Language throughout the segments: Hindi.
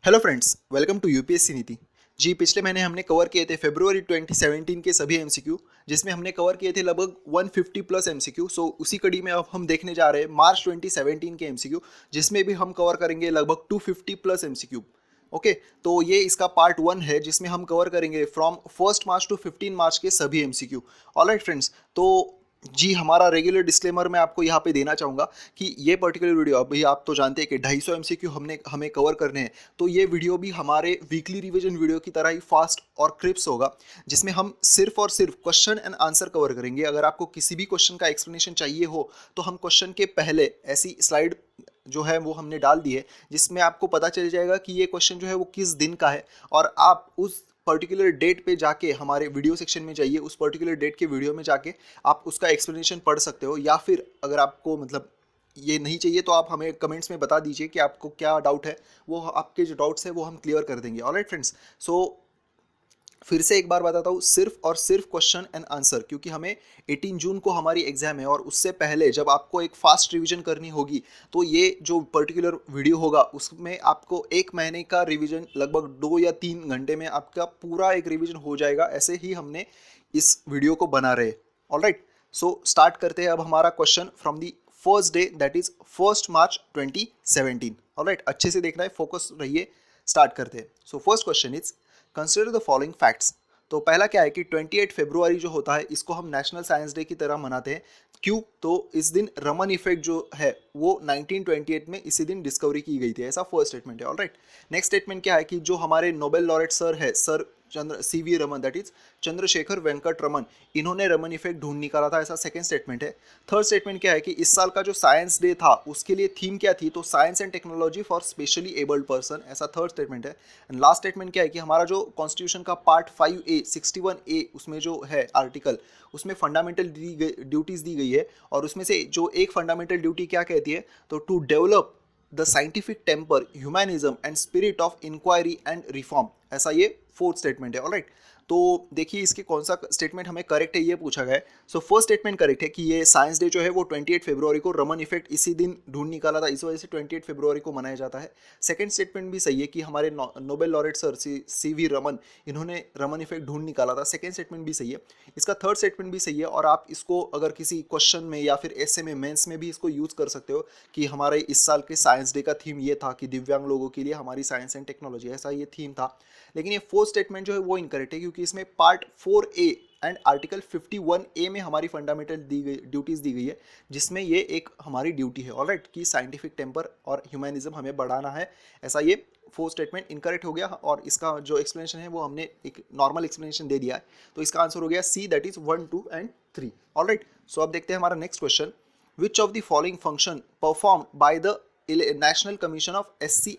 Hello friends, welcome to UPSC Niti. जी, पिछले महीने हमने कवर किए थे फरवरी 2017 के सभी एमसीक्यू, जिसमें हमने कवर किए थे लगभग 150 प्लस एमसीक्यू। सो उसी कड़ी में अब हम देखने जा रहे हैं मार्च 2017 के एमसीक्यू, जिसमें भी हम कवर करेंगे लगभग 250 प्लस एमसीक्यू। ओके, तो ये इसका पार्ट 1 है जिसमें हम कवर करेंगे फ्रॉम 1 मार्च टू 15 मार्च के सभी एमसीक्यू। ऑलराइट फ्रेंड्स, तो जी, हमारा रेगुलर डिस्क्लेमर मैं आपको यहाँ पे देना चाहूँगा कि ये पर्टिकुलर वीडियो, अभी आप तो जानते हैं कि 250 एमसीक्यू हमें कवर करने हैं। तो ये वीडियो भी हमारे वीकली रिवीजन वीडियो की तरह ही फास्ट और क्रिप्स होगा, जिसमें हम सिर्फ और सिर्फ क्वेश्चन एंड आंसर कवर करेंगे। अगर आपको किसी भी क्वेश्चन का एक्सप्लेनेशन चाहिए हो तो हम क्वेश्चन के पहले ऐसी स्लाइड जो है वो हमने डाल दी है, जिसमें आपको पता चल जाएगा कि ये क्वेश्चन जो है वो किस दिन का है, और आप उस पर्टिकुलर डेट पे जाके हमारे वीडियो सेक्शन में जाइए, उस पर्टिकुलर डेट के वीडियो में जाके आप उसका एक्सप्लेनेशन पढ़ सकते हो। या फिर अगर आपको मतलब ये नहीं चाहिए तो आप हमें कमेंट्स में बता दीजिए कि आपको क्या डाउट है, वो आपके जो डाउट्स है वो हम क्लियर कर देंगे। ऑलराइट फ्रेंड्स, सो फिर से एक बार बताता हूँ, सिर्फ और सिर्फ क्वेश्चन एंड आंसर, क्योंकि हमें 18 जून को हमारी एग्जाम है, और उससे पहले जब आपको एक फास्ट रिवीजन करनी होगी तो ये जो पर्टिकुलर वीडियो होगा उसमें आपको एक महीने का रिवीजन लगभग 2 या 3 घंटे में आपका पूरा एक रिवीजन हो जाएगा। ऐसे ही हमने इस वीडियो को बना रहे। ऑलराइट, सो स्टार्ट करते हैं अब हमारा question from the first day, that is 1 March 2017। Alright, अच्छे से देखना है, फोकस रहिए। स्टार्ट करते हैं। सो first question is consider the following facts. तो पहला क्या है कि 28 फरवरी जो होता है इसको हम नेशनल साइंस डे की तरह मनाते हैं। क्यों? तो इस दिन रमन इफेक्ट जो है वो 1928 में इसी दिन डिस्कवरी की गई थी, ऐसा फर्स्ट स्टेटमेंट है। ऑलराइट, नेक्स्ट स्टेटमेंट क्या है कि जो हमारे नोबेल लॉरेट सर है, sir Chandra CV Raman, that is Chandrasekhara Venkata Raman, इन्होंने रमन इफेक्ट ढूंढ निकाला था, ऐसा सेकंड स्टेटमेंट है। थर्ड स्टेटमेंट क्या है कि इस साल का जो साइंस डे था उसके लिए थीम क्या थी, तो science and technology for specially abled person, ऐसा थर्ड स्टेटमेंट है। एंड लास्ट स्टेटमेंट क्या है कि हमारा जो कॉन्स्टिट्यूशन का पार्ट 5A 61A उसमें जो है आर्टिकल, उसमें फंडामेंटल ड्यूटीज दी गई है, और उसमें से जो एक फंडामेंटल ड्यूटी क्या कहती है, तो to develop the scientific temper, humanism and spirit of inquiry and reform, ऐसा ये फोर्थ स्टेटमेंट है। ऑलराइट, तो देखिए इसके कौन सा स्टेटमेंट हमें करेक्ट है ये पूछा गया है। सो फर्स्ट स्टेटमेंट करेक्ट है कि ये साइंस डे जो है वो 28 फरवरी को, रमन इफेक्ट इसी दिन ढूंढ निकाला था, इस वजह से 28 फरवरी को मनाया जाता है। सेकंड स्टेटमेंट भी सही है कि हमारे Nobel laureate sir CV Raman, इन्होंने रमन इफेक्ट ढूंढ निकाला था, सेकंड स्टेटमेंट भी सही है। इसका थर्ड स्टेटमेंट भी सही है, और आप इसको अगर किसी क्वेश्चन में या फिर ऐसे में मेंस में भी इसको यूज कर सकते हो कि हमारे इस साल के साइंस डे का थीम ये था कि दिव्यांग लोगों के लिए हमारी साइंस एंड टेक्नोलॉजी, ऐसा ये थीम था। लेकिन ये फोर्थ स्टेटमेंट जो है वो इनकरेक्ट है, क्योंकि इसमें part 4A and article 51A में हमारी फंडामेंटल दी गई ड्यूटीज दी गई है, जिसमें ये एक हमारी ड्यूटी है। ऑलराइट, कि साइंटिफिक टेम्पर और ह्यूमैनिज्म हमें बढ़ाना है, ऐसा ये फोर्थ स्टेटमेंट इनकरेक्ट हो गया। और इसका जो एक्सप्लेनेशन है वो हमने एक नॉर्मल एक्सप्लेनेशन दे दिया है, तो इसका आंसर हो गया सी, दैट इज 1, 2 एंड 3। ऑलराइट, सो अब देखते हैं हमारा next question. Which of the following function perform by the national commission of SC,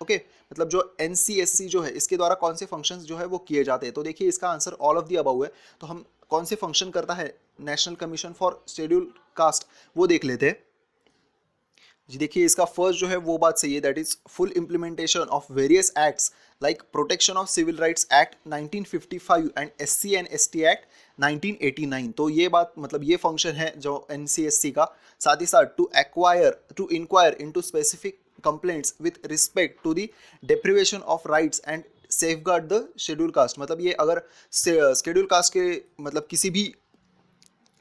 okay, मतलब जो NCSC जो है इसके द्वारा कौन से फंक्शंस जो है वो किए जाते हैं। तो देखिए इसका answer all of the above है, तो हम कौन से फंक्शन करता है national commission for schedule cast, वो देख लेते हैं। जी, देखिए इसका फर्स्ट जो है वो बात सही है, that is full implementation of various acts like protection of civil rights act 1955 and SC and ST act 1989। तो ये बात मतलब ये फंक्शन है जो NCSC का। साथ ही साथ to inquire into specific complaints with respect to the deprivation of rights and safeguard the schedule caste, मतलब ये अगर शेड्यूल कास्ट के मतलब किसी भी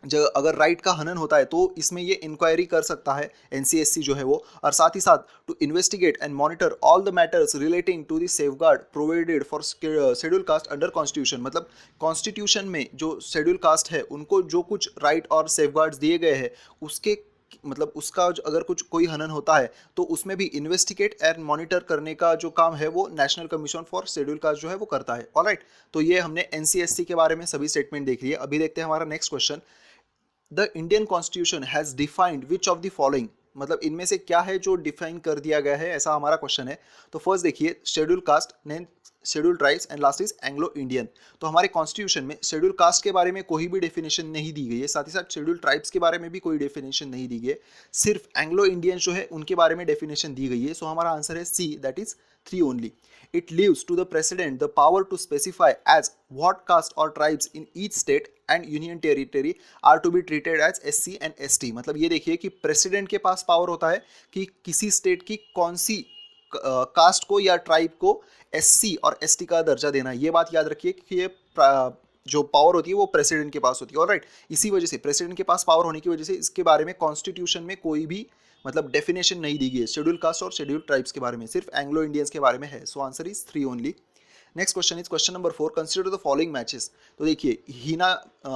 जो अगर राइट का हनन होता है तो इसमें ये इंक्वायरी कर सकता है NCSC जो है वो। और साथ ही साथ to investigate and monitor all the matters relating to the safeguard provided for schedule caste under constitution, मतलब कॉन्स्टिट्यूशन में जो शेड्यूल कास्ट है उनको जो कुछ राइट और सेफगार्ड्स दिए गए हैं उसके मतलब उसका अगर कुछ कोई हनन होता है तो उसमें भी इन्वेस्टिगेट एंड मॉनिटर करने का जो काम है वो national commission for schedule cast जो है वो करता है। ऑलराइट, तो ये हमने NCSC के बारे में सभी स्टेटमेंट देख लिया। अभी देखते हैं हमारा next question. The Indian constitution has defined which of the following, मतलब इनमें से क्या है जो डिफाइन कर दिया गया है, ऐसा हमारा क्वेश्चन है। तो फर्स्ट देखिए schedule caste, schedule tribes and last is Anglo Indian. तो हमारे कॉन्स्टिट्यूशन में शेड्यूल कास्ट के बारे में कोई भी डेफिनेशन नहीं दी गई है, साथ ही साथ शेड्यूल ट्राइब्स के बारे में भी कोई डेफिनेशन नहीं दी गई है, सिर्फ एंग्लो इंडियन जो है उनके बारे में डेफिनेशन दी गई है। सो हमारा आंसर है C, that is 3 only. It leaves to the president the power to specify as what caste or tribes in each state and union territory are to be treated as SC and ST। मतलब ये देखिए कि प्रेसिडेंट के पास पावर होता है कि किसी स्टेट की कौन सी कास्ट को या ट्राइब को एससी और एसटी का दर्जा देना। ये बात याद रखिए कि ये जो पावर होती है वो प्रेसिडेंट के पास होती है। ऑलराइट, इसी वजह से प्रेसिडेंट के पास पावर होने की वजह से इसके बारे में कॉन्स्टिट्यूशन में कोई भी मतलब डेफिनेशन नहीं दी गई है शेड्यूल कास्ट और शेड्यूल ट्राइब्स के बारे में, सिर्फ एंग्लो इंडियंस के बारे में है। So answer is 3 only. Next question is question number 4, consider the following matches. तो देखिए हीना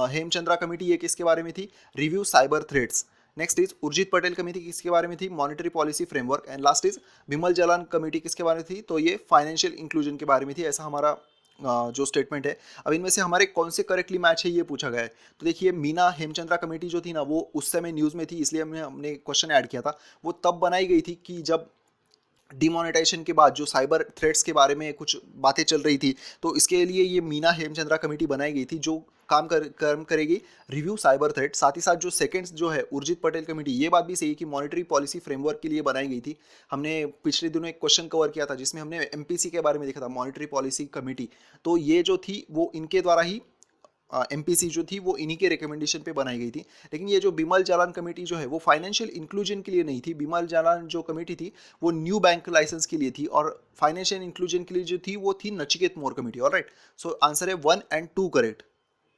हेमचंद्रा कमेटी ये किसके बारे में थी, review cyber threats. Next is Urjit Patel committee किसके बारे में थी, monetary policy framework. And last is Bimal Jalan committee किसके बारे में थी, तो ये फाइनेंशियल इंक्लूजन के बारे में थी। ऐसा हमारा जो स्टेटमेंट है। अब इनमें से हमारे कौन से करेक्टली मैच है ये पूछा गया है। तो देखिए मीना हेमचंद्रा कमेटी जो थी ना वो उस समय न्यूज़ में थी, इसलिए हमने क्वेश्चन ऐड किया था। वो तब बनाई गई थी कि जब डिमोनेटाइजेशन के बाद जो साइबर थ्रेट्स के बारे में कुछ बातें चल रही थी, तो इसके लिए ये मीना हेमचंद्रा कमेटी बनाई गई थी जो काम करेगी रिव्यू साइबर थ्रेट। साथ ही साथ जो सेकंड जो है उर्जित पटेल कमेटी, ये बात भी सही है कि मॉनेटरी पॉलिसी फ्रेमवर्क के लिए बनाई गई थी। हमने पिछले दिनों एक क्वेश्चन कवर किया था जिसमें हमने एमपीसी के बारे में देखा था, मॉनेटरी पॉलिसी कमेटी। तो ये जो थी वो इनके द्वारा ही एमपीसी जो थी वो इन्हीं के रिकमेंडेशन पे बनाई गई थी। लेकिन ये जो बिमल जालान कमेटी जो है वो फाइनेंशियल इंक्लूजन के लिए नहीं थी। बिमल जालान जो कमेटी थी वो न्यू बैंक लाइसेंस के लिए थी, और फाइनेंशियल इंक्लूजन के लिए जो थी वो थी नचिकेत मोर कमेटी। ऑलराइट, सो आंसर है 1 और 2 करेक्ट।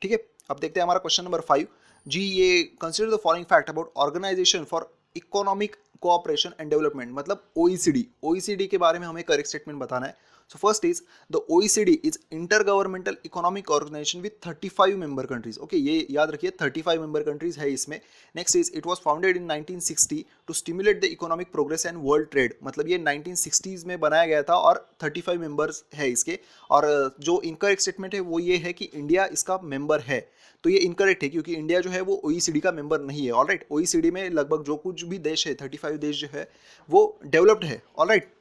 ठीक है, अब देखते हैं हमारा क्वेश्चन नंबर 5 जी। ये consider the following fact about organisation for economic cooperation and development, मतलब ओईसीडी। ओईसीडी के बारे में हमें करेक्ट स्टेटमेंट बताना है। So first is the OECD is intergovernmental economic organization with 35 member countries. Okay, ये याद रखिए 35 member countries है इसमें। Next is it was founded in 1960 to stimulate the economic progress and world trade. मतलब ये 1960s में बनाया गया था और 35 members है इसके। और जो इनकरेक्ट स्टेटमेंट है वो ये है कि इंडिया इसका मेंबर है। तो ये इनकरेक्ट है क्योंकि इंडिया जो है वो OECD का मेंबर नहीं है। ऑलराइट, OECD में लगभग जो कुछ भी देश है 35 देश जो है वो डेवलप्ड है। ऑलराइट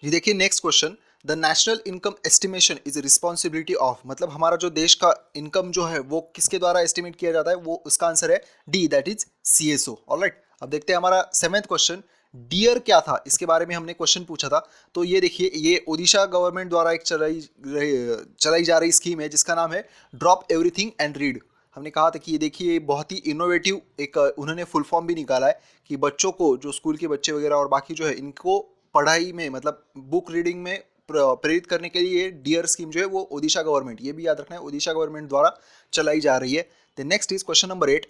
जी, देखिए next question, the national income estimation is responsibility of, मतलब हमारा जो देश का इनकम जो है वो किसके द्वारा एस्टिमेट किया जाता है, वो उसका आंसर है D, that is CSO। Alright, अब देखते हैं हमारा 7th क्वेश्चन, डियर क्या था, इसके बारे में हमने क्वेश्चन पूछा था। तो ये देखिए ये ओडिशा गवर्नमेंट द्वारा एक चलाई जा रही स्कीम है जिसका नाम है ड्रॉप एवरीथिंग एंड रीड। हमने कहा था कि ये देखिए बहुत ही इनोवेटिव एक उन्होंने फुल फॉर्म भी निकाला है कि बच्चों को, जो स्कूल के बच्चे वगैरह और बाकी जो है, इनको पढ़ाई में मतलब बुक रीडिंग में प्रेरित करने के लिए डियर स्कीम जो है वो ओडिशा गवर्नमेंट, ये भी याद रखना है, ओडिशा गवर्नमेंट द्वारा चलाई जा रही है। The next is question number 8,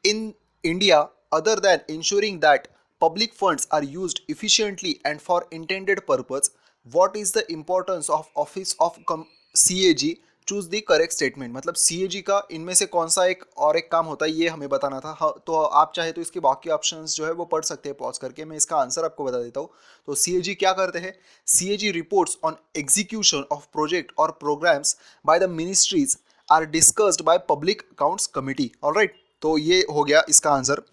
in India other than ensuring that public funds are used efficiently and for intended purpose, what is the importance of office of CAG? Choose the correct statement, मतलब CAG का इनमें से कौन सा एक और एक काम होता है ये हमें बताना था। हाँ, तो आप चाहे तो इसके बाकी ऑप्शंस जो है वो पढ़ सकते हैं पॉज करके, मैं इसका आंसर आपको बता देता हूँ। तो CAG क्या करते हैं, CAG reports on execution of project और programmes by the ministries are discussed by public accounts committee. Alright, तो ये हो गया इसका आंसर।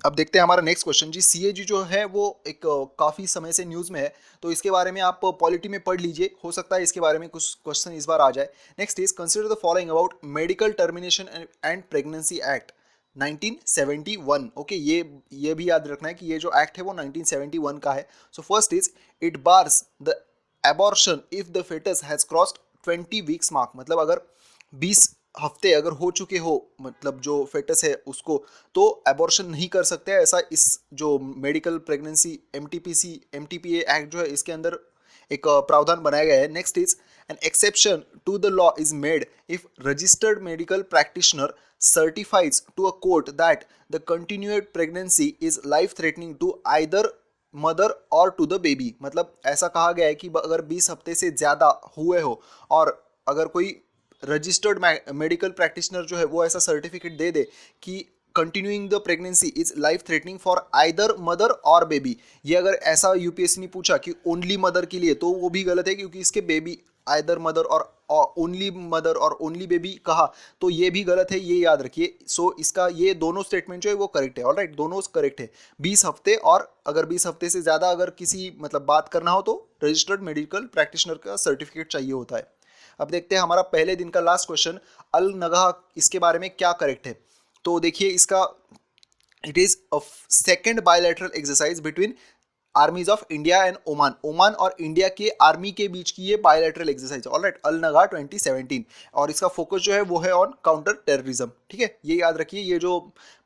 अब देखते हैं हमारा नेक्स्ट क्वेश्चन जी। CAG जो है वो एक काफ़ी समय से न्यूज़ में है, तो इसके बारे में आप पॉलिटी में पढ़ लीजिए, हो सकता है इसके बारे में कुछ क्वेश्चन इस बार आ जाए। Next is consider the following about medical termination and pregnancy act 1971। Okay, ये भी याद रखना है कि ये जो एक्ट है वो 1971 का है। So first is it bars the abortion if the foetus has crossed 20 weeks mark, मतलब अगर 20 हफ्ते अगर हो चुके हो, मतलब जो फेटस है उसको, तो एबॉर्शन नहीं कर सकते हैं। ऐसा इस जो मेडिकल प्रेगनेंसी MTPA एक्ट जो है इसके अंदर एक प्रावधान बनाया गया है। Next is an exception to the law is made if registered medical practitioner certifies to a court that the continued pregnancy is life threatening to either mother or to the baby, मतलब ऐसा कहा गया है कि अगर 20 हफ्ते से ज़्यादा हुए हो और अगर कोई रजिस्टर्ड मेडिकल प्रैक्टिशनर जो है वो ऐसा सर्टिफिकेट दे दे कि continuing the pregnancy is life threatening for either mother और बेबी, ये अगर ऐसा यूपीएससी ने पूछा कि ओनली मदर के लिए, तो वो भी गलत है क्योंकि इसके बेबी आइदर मदर और ओनली मदर और ओनली बेबी कहा, तो ये भी गलत है, ये याद रखिए। सो इसका ये दोनों स्टेटमेंट जो है वो करेक्ट है। ऑलराइट, दोनों करेक्ट है। 20 हफ्ते और अगर 20 हफ्ते से ज़्यादा अगर किसी मतलब बात करना हो तो रजिस्टर्ड मेडिकल प्रैक्टिशनर का सर्टिफिकेट चाहिए होता है। अब देखते हैं हमारा पहले दिन का लास्ट क्वेश्चन, अल नगाह, इसके बारे में क्या करेक्ट है। तो देखिए इसका it is a second bilateral exercise between आर्मीज of India and Oman, Oman और इंडिया के आर्मी के बीच की ये बायलैटरल एक्सरसाइज, ऑलराइट, अल नगा 2017, और इसका फोकस जो है वो है ऑन काउंटर टेररिज्म। ठीक है, ये याद रखिए, ये जो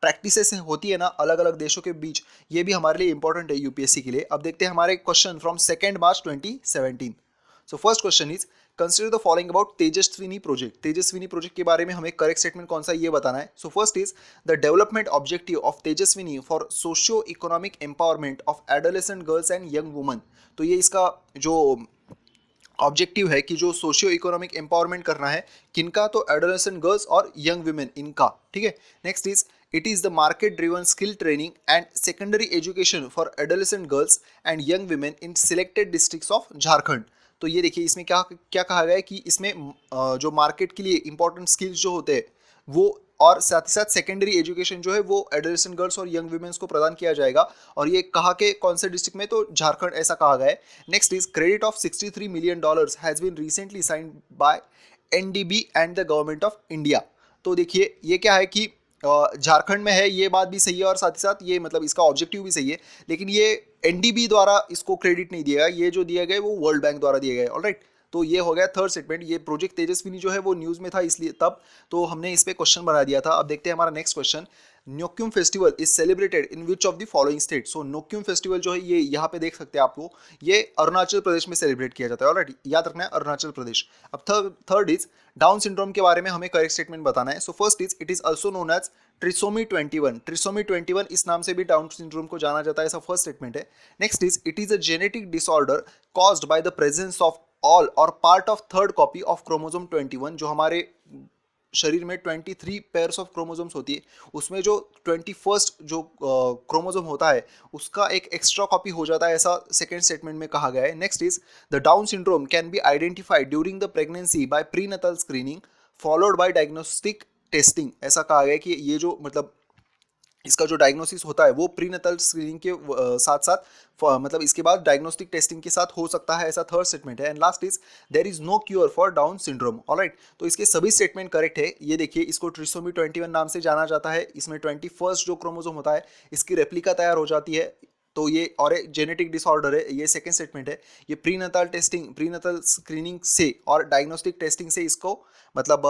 प्रैक्टिसेस होती है ना अलग अलग देशों के बीच, ये भी हमारे लिए इंपॉर्टेंट है यूपीएससी के लिए। अब देखते हैं हमारे question from 2 March 2017। So first question is consider the following about Tejaswini project. Tejaswini project के बारे में हमें करेक्ट स्टेटमेंट कौन सा ये बताना है। So first is the development objective of Tejaswini for socio economic empowerment of adolescent girls and young woman. तो ये इसका जो ऑब्जेक्टिव है कि जो सोशियो इकोनॉमिक एम्पावरमेंट करना है किनका, तो एडोलेसेंट गर्ल्स और यंग वुमेन इनका। ठीक है, next is it is the market driven skill training and secondary education for adolescent girls and young women in selected districts of Jharkhand. तो ये देखिए इसमें क्या क्या कहा गया है कि इसमें जो मार्केट के लिए इंपॉर्टेंट स्किल्स जो होते हैं वो, और साथ ही साथ सेकेंडरी एजुकेशन जो है वो एडोलेसेंट गर्ल्स और यंग वुमेन्स को प्रदान किया जाएगा, और ये कहा के कौन से डिस्ट्रिक्ट में, तो झारखंड ऐसा कहा गया है। Next is credit of $63 million has been recently signed by NDB and the government of India. तो देखिए ये क्या है कि झारखंड में है, ये बात भी सही है, और साथ ही साथ ये मतलब इसका ऑब्जेक्टिव भी सही है, लेकिन ये एनडीबी द्वारा इसको क्रेडिट नहीं दिया गया, ये जो दिया गया वो वर्ल्ड बैंक द्वारा दिया गया है। ऑलराइट, तो ये हो गया थर्ड स्टेटमेंट। ये प्रोजेक्ट तेजस्विनी जो है वो न्यूज़ में था इसलिए तब, तो हमने इस पे क्वेश्चन बना दिया था। अब देखते हैं हमारा next question, Nyokum festival is celebrated in which of the following state. So Nyokum festival जो है ये यहाँ पे देख सकते हैं आपको, ये अरुणाचल प्रदेश में सेलिब्रेट किया जाता है। ऑलराइट, याद रखना है अरुणाचल प्रदेश। अब थर्ड इज डाउन सिंड्रोम के बारे में हमें करेक्ट स्टेटमेंट बताना है। So first is it is also known as trisomy 21। Trisomy 21 इस नाम से भी डाउन सिंड्रोम को जाना जाता है, ऐसा फर्स्ट स्टेटमेंट है। Next is it is a genetic disorder caused by the presence of all or part of third copy of chromosome 21। जो हमारे शरीर में 23 पेयर्स ऑफ क्रोमोसोम्स होती है, उसमें जो 21st जो क्रोमोसोम होता है उसका एक एक्स्ट्रा कॉपी हो जाता है, ऐसा सेकेंड स्टेटमेंट में कहा गया है। Next is the Down syndrome can be identified during the pregnancy by prenatal screening followed by diagnostic testing. ऐसा कहा गया है कि ये जो मतलब इसका जो डायग्नोसिस होता है वो प्रीनटल स्क्रीनिंग के साथ साथ मतलब इसके बाद डायग्नोस्टिक टेस्टिंग के साथ हो सकता है, ऐसा थर्ड स्टेटमेंट है। And last is there is no cure for Down syndrome. Alright, तो इसके सभी स्टेटमेंट करेक्ट है। ये देखिए इसको ट्रिसोमी 21 नाम से जाना जाता है, इसमें 21st जो क्रोमोसोम होता है इसकी रेप्लिका तैयार हो जाती है, तो ये और जेनेटिक डिसऑर्डर है, ये सेकेंड स्टेटमेंट है। ये प्रीनतल टेस्टिंग, प्रीनतल स्क्रीनिंग से और डायग्नोस्टिक टेस्टिंग से इसको मतलब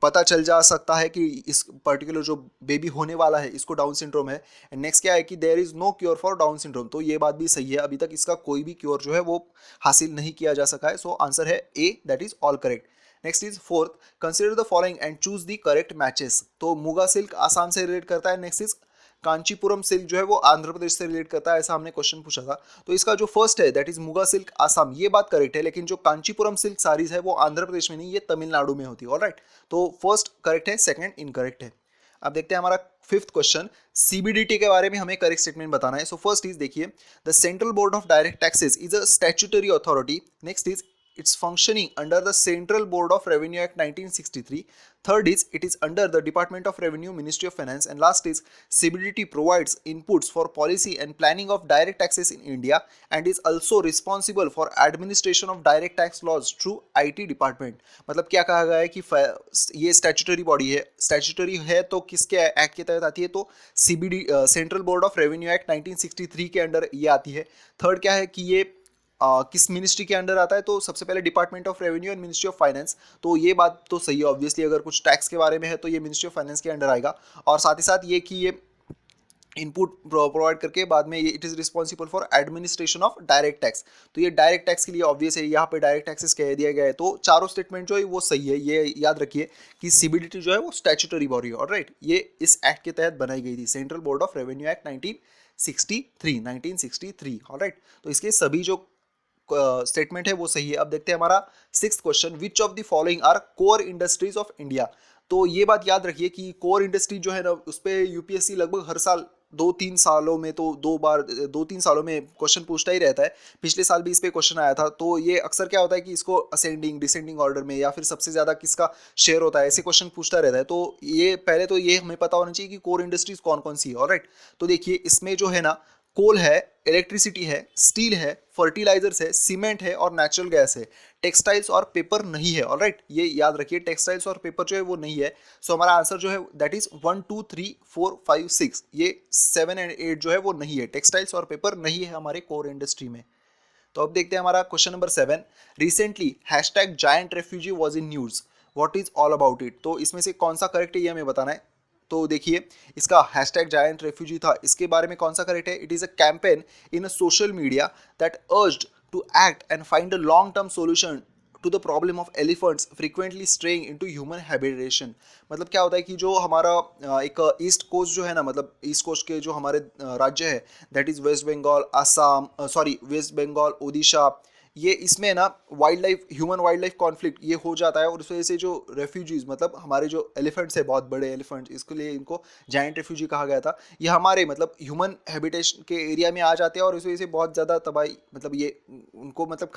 पता चल जा सकता है कि इस पर्टिकुलर जो बेबी होने वाला है इसको डाउन सिंड्रोम है। एंड नेक्स्ट क्या है कि there is no cure for Down syndrome. तो ये बात भी सही है, अभी तक इसका कोई भी क्योर जो है वो हासिल नहीं किया जा सका है। सो आंसर है A, that is all correct. Next is fourth, consider the following and choose the correct matches. तो मुगा सिल्क आसाम से रिलेट करता है। नेक्स्ट इज कांचीपुरम सिल्क जो है वो आंध्र प्रदेश से रिलेट करता है, ऐसा हमने क्वेश्चन पूछा था। तो इसका जो फर्स्ट है that is muga silk Assam, ये बात करेक्ट है, लेकिन जो कांचीपुरम सिल्क साड़ीज है वो आंध्र प्रदेश में नहीं, ये तमिलनाडु में होती है। ऑलराइट, तो फर्स्ट करेक्ट है, सेकंड इनकरेक्ट है। अब देखते हैं हमारा फिफ्थ क्वेश्चन, सीबीडीटी के बारे में हमें करेक्ट स्टेटमेंट बताना है। सो फर्स्ट इज देखिए the central board of direct taxes is a statutory authority. Next is it's functioning under the Central Board of Revenue Act 1963. Third is it is under the Department of Revenue, Ministry of Finance. And last is CBDT provides inputs for policy and planning of direct taxes in India and is also responsible for administration of direct tax laws through IT department. मतलब क्या कहा गया है कि ये स्टैट्यूटरी बॉडी है, स्टैट्यूटरी है तो किसके एक्ट के तहत आती है, तो CBD central board of revenue act 1963 के अंडर ये आती है। थर्ड क्या है कि ये किस मिनिस्ट्री के अंडर आता है, तो सबसे पहले department of revenue and ministry of finance. तो ये बात तो सही है, ऑब्वियसली अगर कुछ टैक्स के बारे में है तो ये मिनिस्ट्री ऑफ फाइनेंस के अंडर आएगा। और साथ ही साथ ये कि ये इनपुट प्रोवाइड करके बाद में ये it is responsible for administration of direct tax. तो ये डायरेक्ट टैक्स के लिए ऑब्वियस है, यहाँ पे डायरेक्ट टैक्सेस कह दिया गया है। तो चारों स्टेटमेंट जो है वो सही है। ये याद रखिए कि सीबीडीटी जो है वो स्टैट्यूटरी बॉडी है। ऑलराइट, ये इस एक्ट के तहत बनाई गई थी, central board of revenue act 1963। Alright, तो इसके सभी जो स्टेटमेंट है वो सही है। अब देखते हैं हमारा sixth question, which of the following are core industries of India. तो ये बात याद रखिए कि कोर इंडस्ट्री जो है ना उस पर यूपीएससी लगभग हर साल 2-3 सालों में तो 2-3 सालों में क्वेश्चन पूछता ही रहता है। पिछले साल भी इस पे क्वेश्चन आया था। तो ये अक्सर क्या होता है कि इसको असेंडिंग डिसेंडिंग ऑर्डर में या फिर सबसे ज़्यादा किसका शेयर होता है, ऐसे क्वेश्चन पूछता रहता है। तो ये पहले तो ये हमें पता होना चाहिए कि कोर इंडस्ट्रीज कौन कौन सी है। ऑलराइट, तो देखिए इसमें जो है ना कोल है, इलेक्ट्रिसिटी है, स्टील है, फर्टिलाइजर्स है, सीमेंट है और नेचुरल गैस है। टेक्सटाइल्स और पेपर नहीं है। ऑलराइट, ये याद रखिए, टेक्सटाइल्स और पेपर जो है वो नहीं है। सो हमारा आंसर जो है दैट इज 1 2 3 4 5 6, ये 7 एंड 8 जो है वो नहीं है। टेक्सटाइल्स और पेपर नहीं है हमारे कोर इंडस्ट्री में। तो अब देखते हैं हमारा question number 7। Recently hashtag giant refugee was in news, what is all about it. तो इसमें से कौन सा करेक्ट है ये हमें बताना है। तो देखिए, इसका हैशटैग जायंट रेफ्यूजी था, इसके बारे में कौन सा करेक्ट है। It is a campaign in a social media that urged to act and find a long term solution to the problem of elephants frequently straying into human habitation. मतलब क्या होता है कि जो हमारा एक ईस्ट कोस्ट जो है ना, मतलब ईस्ट कोस्ट के जो हमारे राज्य है, that is West Bengal, Assam, sorry West Bengal, Odisha, ये इसमें ना wildlife, human wildlife conflict ये हो जाता है और उस वजह से जो रेफ्यूजीज, मतलब हमारे जो एलिफेंट्स है, बहुत बड़े एलिफेंट्स, इसके लिए इनको जायंट रेफ्यूजी कहा गया था। ये हमारे मतलब ह्यूमन हैबिटेशन के एरिया में आ जाते हैं और इस वजह से बहुत ज़्यादा तबाही, मतलब ये उनको मतलब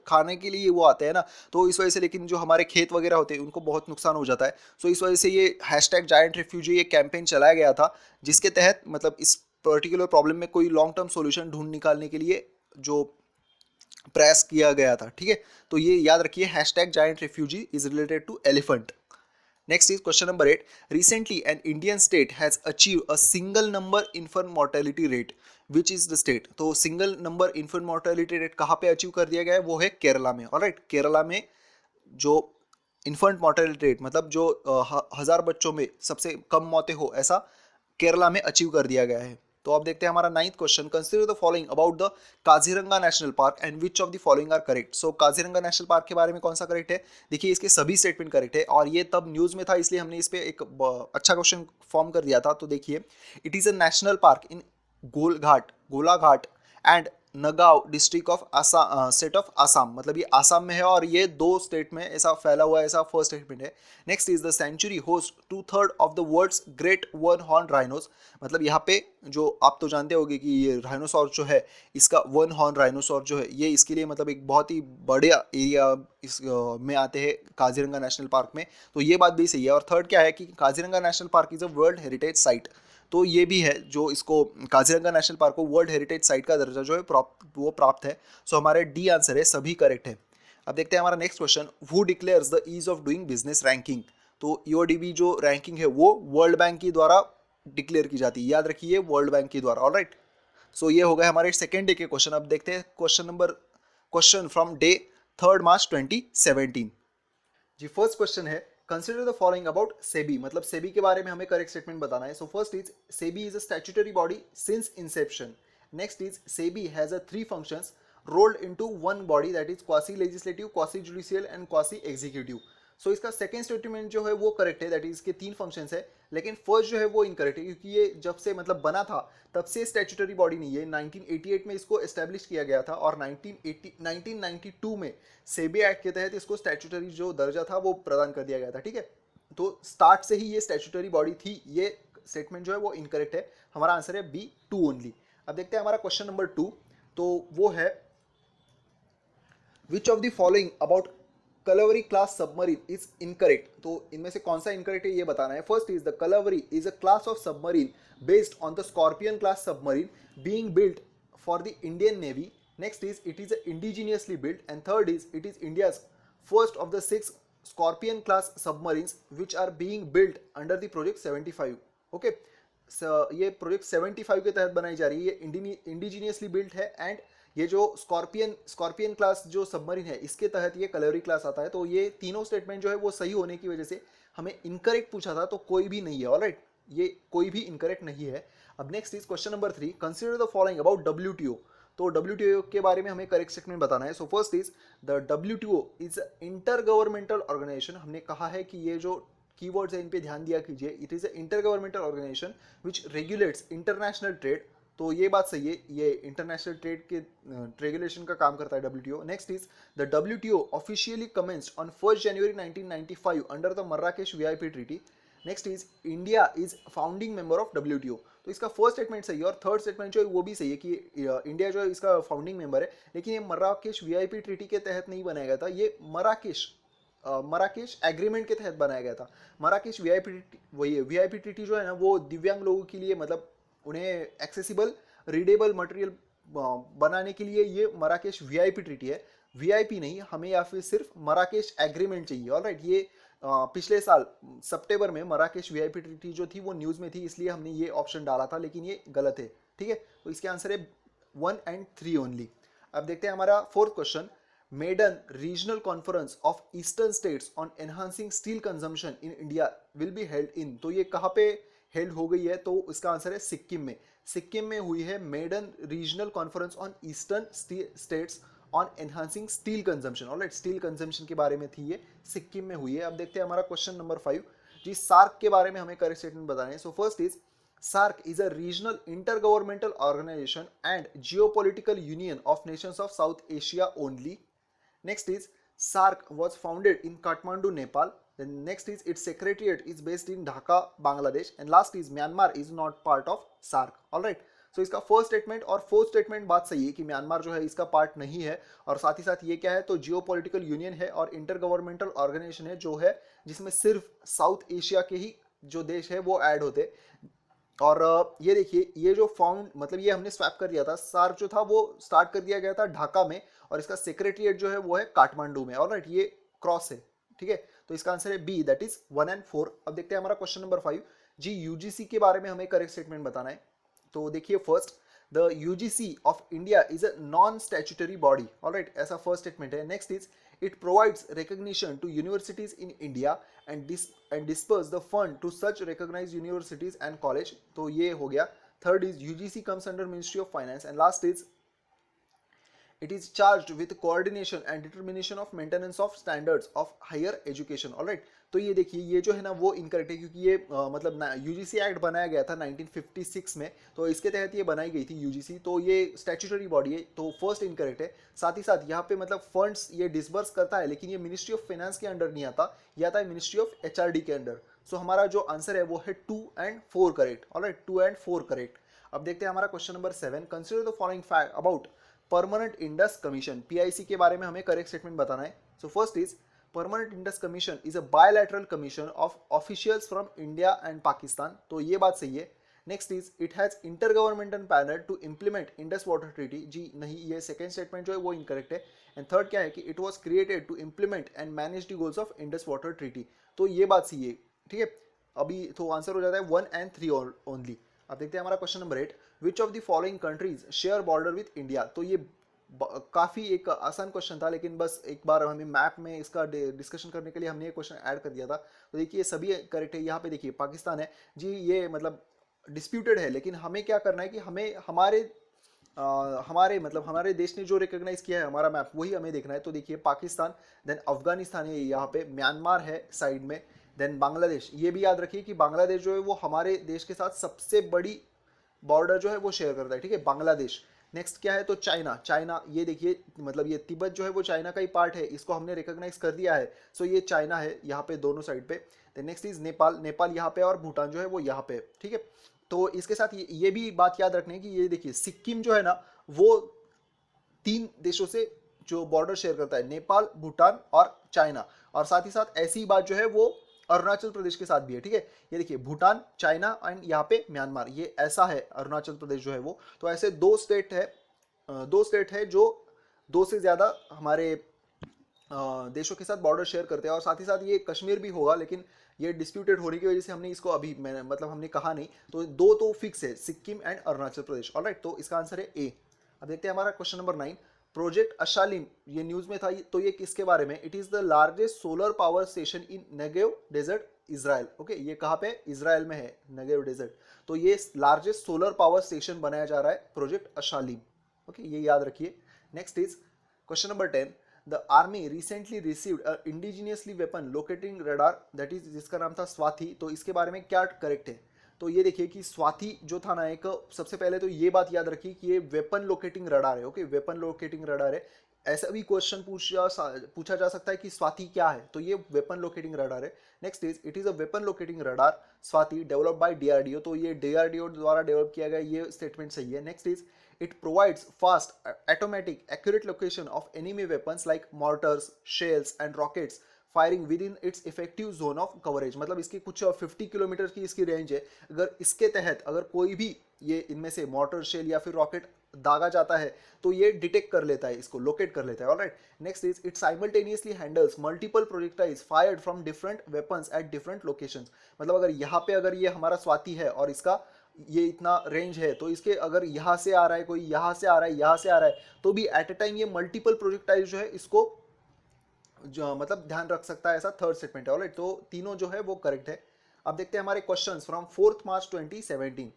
खाने के लिए वो आते हैं ना, तो इस वजह से, लेकिन जो हमारे खेत वगैरह होते हैं उनको बहुत नुकसान हो जाता है। सो इस वजह से ये हैशटैग जायंट रेफ्यूजी ये कैंपेन चलाया गया था, जिसके तहत मतलब इस पर्टिकुलर प्रॉब्लम में कोई लॉन्ग टर्म सोल्यूशन ढूंढ निकालने के लिए जो प्रयास किया गया था। ठीक है, तो ये याद रखिए, hashtag giant refugee is related to elephant. Next is question number 8. Recently, an Indian state has achieved a single number infant mortality rate. Which is the state? तो single number infant mortality rate कहाँ पे अचीव कर दिया गया है, वो है केरला में। ऑलराइट, केरला में जो इन्फेंट मोर्टेलिटी रेट, मतलब जो 1000 बच्चों में सबसे कम मौतें हो, ऐसा केरला में अचीव कर दिया गया है। तो अब देखते हैं हमारा 9th question. Consider the following about the Kaziranga national park and which of the following are correct. So Kaziranga national park के बारे में कौन सा करेक्ट है। देखिए, इसके सभी स्टेटमेंट करेक्ट है और ये तब न्यूज में था, इसलिए हमने इस पे एक अच्छा क्वेश्चन फॉर्म कर दिया था। तो देखिए, it is a national park in Golaghat and Nagaon district of Assam, state of Assam, मतलब ये आसाम में है और ये 2 स्टेट में ऐसा फैला हुआ है, ऐसा फर्स्ट स्टेटमेंट है। Next is the sanctuary host 2/3 of the world's great one horn rhinos. मतलब यहाँ पे जो आप तो जानते होंगे कि ये राइनोसॉर जो है, इसका वन हॉर्न राइनोसॉर जो है, ये इसके लिए मतलब एक बहुत ही बड़े एरिया इस में आते हैं काजीरंगा नेशनल पार्क में। तो ये बात भी सही है। और थर्ड क्या है कि Kaziranga national park is a world heritage site. तो ये भी है, जो इसको काजीरंगा नेशनल पार्क को वर्ल्ड हेरिटेज साइट का दर्जा जो है प्राप्त है। सो हमारे डी आंसर है, सभी करेक्ट है। अब देखते हैं हमारा next question. Who declares the ease of doing business ranking. तो ईओडीबी जो रैंकिंग है वो वर्ल्ड बैंक के द्वारा डिक्लेयर की जाती है, याद रखिए, वर्ल्ड बैंक के द्वारा। ऑलराइट, सो ये हो गए हमारे सेकेंड डे के क्वेश्चन। अब देखते हैं क्वेश्चन फ्रॉम डे 3 मार्च 2017। जी, फर्स्ट क्वेश्चन है, consider the following about SEBI. मतलब सेबी के बारे में हमें करेक्ट स्टेटमेंट बताना है। So first is, SEBI is a statutory body since Inception. Next is, SEBI has a 3 functions rolled into one body, that is quasi legislative, quasi judicial and quasi executive। सो इसका सेकेंड स्टेटमेंट जो है वो करेक्ट है, दैट इज इसके 3 फंक्शंस है। लेकिन फर्स्ट जो है वो इनकरेक्ट है, क्योंकि ये जब से मतलब बना था तब से स्टैट्यूटरी बॉडी नहीं है। 1988 में इसको एस्टेब्लिश किया गया था और 1992 में सेबी एक्ट के तहत इसको स्टैट्यूटरी जो दर्जा था वो प्रदान कर दिया गया था। ठीक है, तो स्टार्ट से ही ये स्टैट्यूटरी बॉडी थी। ये स्टेटमेंट जो है वो इनकरेक्ट है। हमारा आंसर है बी, 2 ओनली। अब देखते हैं हमारा क्वेश्चन नंबर 2। तो वो है, which of the following about Kalvari class submarine is incorrect. तो इनमें से कौन सा इनकरेक्ट है ये बताना है। First is, the Kalvari is a class of submarine based on the Scorpene class submarine being built for the Indian navy. Next is, it is indigenously built and third is, it is India's first of the 6 Scorpene class submarines which are being built under the project 75। Okay, ये प्रोजेक्ट 75 के तहत बनाई जा रही है, ये इंडिजीनियसली बिल्ट है एंड ये जो स्कॉर्पियन क्लास जो सबमरीन है इसके तहत ये कलवरी क्लास आता है। तो ये तीनों स्टेटमेंट जो है वो सही होने की वजह से हमें इनकरेक्ट पूछा था, तो कोई भी नहीं है। ऑलराइट, ये कोई भी इनकरेक्ट नहीं है। अब next is question number 3, consider the following about WTO. तो डब्ल्यूटीओ के बारे में हमें करेक्ट स्टेटमेंट बताना है। So first is, the WTO is intergovernmental organisation. हमने कहा है कि ये जो कीवर्ड्स है इन पे ध्यान दिया कीजिए। It is a intergovernmental organisation which regulates international trade. तो ये बात सही है, ये इंटरनेशनल ट्रेड के रेगुलेशन का काम करता है WTO. Next is, the WTO officially commenced on 1 January 1995 under the Marrakesh VIP treaty. Next is, India is founding member of WTO. तो इसका फर्स्ट स्टेटमेंट सही है और थर्ड स्टेटमेंट जो है वो भी सही है कि इंडिया जो है इसका फाउंडिंग मेंबर है, लेकिन ये मर्राकेश वीआईपी ट्रीटी के तहत नहीं बनाया गया था। ये मराकेश एग्रीमेंट के तहत बनाया गया था। मराकेश वीआईपी, वही वीआईपी ट्रीटी जो है ना, वो दिव्यांग लोगों के लिए, मतलब उन्हें एक्सेसिबल रीडेबल मटेरियल बनाने के लिए ये मराकेश वीआईपी ट्रीटी है, वीआईपी नहीं, हमें या फिर सिर्फ मराकेश एग्रीमेंट चाहिए। ऑलराइट, ये पिछले साल सितंबर में मराकेश वीआईपी ट्रीटी जो थी वो न्यूज़ में थी, इसलिए हमने ये ऑप्शन डाला था, लेकिन ये गलत है। ठीक है, तो इसके आंसर है 1 and 3 ओनली। अब देखते हैं हमारा fourth question, maiden regional conference of eastern states on enhancing steel consumption in India will be held in. तो ये कहाँ पे हेल्ड हो गई है? तो इसका आंसर है सिक्किम में। सिक्किम में हुई है maiden regional conference on eastern states on enhancing steel consumption. Alright, steel consumption के बारे में थी ये, सिक्किम में हुई है। अब देखते हैं हमारा क्वेश्चन नंबर 5 जी, सार्क के बारे में हमें करेक्ट स्टेटमेंट बताना है। So first is SAARC is a regional intergovernmental organization and geopolitical union of nations of South Asia only. Next is SAARC was founded in Kathmandu, Nepal. Then next is its secretariat is based in Dhaka, Bangladesh. And last is Myanmar is not part of SAARC. All right. So इसका फर्स्ट स्टेटमेंट और फोर्थ स्टेटमेंट बात सही है कि म्यांमार जो है इसका पार्ट नहीं है, और साथ ही साथ ये क्या है, तो जियो पॉलिटिकल यूनियन है और इंटर गवर्नमेंटल ऑर्गेनाइजेशन है जो है जिसमें सिर्फ साउथ एशिया के ही जो देश है वो ऐड होते। और ये देखिए, ये जो फाउंड मतलब ये हमने स्वैप कर दिया था, सार्क जो था वो स्टार्ट कर दिया गया था ढाका में, और इसका सेक्रेटरीट जो है वो है काठमांडू में। ऑलराइट, ये क्रॉस है। ठीक है, तो इसका आंसर है बी, दैट इज 1 and 4। अब देखते हैं हमारा क्वेश्चन नंबर 5 जी, यूजीसी के बारे में हमें करेक्ट स्टेटमेंट बताना है। तो देखिए, first, the UGC of India is a non statutory body. Alright, ऐसा फर्स्ट स्टेटमेंट है। Next is it provides recognition to universities in India and disperse the fund to such recognized universities and college। तो ये हो गया। Third is UGC comes under Ministry of Finance and last is it is charged with coordination and determination of maintenance of standards of higher education। Alright, तो ये देखिए, ये जो है ना वो इनकरेक्ट है, क्योंकि ये मतलब यूजीसी एक्ट बनाया गया था 1956 में, तो इसके तहत ये बनाई गई थी यूजीसी, तो ये स्टैट्यूटरी बॉडी है, तो फर्स्ट इनकरेक्ट है। साथ ही साथ यहाँ पे मतलब फंड्स ये डिसबर्स करता है, लेकिन ये मिनिस्ट्री ऑफ फाइनेंस के अंडर नहीं आता, ये आता है मिनिस्ट्री ऑफ HRD के अंडर। सो हमारा जो आंसर है वो है 2 and 4 correct. Alright, 2 and 4 correct. अब देखते हैं हमारा question number 7, consider the following fact about permanent Indus commission. PIC के बारे में हमें करेक्ट स्टेटमेंट बताना है। So first is permanent Indus commission is a bilateral commission of officials from India and Pakistan. तो ये बात सही है। Next is it has intergovernmental panel to implement Indus water treaty. जी नहीं, ये सेकंड स्टेटमेंट जो है वो इनकरेक्ट है। एंड थर्ड क्या है कि it was created to implement and manage the goals of Indus water treaty. तो ये बात सही है। ठीक है, अभी तो आंसर हो जाता है 1 and 3 ओनली। अब देखते हैं हमारा question number 8, which of the following countries share border with India. तो ये काफ़ी एक आसान क्वेश्चन था, लेकिन बस एक बार हमें मैप में इसका डिस्कशन करने के लिए हमने ये क्वेश्चन ऐड कर दिया था। तो देखिए, सभी करेक्ट है। यहाँ पे देखिए, पाकिस्तान है जी, ये मतलब डिस्प्यूटेड है, लेकिन हमें क्या करना है कि हमें हमारे देश ने जो रिकॉग्नाइज किया है हमारा मैप, वही हमें देखना है। तो देखिए, पाकिस्तान, देन अफगानिस्तान है यहाँ पे, म्यांमार है साइड में, देन बांग्लादेश। ये भी याद रखिए कि बांग्लादेश जो है वो हमारे देश के साथ सबसे बड़ी बॉर्डर जो है वो शेयर करता है। ठीक है, बांग्लादेश। नेक्स्ट क्या है, तो चाइना ये देखिए, मतलब ये तिब्बत जो है वो चाइना का ही पार्ट है, इसको हमने रिकॉग्नाइज कर दिया है। सो ये चाइना है यहाँ पे दोनों साइड पे। देन नेक्स्ट इज नेपाल यहाँ पे, और भूटान जो है वो यहाँ पे। ठीक है, तो इसके साथ ये भी बात याद रखने की, ये देखिए सिक्किम जो है ना वो 3 देशों से जो बॉर्डर शेयर करता है, नेपाल, भूटान और चाइना। और साथ ही साथ ऐसी बात जो है वो अरुणाचल प्रदेश के साथ भी है। ठीक है, ये देखिए, भूटान, चाइना एंड यहाँ पे म्यांमार, ये ऐसा है अरुणाचल प्रदेश जो है वो। तो ऐसे 2 स्टेट है जो 2 से ज़्यादा हमारे देशों के साथ बॉर्डर शेयर करते हैं। और साथ ही साथ ये कश्मीर भी होगा, लेकिन ये डिस्प्यूटेड होने की वजह से हमने इसको अभी हमने कहा नहीं। तो 2 तो फिक्स है, सिक्किम एंड अरुणाचल प्रदेश। ऑलराइट, तो इसका आंसर है ए। अब देखते हैं हमारा क्वेश्चन नंबर 9, प्रोजेक्ट अशालिम, ये न्यूज में था, तो ये किसके बारे में? It is the largest solar power station in Negev desert, Israel. Okay, ये कहाँ पे? इजराइल में है, नेगेव डेजर्ट। तो ये लार्जेस्ट सोलर पावर स्टेशन बनाया जा रहा है, प्रोजेक्ट अशालिम। ओके, ये याद रखिए। Next is question number 10, the army recently received a indigenously weapon locating radar, that is, जिसका नाम था स्वाति। तो इसके बारे में क्या करेक्ट है? तो ये देखिए कि स्वाति जो था ना, एक सबसे पहले तो ये बात याद रखिए कि ये वेपन लोकेटिंग रडार है। ओके, वेपन लोकेटिंग रडार है। ऐसा भी क्वेश्चन पूछा जा सकता है कि स्वाति क्या है, तो ये वेपन लोकेटिंग रडार है। Next is it is a weapon locating radar Swati developed by DRDO। तो ये DRDO द्वारा डेवलप किया गया, ये स्टेटमेंट सही है। Next is It provides fast, automatic, accurate location of enemy weapons like mortars, shells and rockets firing with in its effective zone of coverage. मतलब इसकी कुछ 50 किलोमीटर की इसकी रेंज है। अगर इसके तहत अगर कोई भी ये इनमें से मोटर शेल या फिर रॉकेट दागा जाता है तो ये डिटेक्ट कर लेता है, इसको लोकेट कर लेता है। Alright, next is it simultaneously handles multiple projectiles fired from different weapons at different locations. मतलब अगर यहाँ पे अगर ये हमारा स्वाति है और इसका ये इतना रेंज है तो इसके अगर यहाँ से आ रहा है, कोई यहाँ से आ रहा है, यहाँ से आ रहा है, तो भी एट ए टाइम ये मल्टीपल प्रोजेक्टाइल जो है इसको जो मतलब ध्यान रख सकता है, ऐसा थर्ड स्टेटमेंट है। ऑलराइट, तो तीनों जो है वो करेक्ट है। अब देखते हैं हमारे क्वेश्चंस फ्रॉम 4 मार्च 2017।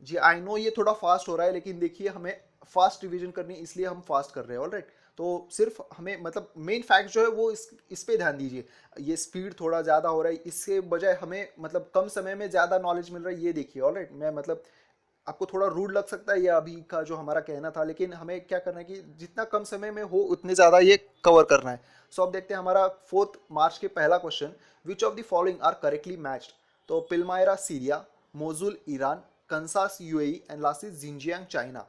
जी आई नो ये थोड़ा फास्ट हो रहा है, लेकिन देखिए हमें फास्ट रिवीजन करनी इसलिए हम फास्ट कर रहे हैं। ऑलराइट, तो सिर्फ हमें मतलब मेन फैक्ट जो है वो इस पे ध्यान दीजिए। ये स्पीड थोड़ा ज़्यादा हो रहा है, इसके बजाय हमें मतलब कम समय में ज़्यादा नॉलेज मिल रहा है, ये देखिए। ऑलराइट, मैं मतलब आपको थोड़ा रूड लग सकता है ये अभी का जो हमारा कहना था, लेकिन हमें क्या करना है कि जितना कम समय में हो उतने ज़्यादा ये कवर करना है। सो अब देखते हैं हमारा 4 मार्च के पहला question, which of the following are correctly matched. तो Palmyra Syria, Mosul Iran, Kansas UAE and last is Xinjiang China.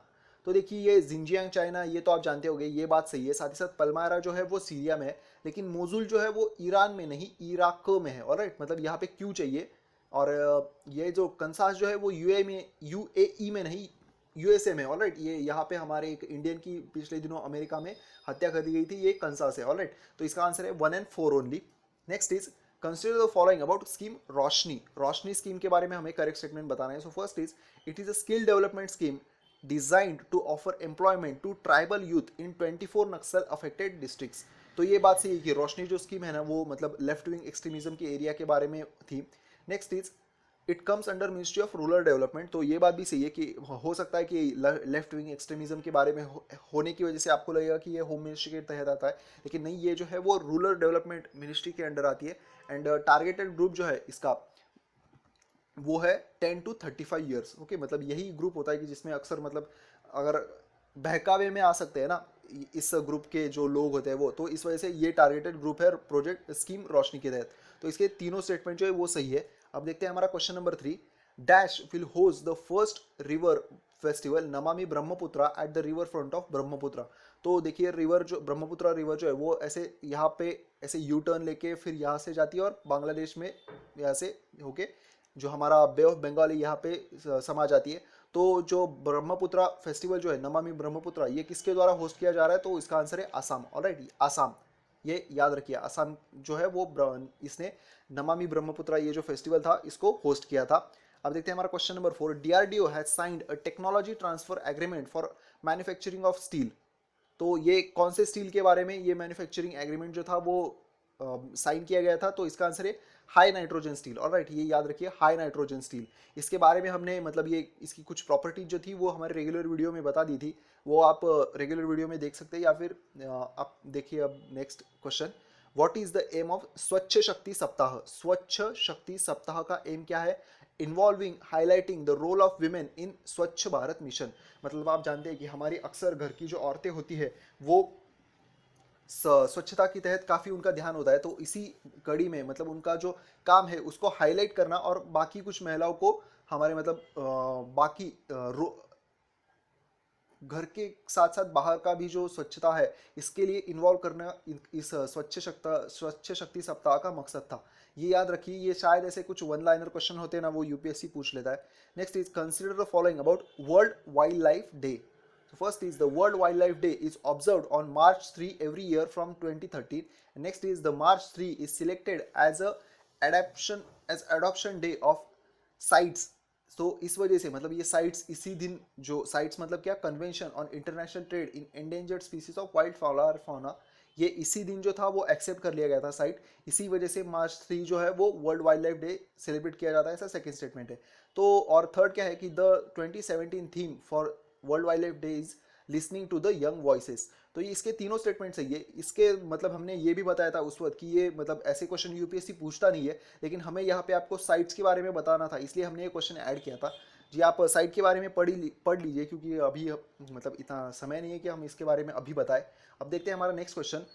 तो देखिए ये जिंजियांग चाइना ये तो आप जानते होंगे, ये बात सही है। साथ ही साथ पलमायरा जो है वो सीरिया में है, लेकिन मोजुल जो है वो ईरान में नहीं इराक में है। ऑलराइट, मतलब यहाँ पे क्यों चाहिए। और ये जो कंसास जो है वो यूएई में नहीं यूएसए में। ऑलराइट, ये यहाँ पे हमारे एक इंडियन की पिछले दिनों अमेरिका में हत्या कर दी गई थी, ये कंसास है। ऑलराइट, तो इसका आंसर है 1 and 4 only. Next is consider the following about scheme Roshni. Roshni scheme के बारे में हमें करेक्ट स्टेटमेंट बताना है। So first is it is a skill development scheme designed to offer employment to tribal youth in 24 Naxal affected districts. तो ये बात सही है कि रोशनी जो स्कीम है ना वो मतलब लेफ्ट विंग एक्सट्रीमिज्म के एरिया के बारे में थी। Next is it comes under ministry of rural development. तो ये बात भी सही है कि हो सकता है कि लेफ्ट विंग एक्सट्रीमिज्म के बारे में होने की वजह से आपको लगेगा कि ये होम मिनिस्ट्री के तहत आता है, लेकिन नहीं, ये जो है वो रूरल डेवलपमेंट मिनिस्ट्री के अंडर आती है। एंड टारगेटेड ग्रुप जो है इसका वो है 10 to 35 ईयर्स। ओके, मतलब यही ग्रुप होता है कि जिसमें अक्सर मतलब अगर बहकावे में आ सकते हैं ना इस ग्रुप के जो लोग होते हैं वो, तो इस वजह से ये टारगेटेड ग्रुप है प्रोजेक्ट स्कीम रोशनी के तहत। तो इसके तीनों स्टेटमेंट जो है वो सही है। अब देखते हैं हमारा question number 3, dash will host the first river festival Namami Brahmaputra at the riverfront of Brahmaputra. तो देखिए रिवर जो ब्रह्मपुत्रा रिवर जो है वो ऐसे यहाँ पे ऐसे यू टर्न लेके फिर यहाँ से जाती है और बांग्लादेश में यहाँ से होके जो हमारा बे ऑफ बंगाल यहाँ पे समा जाती है। तो जो ब्रह्मपुत्रा फेस्टिवल जो है नमामि ब्रह्मपुत्रा, ये किसके द्वारा होस्ट किया जा रहा है। तो इसका आंसर है आसाम। ऑलराइट, आसाम, ये याद रखिए, आसाम जो है वो इसने नमामि ब्रह्मपुत्रा ये जो फेस्टिवल था इसको होस्ट किया था। अब देखते हैं हमारा question number 4, DRDO has signed a technology transfer agreement for manufacturing of steel. तो ये कौन से स्टील के बारे में ये मैन्युफैक्चरिंग एग्रीमेंट जो था वो साइन किया गया था। तो इसका आंसर है हाई नाइट्रोजन स्टील। ऑलराइट, ये याद रखिए, हाई नाइट्रोजन स्टील। इसके बारे में हमने मतलब ये इसकी कुछ प्रॉपर्टीज जो थी वो हमारे रेगुलर वीडियो में बता दी थी, वो आप रेगुलर वीडियो में देख सकते हैं, या फिर आप देखिए। अब next question, what is the aim of Swachh Shakti सप्ताह। स्वच्छ शक्ति सप्ताह का एम क्या है। Involving highlighting the role of women in Swachh Bharat mission. मतलब आप जानते हैं कि हमारी अक्सर घर की जो औरतें होती है वो स्वच्छता के तहत काफ़ी उनका ध्यान होता है, तो इसी कड़ी में मतलब उनका जो काम है उसको हाईलाइट करना और बाकी कुछ महिलाओं को हमारे मतलब बाकी घर के साथ साथ बाहर का भी जो स्वच्छता है इसके लिए इन्वॉल्व करना इस स्वच्छ शक्ति सप्ताह का मकसद था। ये याद रखिए, ये शायद ऐसे कुछ वन लाइनर क्वेश्चन होते हैं ना वो यूपीएससी पूछ लेता है। Next is consider the following about world wildlife day. So first is the World Wildlife Day is observed on March 3 every year from 2013. And next is the March 3 is selected as a adoption day of CITES. तो इस वजह से मतलब ये साइट्स इसी दिन, जो साइट्स मतलब क्या, convention on international trade in endangered species of wild flower fauna, ये इसी दिन जो था वो एक्सेप्ट कर लिया गया था साइट। इसी वजह से मार्च 3 जो है वो world wildlife day celebrate किया जाता है, ऐसा सेकंड स्टेटमेंट है। तो और थर्ड क्या है कि the 2017 theme for world wildlife day is listening to the young voices. तो ये इसके तीनों स्टेटमेंट सही है। इसके मतलब हमने ये भी बताया था उस वक्त कि ये मतलब ऐसे क्वेश्चन यूपीएससी पूछता नहीं है, लेकिन हमें यहाँ पे आपको साइट्स के बारे में बताना था, इसलिए हमने ये क्वेश्चन ऐड किया था। जी आप साइट के बारे में पढ़ लीजिए, क्योंकि अभी मतलब इतना समय नहीं है कि हम इसके बारे में अभी बताएं। अब देखते हैं हमारा next question,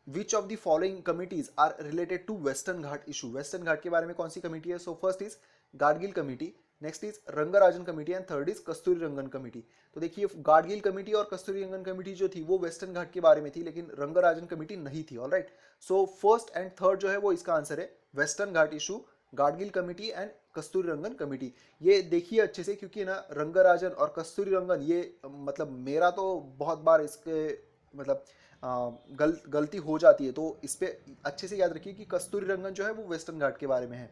which of the following committees are related to Western Ghat issue. Western Ghat के बारे में कौन सी कमेटी है। So first is Gadgil committee, next is Rangarajan committee and third is Kasturi Rangan committee. तो देखिए गाडगिल कमेटी और कस्तूरी रंगन कमेटी जो थी वो वेस्टर्न घाट के बारे में थी, लेकिन रंगराजन कमेटी नहीं थी। Alright, so first and third जो है वो इसका आंसर है, western Ghat issue, Gadgil committee and Kasturi Rangan committee. ये देखिए अच्छे से, क्योंकि ना रंगराजन और कस्तूरी रंगन ये मतलब मेरा तो बहुत बार इसके मतलब गलती हो जाती है, तो इस पे अच्छे से याद रखिए कि कस्तूरी रंगन जो है वो वेस्टर्न घाट के बारे में है।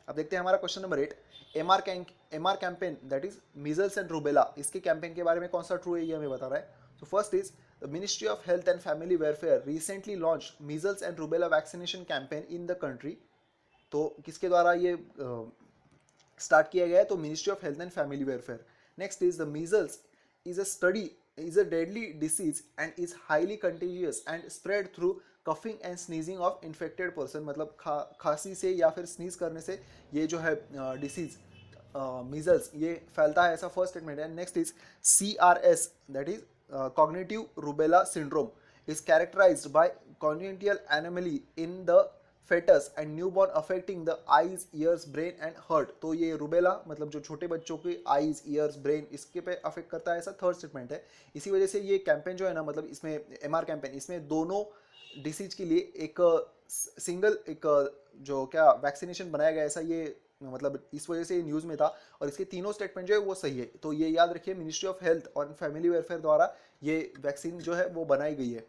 अब देखते हैं हमारा question number 8, MR campaign that is measles and rubella, इसके कैंपेन के बारे में कौन सा ट्रू है ये हमें बता रहा है। तो first is the ministry of health and family welfare recently launch measles and rubella vaccination campaign in the country. तो किसके द्वारा ये स्टार्ट किया गया है, तो ministry of health and family welfare. Next is the measles is a study is a deadly disease and is highly contagious and spread through coughing and sneezing of infected person, मतलब खांसी से या फिर स्नीज करने से ये जो है डिसीज मीजल्स ये फैलता है, ऐसा फर्स्ट स्टेटमेंट है। Next is CRS that is cognitive rubella syndrome is characterized by congenital anomaly in the fetus and newborn affecting the eyes, ears, brain and heart। तो ये रूबेला मतलब जो छोटे बच्चों के आईज, ईयर्स, ब्रेन इसके पे अफेक्ट करता है, ऐसा थर्ड स्टेटमेंट है। इसी वजह से ये कैंपेन जो है ना, मतलब इसमें एमआर कैंपेन, इसमें दोनों डिसीज के लिए एक सिंगल एक जो क्या वैक्सीनेशन बनाया गया, ऐसा ये मतलब इस वजह से न्यूज़ में था, और इसके तीनों स्टेटमेंट जो है वो सही है। तो ये याद रखिए, मिनिस्ट्री ऑफ हेल्थ और फैमिली वेलफेयर द्वारा ये वैक्सीन जो है वो बनाई गई है।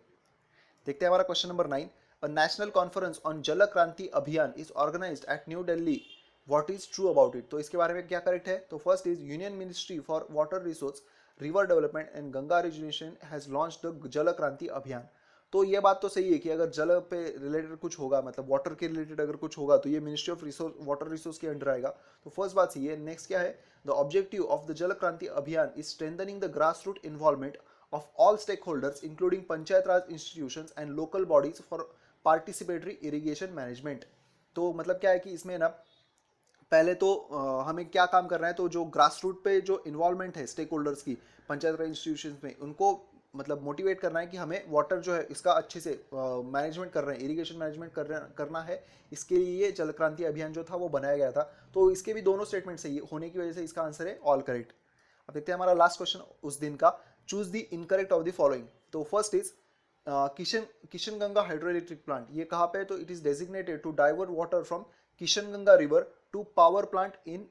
देखते हैं हमारा question number 9, a national conference on Jal Kranti Abhiyan is organised at New Delhi, what is true about it. तो इसके बारे में क्या करेक्ट है, तो first is union ministry for water resource, river development and Ganga rejuvenation has launched the Jal Kranti अभियान। तो ये बात तो सही है कि अगर जल पे रिलेटेड कुछ होगा, मतलब वाटर के रिलेटेड अगर कुछ होगा, तो ये ministry of resource water resource के अंडर आएगा। तो फर्स्ट बात सही है। नेक्स्ट क्या है, the objective of the Jal Kranti Abhiyan is strengthening the grass root involvement of all stakeholders including panchayat raj institutions and local bodies for participatory irrigation management। तो मतलब क्या है कि इसमें ना पहले तो हमें क्या काम करना है, तो जो ग्रास रूट पे जो इन्वॉल्वमेंट है स्टेक होल्डर्स की पंचायत राज इंस्टीट्यूशंस में, उनको मतलब मोटिवेट करना है कि हमें वाटर जो है इसका अच्छे से मैनेजमेंट कर रहे हैं, इरिगेशन मैनेजमेंट करना है। इसके लिए जल क्रांति अभियान जो था वो बनाया गया था। तो इसके भी दोनों स्टेटमेंट सही होने की वजह से इसका आंसर है ऑल करेक्ट। अब देखते हैं हमारा लास्ट क्वेश्चन उस दिन का, choose the incorrect of the following. तो first is Kishanganga hydro electric plant, ये कहाँ पे है, तो it is designated to divert water from Kishanganga river to power plant in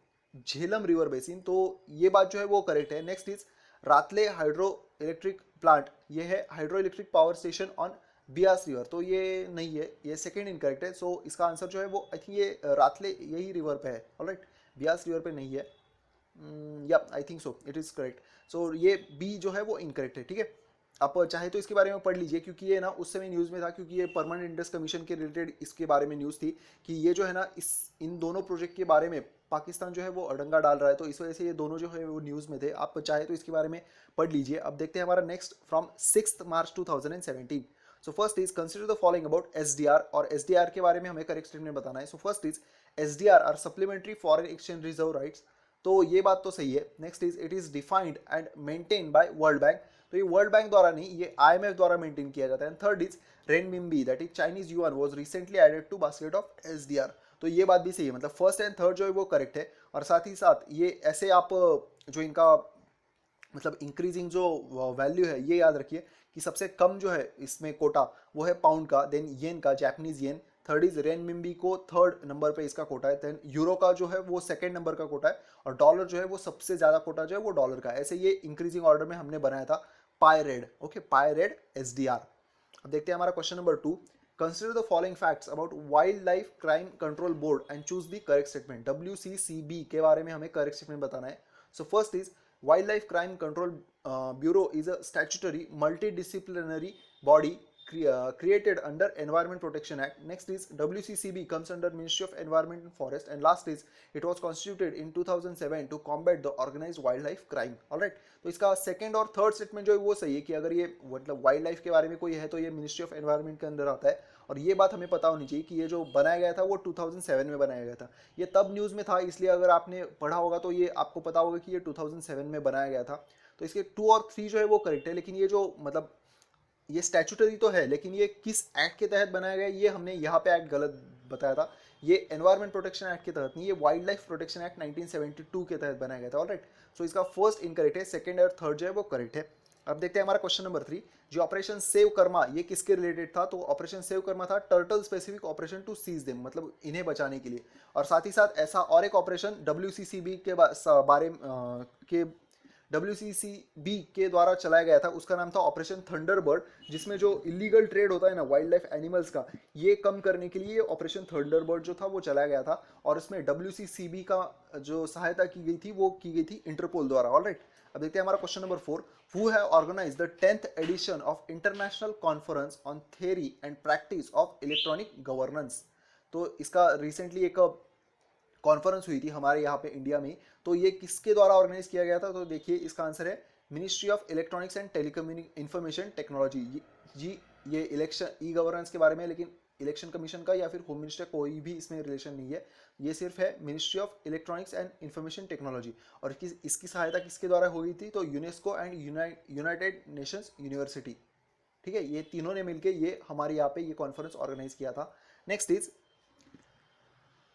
Jhelum river basin. तो ये बात जो है वो करेक्ट है। Next is Ratle hydro electric plant, ये है hydro electric power station on Beas river, तो ये नहीं है, ये सेकेंड इनकरेक्ट है। सो इसका आंसर जो है वो आई थिंक ये रातले यही रिवर पे है, ऑलराइट, बियास रिवर पे नहीं है। या I think so it is correct. So ये बी जो है वो इनकरेक्ट है। ठीक है, आप चाहे तो इसके बारे में पढ़ लीजिए, क्योंकि ये ना उस समय न्यूज़ में था, क्योंकि ये परमानेंट इंटरेस्ट कमीशन के रिलेटेड इसके बारे में न्यूज़ थी कि ये जो है ना इन दोनों प्रोजेक्ट के बारे में पाकिस्तान जो है वो अड़ंगा डाल रहा है, तो इस वजह से ये दोनों जो है वो न्यूज़ में थे। आप चाहे तो इसके बारे में पढ़ लीजिए। अब देखते हैं हमारा next from 6 March 2017। So first is consider the following about SDR, और SDR के बारे में हमें करेक्ट स्टेटमेंट बताना है। So first is SDR are supplementary foreign exchange reserve rights, तो ये बात तो सही है। Next is it is defined and maintain by world bank, तो ये वर्ल्ड बैंक द्वारा नहीं, ये IMF द्वारा मेंटेन किया जाता है। Third is renminbi that is Chinese yuan was recently added to basket of SDR, तो ये बात भी सही है। मतलब फर्स्ट एंड थर्ड जो है वो करेक्ट है। और साथ ही साथ ये ऐसे आप जो इनका मतलब इंक्रीजिंग जो वैल्यू है ये याद रखिए कि सबसे कम जो है इसमें कोटा वो है पाउंड का, देन येन का, जापानीज येन, थर्ड इज रेनमिंबी को थर्ड नंबर पे इसका कोटा है, देन यूरो का जो है वो सेकंड नंबर का कोटा है, और डॉलर जो है वो सबसे ज्यादा कोटा जो है वो डॉलर का है। ऐसे ये इंक्रीजिंग ऑर्डर में हमने बनाया था पायरेड। Okay, पायरेड SDR। अब देखते हैं हमारा question number 2, consider the following facts about wild life crime control board and choose the correct statement. WCCB के बारे में हमें करेक्ट स्टेटमेंट बताना है। So first is Wildlife Crime Control Bureau is a statutory multidisciplinary body created under Environment Protection Act. Next is WCCB comes under Ministry of Environment and Forest, and last is it was constituted in 2007 to combat the organized wildlife crime. Alright, तो इसका सेकंड और थर्ड स्टेटमेंट जो है वो सही है कि अगर ये मतलब वाइल्ड लाइफ के बारे में कोई है तो ये मिनिस्ट्री ऑफ एनवायरनमेंट के अंदर आता है, और ये बात हमें पता होनी चाहिए कि ये जो बनाया गया था वो 2007 में बनाया गया था। ये तब न्यूज़ में था, इसलिए अगर आपने पढ़ा होगा तो ये आपको पता होगा कि ये 2007 में बनाया गया था। तो इसके 2 और 3 जो है वो करेक्ट है, लेकिन ये जो मतलब ये स्टैट्यूटरी तो है, लेकिन ये किस एक्ट के तहत बनाया गया ये हमने यहाँ पे एक्ट गलत बताया था, ये एनवायरमेंट प्रोटेक्शन एक्ट के तहत नहीं, ये वाइल्ड लाइफ प्रोटेक्शन एक्ट 1972 के तहत बनाया गया था। ऑलराइट, सो इसका फर्स्ट इनकरेक्ट है, सेकंड और थर्ड जो है वो करेक्ट है। अब देखते हैं हमारा क्वेश्चन नंबर 3, जो ऑपरेशन सेव कर्मा ये किसके रिलेटेड था? तो ऑपरेशन सेव कर्मा था turtle specific operation to seize them, मतलब इन्हें बचाने के लिए। और साथ ही साथ ऐसा और एक ऑपरेशन WCCB के बारे के WCCB के द्वारा चलाया गया था, उसका नाम था ऑपरेशन थंडरबर्ड, जिसमें जो इलीगल ट्रेड होता है ना वाइल्ड लाइफ एनिमल्स का, ये कम करने के लिए ऑपरेशन थंडरबर्ड जो था वो चलाया गया था। और इसमें WCCB का जो सहायता की गई थी वो की गई थी इंटरपोल द्वारा। ऑलराइट, अब देखते हैं हमारा question number 4, who have organised the 10th edition of international conference on theory and practice of electronic governance. तो इसका रिसेंटली एक कॉन्फ्रेंस हुई थी हमारे यहाँ पे इंडिया में, तो ये किसके द्वारा ऑर्गेनाइज किया गया था? तो देखिए इसका आंसर है ministry of electronics and information technology. जी, ये इलेक्शन ई गवर्नेंस के बारे में, लेकिन इलेक्शन कमीशन का या फिर होम मिनिस्टर कोई भी इसमें रिलेशन नहीं है, ये सिर्फ है ministry of electronics and information technology. और इसकी सहायता किसके द्वारा हो गई थी? तो UNESCO and United Nations university. ठीक है, ये तीनों ने मिलकर ये हमारे यहाँ पे ये कॉन्फ्रेंस ऑर्गेनाइज किया था। Next is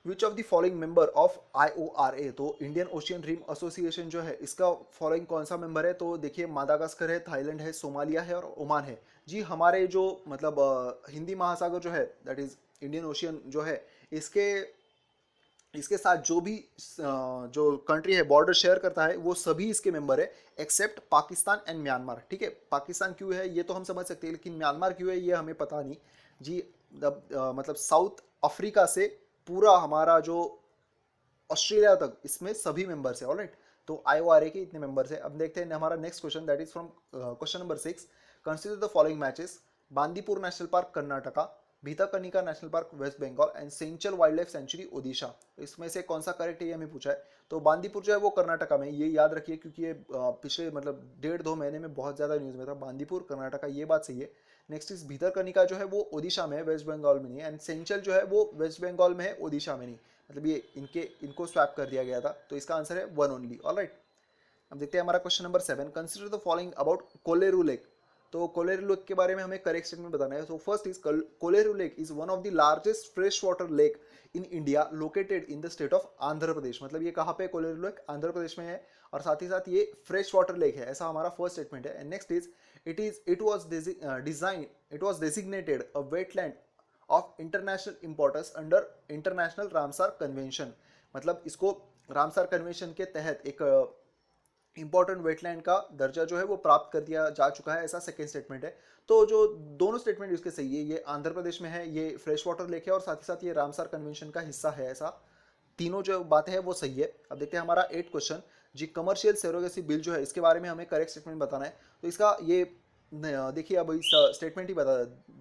which of the following member of IORA, तो इंडियन ओशियन रिम एसोसिएशन जो है इसका फॉलोइंग कौन सा मेंबर है? तो देखिए मादागास्कर है, थाईलैंड है, सोमालिया है और ओमान है। जी, हमारे जो मतलब हिंदी महासागर जो है दैट इज इंडियन ओशियन जो है, इसके साथ जो भी जो कंट्री है बॉर्डर शेयर करता है वो सभी इसके मेंबर है एक्सेप्ट पाकिस्तान एंड म्यांमार। ठीक है, पाकिस्तान क्यों है ये तो हम समझ सकते हैं, लेकिन म्यांमार क्यों है ये हमें पता नहीं। जी, मतलब साउथ अफ्रीका से पूरा हमारा जो ऑस्ट्रेलिया तक इसमें सभी मेंबर्स है। ऑलराइट, तो IORA के इतने मेंबर्स है। अब देखते हैं हमारा next question, that is from question number 6, consider the following matches, Bandipur national park Karnataka, Bhitarkanika national park west Bengal and Senchal wildlife sanctuary Odisha. इसमें से कौन सा करेक्ट है ये हमें पूछा है। तो बांदीपुर जो है वो कर्नाटका में, ये याद रखिए क्योंकि ये पिछले मतलब 1.5-2 महीने में बहुत ज्यादा न्यूज में था। बांदीपुर कर्नाटका, ये बात सही है। नेक्स्ट इज भीतरकनिका जो है वो ओडिशा में है, वेस्ट बंगाल में नहीं है। एंड सेंचल जो है वो वेस्ट बंगाल में है, ओडिशा में नहीं, मतलब ये इनको स्वैप कर दिया गया था। तो इसका आंसर है 1 ओनली। ऑलराइट, अब देखते हैं हमारा question number 7, consider the following about Kolleru lake. तो कोलेरू लेक के बारे में हमें करेक्ट स्टेटमेंट बताना है। तो first is Kolleru lake is one of the largest fresh water lake in India located in the state of Andhra Pradesh. मतलब ये कहाँ पे कोलेरू लेक? आंध्र प्रदेश में है, और साथ ही साथ ये फ्रेश वाटर लेक है, ऐसा हमारा फर्स्ट स्टेटमेंट है। And next is it was designated a wetland of international importance under international Ramsar convention. मतलब इसको रामसार कन्वेंशन के तहत एक इंपॉर्टेंट वेटलैंड का दर्जा जो है वो प्राप्त कर दिया जा चुका है, ऐसा सेकेंड स्टेटमेंट है। तो जो दोनों स्टेटमेंट इसके सही है, ये आंध्र प्रदेश में है, ये फ्रेश वाटर लेक है, और साथ ही साथ ये रामसार कन्वेंशन का हिस्सा है, ऐसा तीनों जो बातें हैं वो सही है। अब देखते हैं हमारा 8 क्वेश्चन, जी कमर्शियल सरोगेसी बिल जो है इसके बारे में हमें करेक्ट स्टेटमेंट बताना है। तो इसका ये देखिए, अब इस स्टेटमेंट ही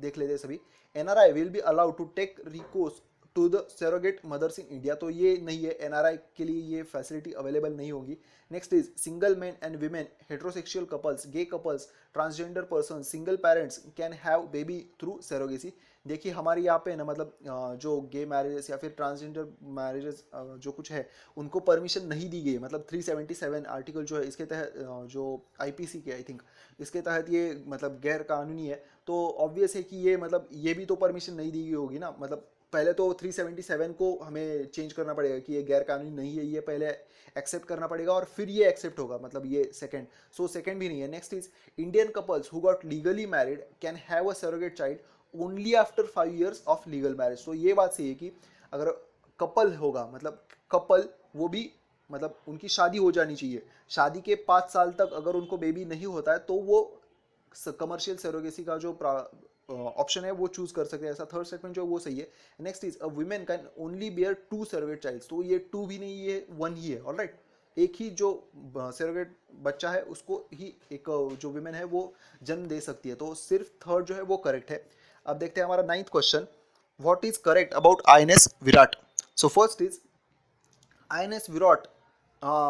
देख लेते हैं सभी। NRI will be allowed to take recourse to the surrogate mothers in India. तो ये नहीं है, NRI के लिए ये फैसिलिटी अवेलेबल नहीं होगी। Next is single man and women, heterosexual couples, gay couples, transgender person, single parents can have baby through surrogacy. देखिए हमारे यहाँ पे ना मतलब जो गे मैरिजेस या फिर ट्रांसजेंडर मैरिजेस जो कुछ है उनको परमिशन नहीं दी गई। मतलब 377 आर्टिकल जो है इसके तहत जो IPC के आई थिंक इसके तहत ये मतलब गैर कानूनी है। तो ऑब्वियस है कि ये मतलब ये भी तो परमिशन नहीं दी गई होगी ना। मतलब पहले तो 377 को हमें चेंज करना पड़ेगा कि ये गैर कानूनी नहीं है, ये पहले एक्सेप्ट करना पड़ेगा और फिर ये एक्सेप्ट होगा, मतलब ये सेकंड। सो सेकंड भी नहीं है। Next is Indian couples who got legally married can have a surrogate child only after 5 years of legal marriage. तो ये बात सही है कि अगर कपल होगा, मतलब कपल वो भी मतलब उनकी शादी हो जानी चाहिए, शादी के 5 साल तक अगर उनको बेबी नहीं होता है तो वो कमर्शियल सरोगेसी का जो ऑप्शन है वो चूज कर सकते हैं, ऐसा थर्ड स्टेटमेंट जो वो सही है। Next is a women can only bear 2 surrogate childs. तो ये 2 भी नहीं, ये 1 ही है। ऑलराइट, एक ही जो सरोगेट बच्चा है उसको ही एक जो वुमेन है वो जन्म दे सकती है। तो सिर्फ थर्ड जो है वो करेक्ट है। अब देखते हैं हमारा 9th question, what is correct about INS Virat. So first is INS Virat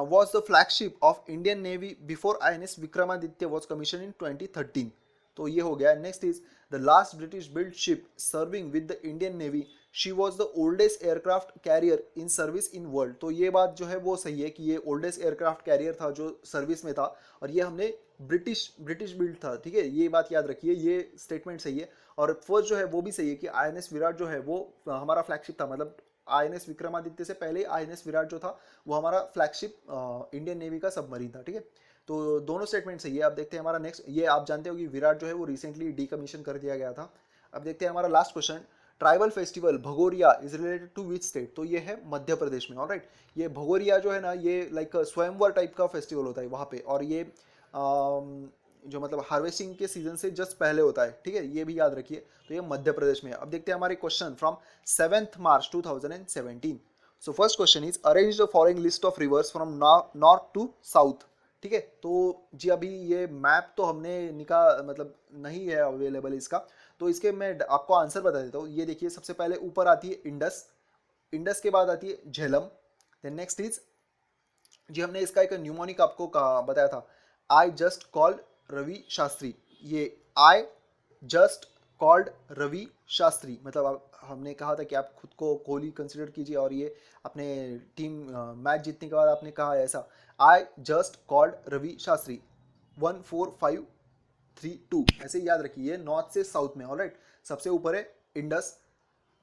was the flagship of Indian Navy before INS Vikramaditya was commissioned in 2013. तो ये हो गया। Next is the last British build ship serving with the Indian navy, she was the oldest aircraft carrier in service in world. तो ये बात जो है वो सही है कि ये ओल्डेस्ट एयरक्राफ्ट कैरियर था जो सर्विस में था, और ये हमने ब्रिटिश बिल्ड था, ठीक है, ये बात याद रखिए, ये स्टेटमेंट सही है। और फर्स्ट जो है वो भी सही है कि आईएनएस विराट जो है वो हमारा फ्लैगशिप था, मतलब आईएनएस विक्रमादित्य से पहले आईएनएस विराट जो था वो हमारा फ्लैगशिप इंडियन नेवी का सबमरीन था, ठीक है। तो दोनों स्टेटमेंट सही है। अब देखते हैं हमारा नेक्स्ट, ये आप जानते हो कि विराट जो है वो रिसेंटली डीकमीशन कर दिया गया था। अब देखते हैं हमारा last question, tribal festival Bhagoria is related to which state, तो ये है मध्य प्रदेश में, ऑलराइट। ये भगोरिया जो है ना, ये लाइक स्वयंवर टाइप का फेस्टिवल होता है वहाँ पे, और ये जो मतलब हार्वेस्टिंग के सीजन से जस्ट पहले होता है, ठीक है, ये भी याद रखिए। तो ये मध्य प्रदेश में है। अब देखते हैं हमारे question from 7 March 2017। So first question is arrange the following list of rivers from north to south, ठीक है। तो जी अभी ये मैप तो हमने मतलब नहीं है अवेलेबल इसका, तो इसके मैं आपको आंसर बता देता हूँ। ये देखिए, सबसे पहले ऊपर आती है इंडस, इंडस के बाद आती है झेलम, देन नेक्स्ट इज, जी हमने इसका एक न्यूमोनिक आपको कहा बताया था, I just called Ravi Shastri. ये I just called Ravi Shastri, मतलब हमने कहा था कि आप खुद को कोहली कंसिडर कीजिए, और ये अपने टीम मैच जीतने के बाद आपने कहा है ऐसा, I just called Ravi Shastri. 1 4 5 3 2 ऐसे याद रखिए, नॉर्थ से साउथ में, ऑलराइट। सबसे ऊपर है इंडस,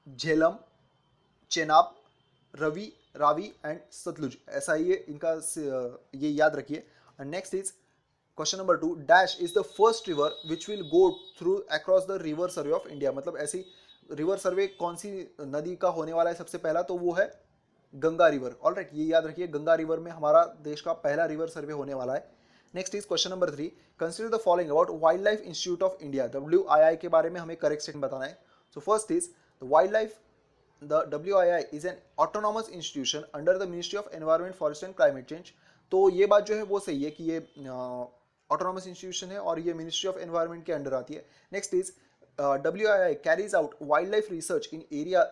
झेलम, चेनाब, रवि, रावी एंड सतलुज, ऐसा ये इनका ये याद रखिए। Next is question number 2, dash is the first river which will go through across the river survey of India, मतलब ऐसी रिवर सर्वे कौन सी नदी का होने वाला है सबसे पहला, तो वो है गंगा रिवर, ऑलराइट, ये याद रखिए, गंगा रिवर में हमारा देश का पहला रिवर सर्वे होने वाला है। Next is question number 3, consider the following about wild life institute of India, WII के बारे में हमें करेक्ट स्टेटमेंट बताना है। So first is the wild life, the WII is an autonomous institution under the Ministry of Environment, Forest and Climate Change। तो ये बात जो है वो सही है कि ये ऑटोनॉमस इंस्टीट्यूशन है और ये मिनिस्ट्री ऑफ एनवायरनमेंट के अंडर आती है। Next is WII carries out wild life research in area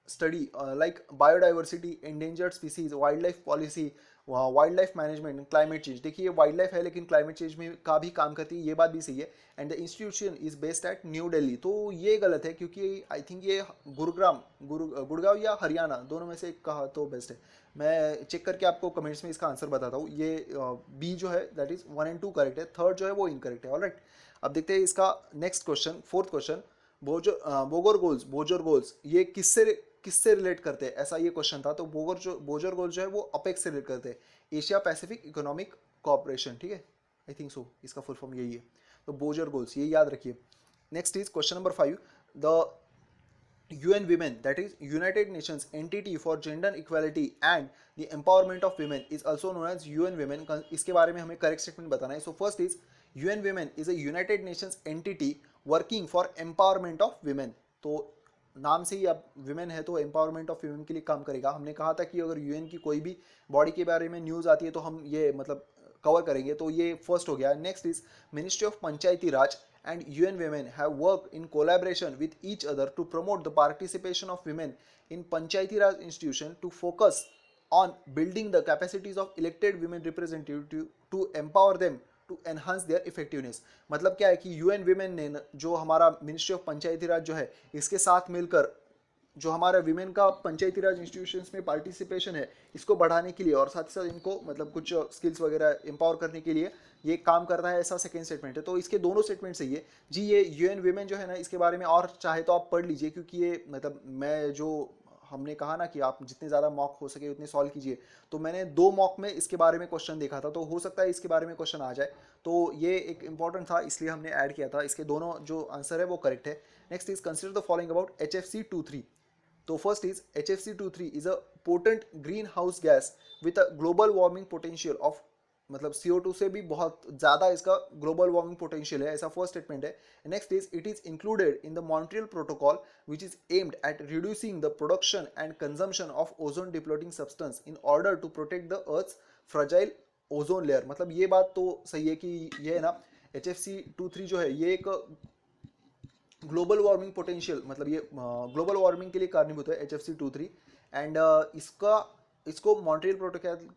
study like biodiversity, endangered species, wild life policy, wild life management, climate change. देखिए ये वाइल्ड लाइफ है लेकिन क्लाइमेट चेंज में का भी काम करती है, ये बात भी सही है। And the institution is based eight New Delhi, तो ये गलत है क्योंकि आई थिंक ये गुड़गांव या हरियाणा दोनों में से एक कहा तो बेस्ट है। मैं चेक करके आपको कमेंट्स में इसका आंसर बताता हूँ। ये बी जो है दैट इज 1 और 2 करेक्ट है, थर्ड जो है वो इनकरेक्ट है, ऑलराइट। अब देखते हैं इसका next question, fourth question, Bogor goals ये किससे रिलेट करते हैं, ऐसा ये क्वेश्चन था। तो बोजर गोल्स जो है वो अपेक्स से रिलेट करते हैं, एशिया पैसिफिक इकोनॉमिक कॉर्पोरेशन, ठीक है, आई थिंक सो इसका फुल फॉर्म यही है। तो बोजर गोल्स ये याद रखिए। Next is question number 5, the UN Women, that is United Nations Entity for Gender Equality and the Empowerment of Women is also known as UN Women। इसके बारे में हमें करेक्ट स्टेटमेंट बताना है। So first is UN Women is a United Nations entity working for empowerment of women। तो नाम से ही अब विमेन है तो एम्पावरमेंट ऑफ विमेन के लिए काम करेगा। हमने कहा था कि अगर यूएन की कोई भी बॉडी के बारे में न्यूज़ आती है तो हम ये मतलब कवर करेंगे, तो ये फर्स्ट हो गया। Next is ministry of Panchayati Raj and UN women have worked in collaboration with each other to promote the participation of women in Panchayati Raj institution to focus on building the capacities of elected women representatives to empower them to enhance their effectiveness। मतलब क्या है कि UN women ने जो हमारा मिनिस्ट्री ऑफ पंचायती राज जो है इसके साथ मिलकर जो हमारा विमेन का पंचायती राज इंस्टीट्यूशंस में पार्टिसिपेशन है इसको बढ़ाने के लिए और साथ ही साथ इनको मतलब कुछ स्किल्स वगैरह एम्पावर करने के लिए ये काम करता है, ऐसा सेकंड स्टेटमेंट है। तो इसके दोनों स्टेटमेंट सही है जी। ये UN विमेन जो है ना इसके बारे में और चाहे तो आप पढ़ लीजिए, क्योंकि ये मतलब मैं जो हमने कहा ना कि आप जितने ज़्यादा मॉक हो सके उतने सॉल्व कीजिए, तो मैंने 2 मॉक में इसके बारे में क्वेश्चन देखा था, तो हो सकता है इसके बारे में क्वेश्चन आ जाए, तो ये एक इंपॉर्टेंट था इसलिए हमने ऐड किया था। इसके दोनों जो आंसर है वो करेक्ट है। Next is consider the following about HFC-23। तो first is HFC-23 is a potent green house gas with a global warming potential of, मतलब CO2 से भी बहुत ज़्यादा इसका ग्लोबल वार्मिंग पोटेंशियल है, ऐसा फर्स्ट स्टेटमेंट है। Next is it is included in the Montreal protocol which is aimed at reducing the production and consumption of ozone depleting substance in order to protect the earth's fragile ozone layer. मतलब ये बात तो सही है कि ये है ना HFC-23 जो है ये एक ग्लोबल वार्मिंग पोटेंशियल, मतलब ये ग्लोबल वार्मिंग के लिए कारणीभूत है HFC-23। एंड इसको मॉन्ट्रियल प्रोटोकॉल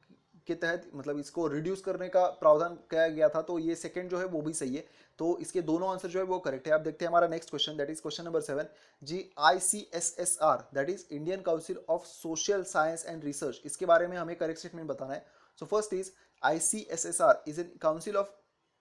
के तहत मतलब इसको रिड्यूस करने का प्रावधान किया गया था, तो ये सेकंड जो है वो भी सही है। तो इसके दोनों आंसर जो है वो करेक्ट है। आप देखते हैं हमारा next question, that is question number 7 जी। ICSSR that is Indian council of social science and research, इसके बारे में हमें करेक्ट स्टेटमेंट बताना है। So first is ICSSR is an council of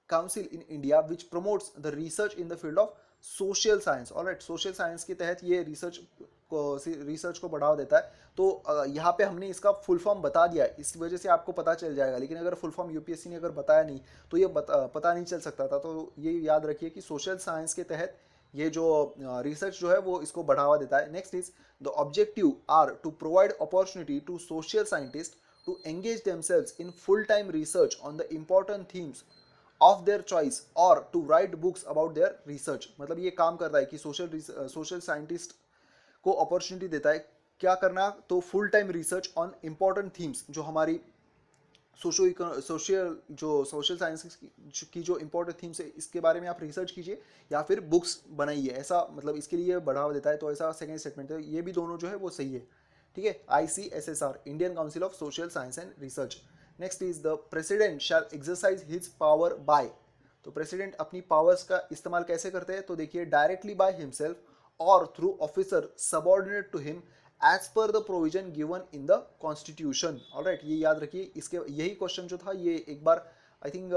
council in India which promotes the research in the field of social science. Alright, social science के तहत ये रिसर्च को बढ़ावा देता है। तो यहाँ पे हमने इसका फुल फॉर्म बता दिया है, इस वजह से आपको पता चल जाएगा। लेकिन अगर फुल फॉर्म यूपीएससी ने अगर बताया नहीं तो ये पता नहीं चल सकता था। तो ये याद रखिए कि सोशल साइंस के तहत ये जो रिसर्च जो है वो इसको बढ़ावा देता है। Next is the objective are to provide opportunity to social scientist to engage themselves in full time research on the important themes of their choice और to write books about their research. मतलब ये काम करता है कि सोशल साइंटिस्ट को अपॉर्चुनिटी देता है क्या करना, तो full time research on important themes, जो हमारी सोशल साइंस की जो इंपॉर्टेंट थीम्स है इसके बारे में आप रिसर्च कीजिए या फिर बुक्स बनाइए, ऐसा मतलब इसके लिए बढ़ावा देता है। तो ऐसा सेकंड स्टेटमेंट है, ये भी दोनों जो है वो सही है। ठीक है, ICSSR, Indian council of social science and research. Next is the president shall exercise his power by. तो प्रेसिडेंट अपनी पावर्स का इस्तेमाल कैसे करते हैं, तो देखिए डायरेक्टली बाय हिमसेल्फ और through officer subordinate to him as per the provision given in the constitution. Alright, ये याद रखिए। इसके यही क्वेश्चन जो था ये एक बार आई थिंक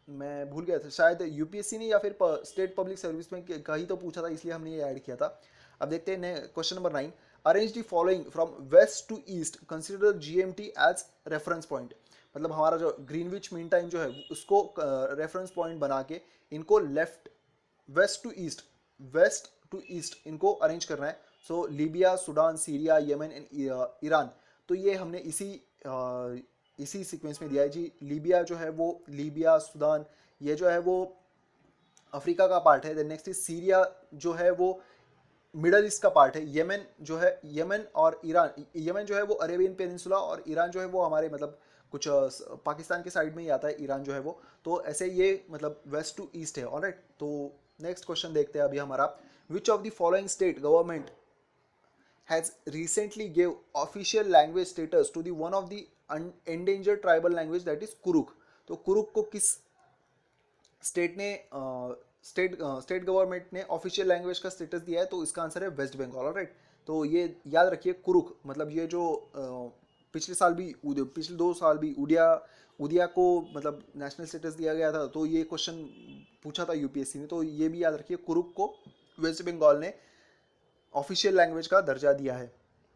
मैं भूल गया था, शायद यूपीएससी ने या फिर स्टेट पब्लिक सर्विस में कहीं तो पूछा था, इसलिए हमने ये ऐड किया था। अब देखते हैं question number 9। Arrange the following from west to east, consider GMT as reference point. मतलब हमारा जो ग्रीनविच मीन टाइम जो है उसको रेफरेंस पॉइंट बना के इनको वेस्ट टू ईस्ट इनको अरेंज करना है। So Libya, Sudan, Syria, Yemen and Iran. तो ये हमने इसी सीक्वेंस में दिया है जी। लीबिया जो है वो लीबिया, सूडान ये जो है वो अफ्रीका का पार्ट है। देन नेक्स्ट इज सीरिया जो है वो मिडल ईस्ट का पार्ट है। यमन जो है, यमन और ईरान, यमन जो है वो अरेबियन पेनिनसुला और ईरान जो है वो हमारे मतलब कुछ पाकिस्तान के साइड में ही आता है ईरान जो है वो। तो ऐसे ये मतलब वेस्ट टू ईस्ट है। ऑलराइट, तो नेक्स्ट क्वेश्चन देखते हैं अभी हमारा। विच of the following state government has recently gave official language status to the one of the endangered tribal language that is Kurukh. तो कुरुक को किस स्टेट ने स्टेट गवर्नमेंट ने ऑफिशियल लैंग्वेज का स्टेटस दिया है, तो इसका आंसर है वेस्ट बंगाल। ऑलराइट, तो ये याद रखिए कुरुक मतलब ये जो पिछले 2 साल भी उड़िया को मतलब नेशनल स्टेटस दिया गया था। तो ये क्वेश्चन पूछा था यूपीएससी ने, तो ये भी याद रखिए कुरुक को वेस्ट बंगाल ने ऑफिशियल लैंग्वेज का दर्जा दिया है।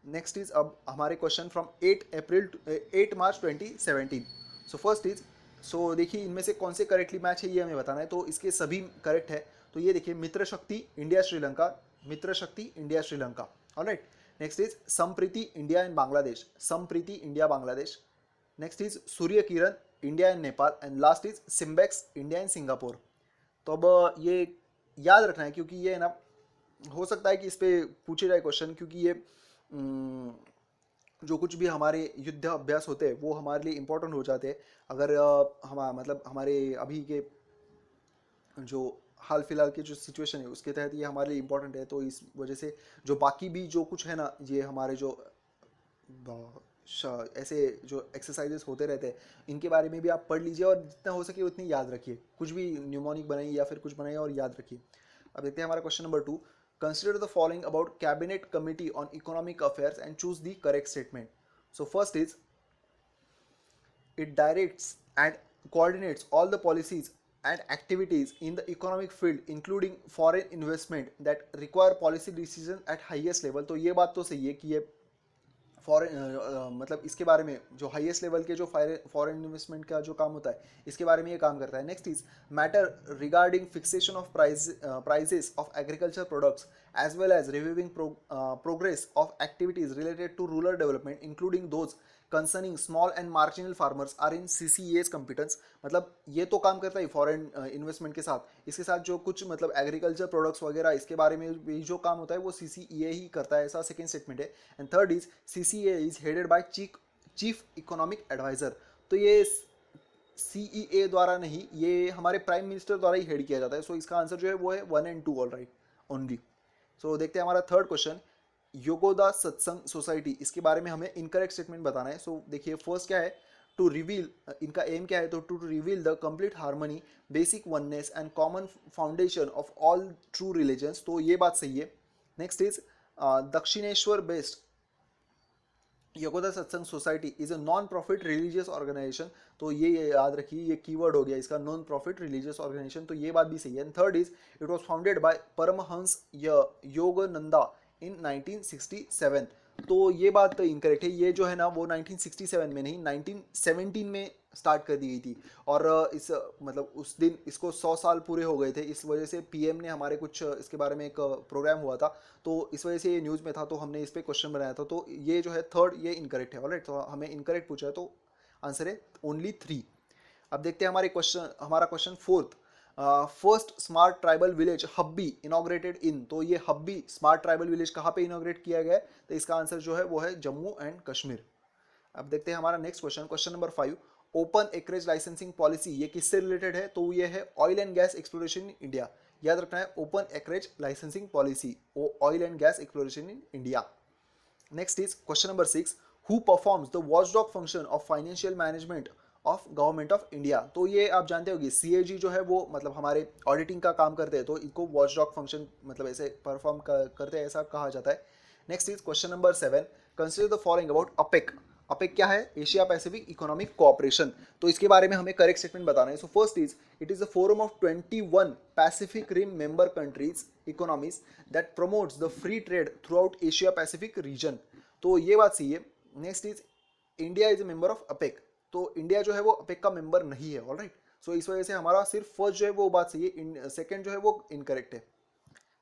नेक्स्ट इज अब हमारे question from 8 March 2017। So first is, so देखिए इनमें से कौन से करेक्टली मैच है ये हमें बताना है। तो इसके सभी करेक्ट है। तो ये देखिए मित्र शक्ति इंडिया श्रीलंका, मित्र शक्ति India Sri Lanka. Alright, next is Sampriti India and Bangladesh, Sampriti India Bangladesh. Next is Surya Kiran India and Nepal and last is SIMBEX India and Singapore. तो अब ये याद रखना है क्योंकि ये ना हो सकता है कि इस पे पूछे जाए क्वेश्चन, क्योंकि ये जो कुछ भी हमारे युद्ध अभ्यास होते हैं वो हमारे लिए इम्पोर्टेंट हो जाते हैं। अगर मतलब हमारे अभी के जो हाल फिलहाल की जो सिचुएशन है उसके तहत ये हमारे लिए इम्पोर्टेंट है। तो इस वजह से जो बाकी भी जो कुछ है ना, ये हमारे जो ऐसे जो एक्सरसाइजेस होते रहते हैं इनके बारे में भी आप पढ़ लीजिए और जितना हो सके उतनी याद रखिए। कुछ भी न्यूमोनिक बनाइए या फिर कुछ बनाइए और याद रखिए। अब देखते हैं हमारा question number 2। Consider the following about Cabinet Committee on Economic Affairs and choose the correct statement. So first is, it directs and coordinates all the policies and activities in the economic field including foreign investment that require policy decision at highest level। तो ये बात तो सही है कि ये फॉरेन मतलब इसके बारे में जो हाईएस्ट लेवल के जो फॉरेन इन्वेस्टमेंट का जो काम होता है इसके बारे में ये काम करता है। Next is matter regarding fixation of prices of agriculture products as well as reviewing progress of activities related to rural development including those concerning small and marginal farmers are in CCEA's competence. मतलब ये तो काम करता है फॉरेन इन्वेस्टमेंट के साथ, इसके साथ जो कुछ मतलब एग्रीकल्चर प्रोडक्ट्स वगैरह इसके बारे में भी जो काम होता है वो CCEA ही करता है, ऐसा सेकेंड स्टेटमेंट है। And third is CCEA is headed by chief economic adviser. तो ये CEA द्वारा नहीं, ये हमारे प्राइम मिनिस्टर द्वारा ही हेड किया जाता है। सो इसका आंसर जो है वो है 1 और 2 ऑलराइट ओनली। सो देखते हैं हमारा थर्ड क्वेश्चन, योगोदा सत्संग सोसाइटी, इसके बारे में हमें इनकरेक्ट स्टेटमेंट बताना है। सो देखिए फर्स्ट क्या है, टू रिवील, इनका एम क्या है, तो to reveal the complete harmony, basic oneness and common foundation of all true religions. तो ये बात सही है। Next is Dakshineswar based Yogoda Satsanga society is a non profit religious organisation. तो ये याद रखिए, ये कीवर्ड हो गया इसका, नॉन प्रॉफिट रिलीजियस ऑर्गेनाइजेशन, तो ये बात भी सही है। And third is it was founded by Paramahansa Yogananda in 1967। तो ये बात इनकरेक्ट है, ये जो है ना वो 1967 में नहीं 1917 में स्टार्ट कर दी गई थी। और इस मतलब उस दिन इसको 100 साल पूरे हो गए थे, इस वजह से पीएम ने हमारे कुछ इसके बारे में एक प्रोग्राम हुआ था, तो इस वजह से ये न्यूज़ में था, तो हमने इस पर क्वेश्चन बनाया था। तो ये जो है थर्ड, ये इनकरेक्ट है। ऑलराइट, तो हमें इनकरेक्ट पूछा है, तो आंसर है ओनली 3। अब देखते हैं हमारा question fourth. First smart tribal village Hubbi inaugurated in. तो ये हब्बी स्मार्ट ट्राइबल विलेज कहाँ पे इनॉग्रेट किया गया है? तो इसका आंसर जो है वो है जम्मू एंड कश्मीर। अब देखते हैं हमारा next question, question number 5। Open acreage licensing policy ये किससे रिलेटेड है? तो ये है oil and gas exploration in India. याद रखना है, open acreage licensing policy, oil and gas exploration in India. Next is question number 6। Who performs the watchdog function of financial management of government of India. तो ये आप जानते होगी, सीएजी जो है वो मतलब हमारे ऑडिटिंग का काम करते हैं, तो इनको वॉचडॉग फंक्शन मतलब ऐसे परफॉर्म करते हैं, ऐसा कहा जाता है। Next is question number 7। Consider the following about APEC. APEC क्या है? Asia Pacific economic cooperation. तो इसके बारे में हमें करेक्ट स्टेटमेंट बताना है। So first is it is the forum of 21 Pacific rim member countries economies that promotes the free trade throughout Asia Pacific region. तो ये बात सही है। Next is India is a member of APEC. तो इंडिया जो है वो अपेक का मेंबर नहीं है। ऑलराइट, सो इस वजह से हमारा सिर्फ फर्स्ट जो है वो बात सही है, सेकंड जो है वो इनकरेक्ट है।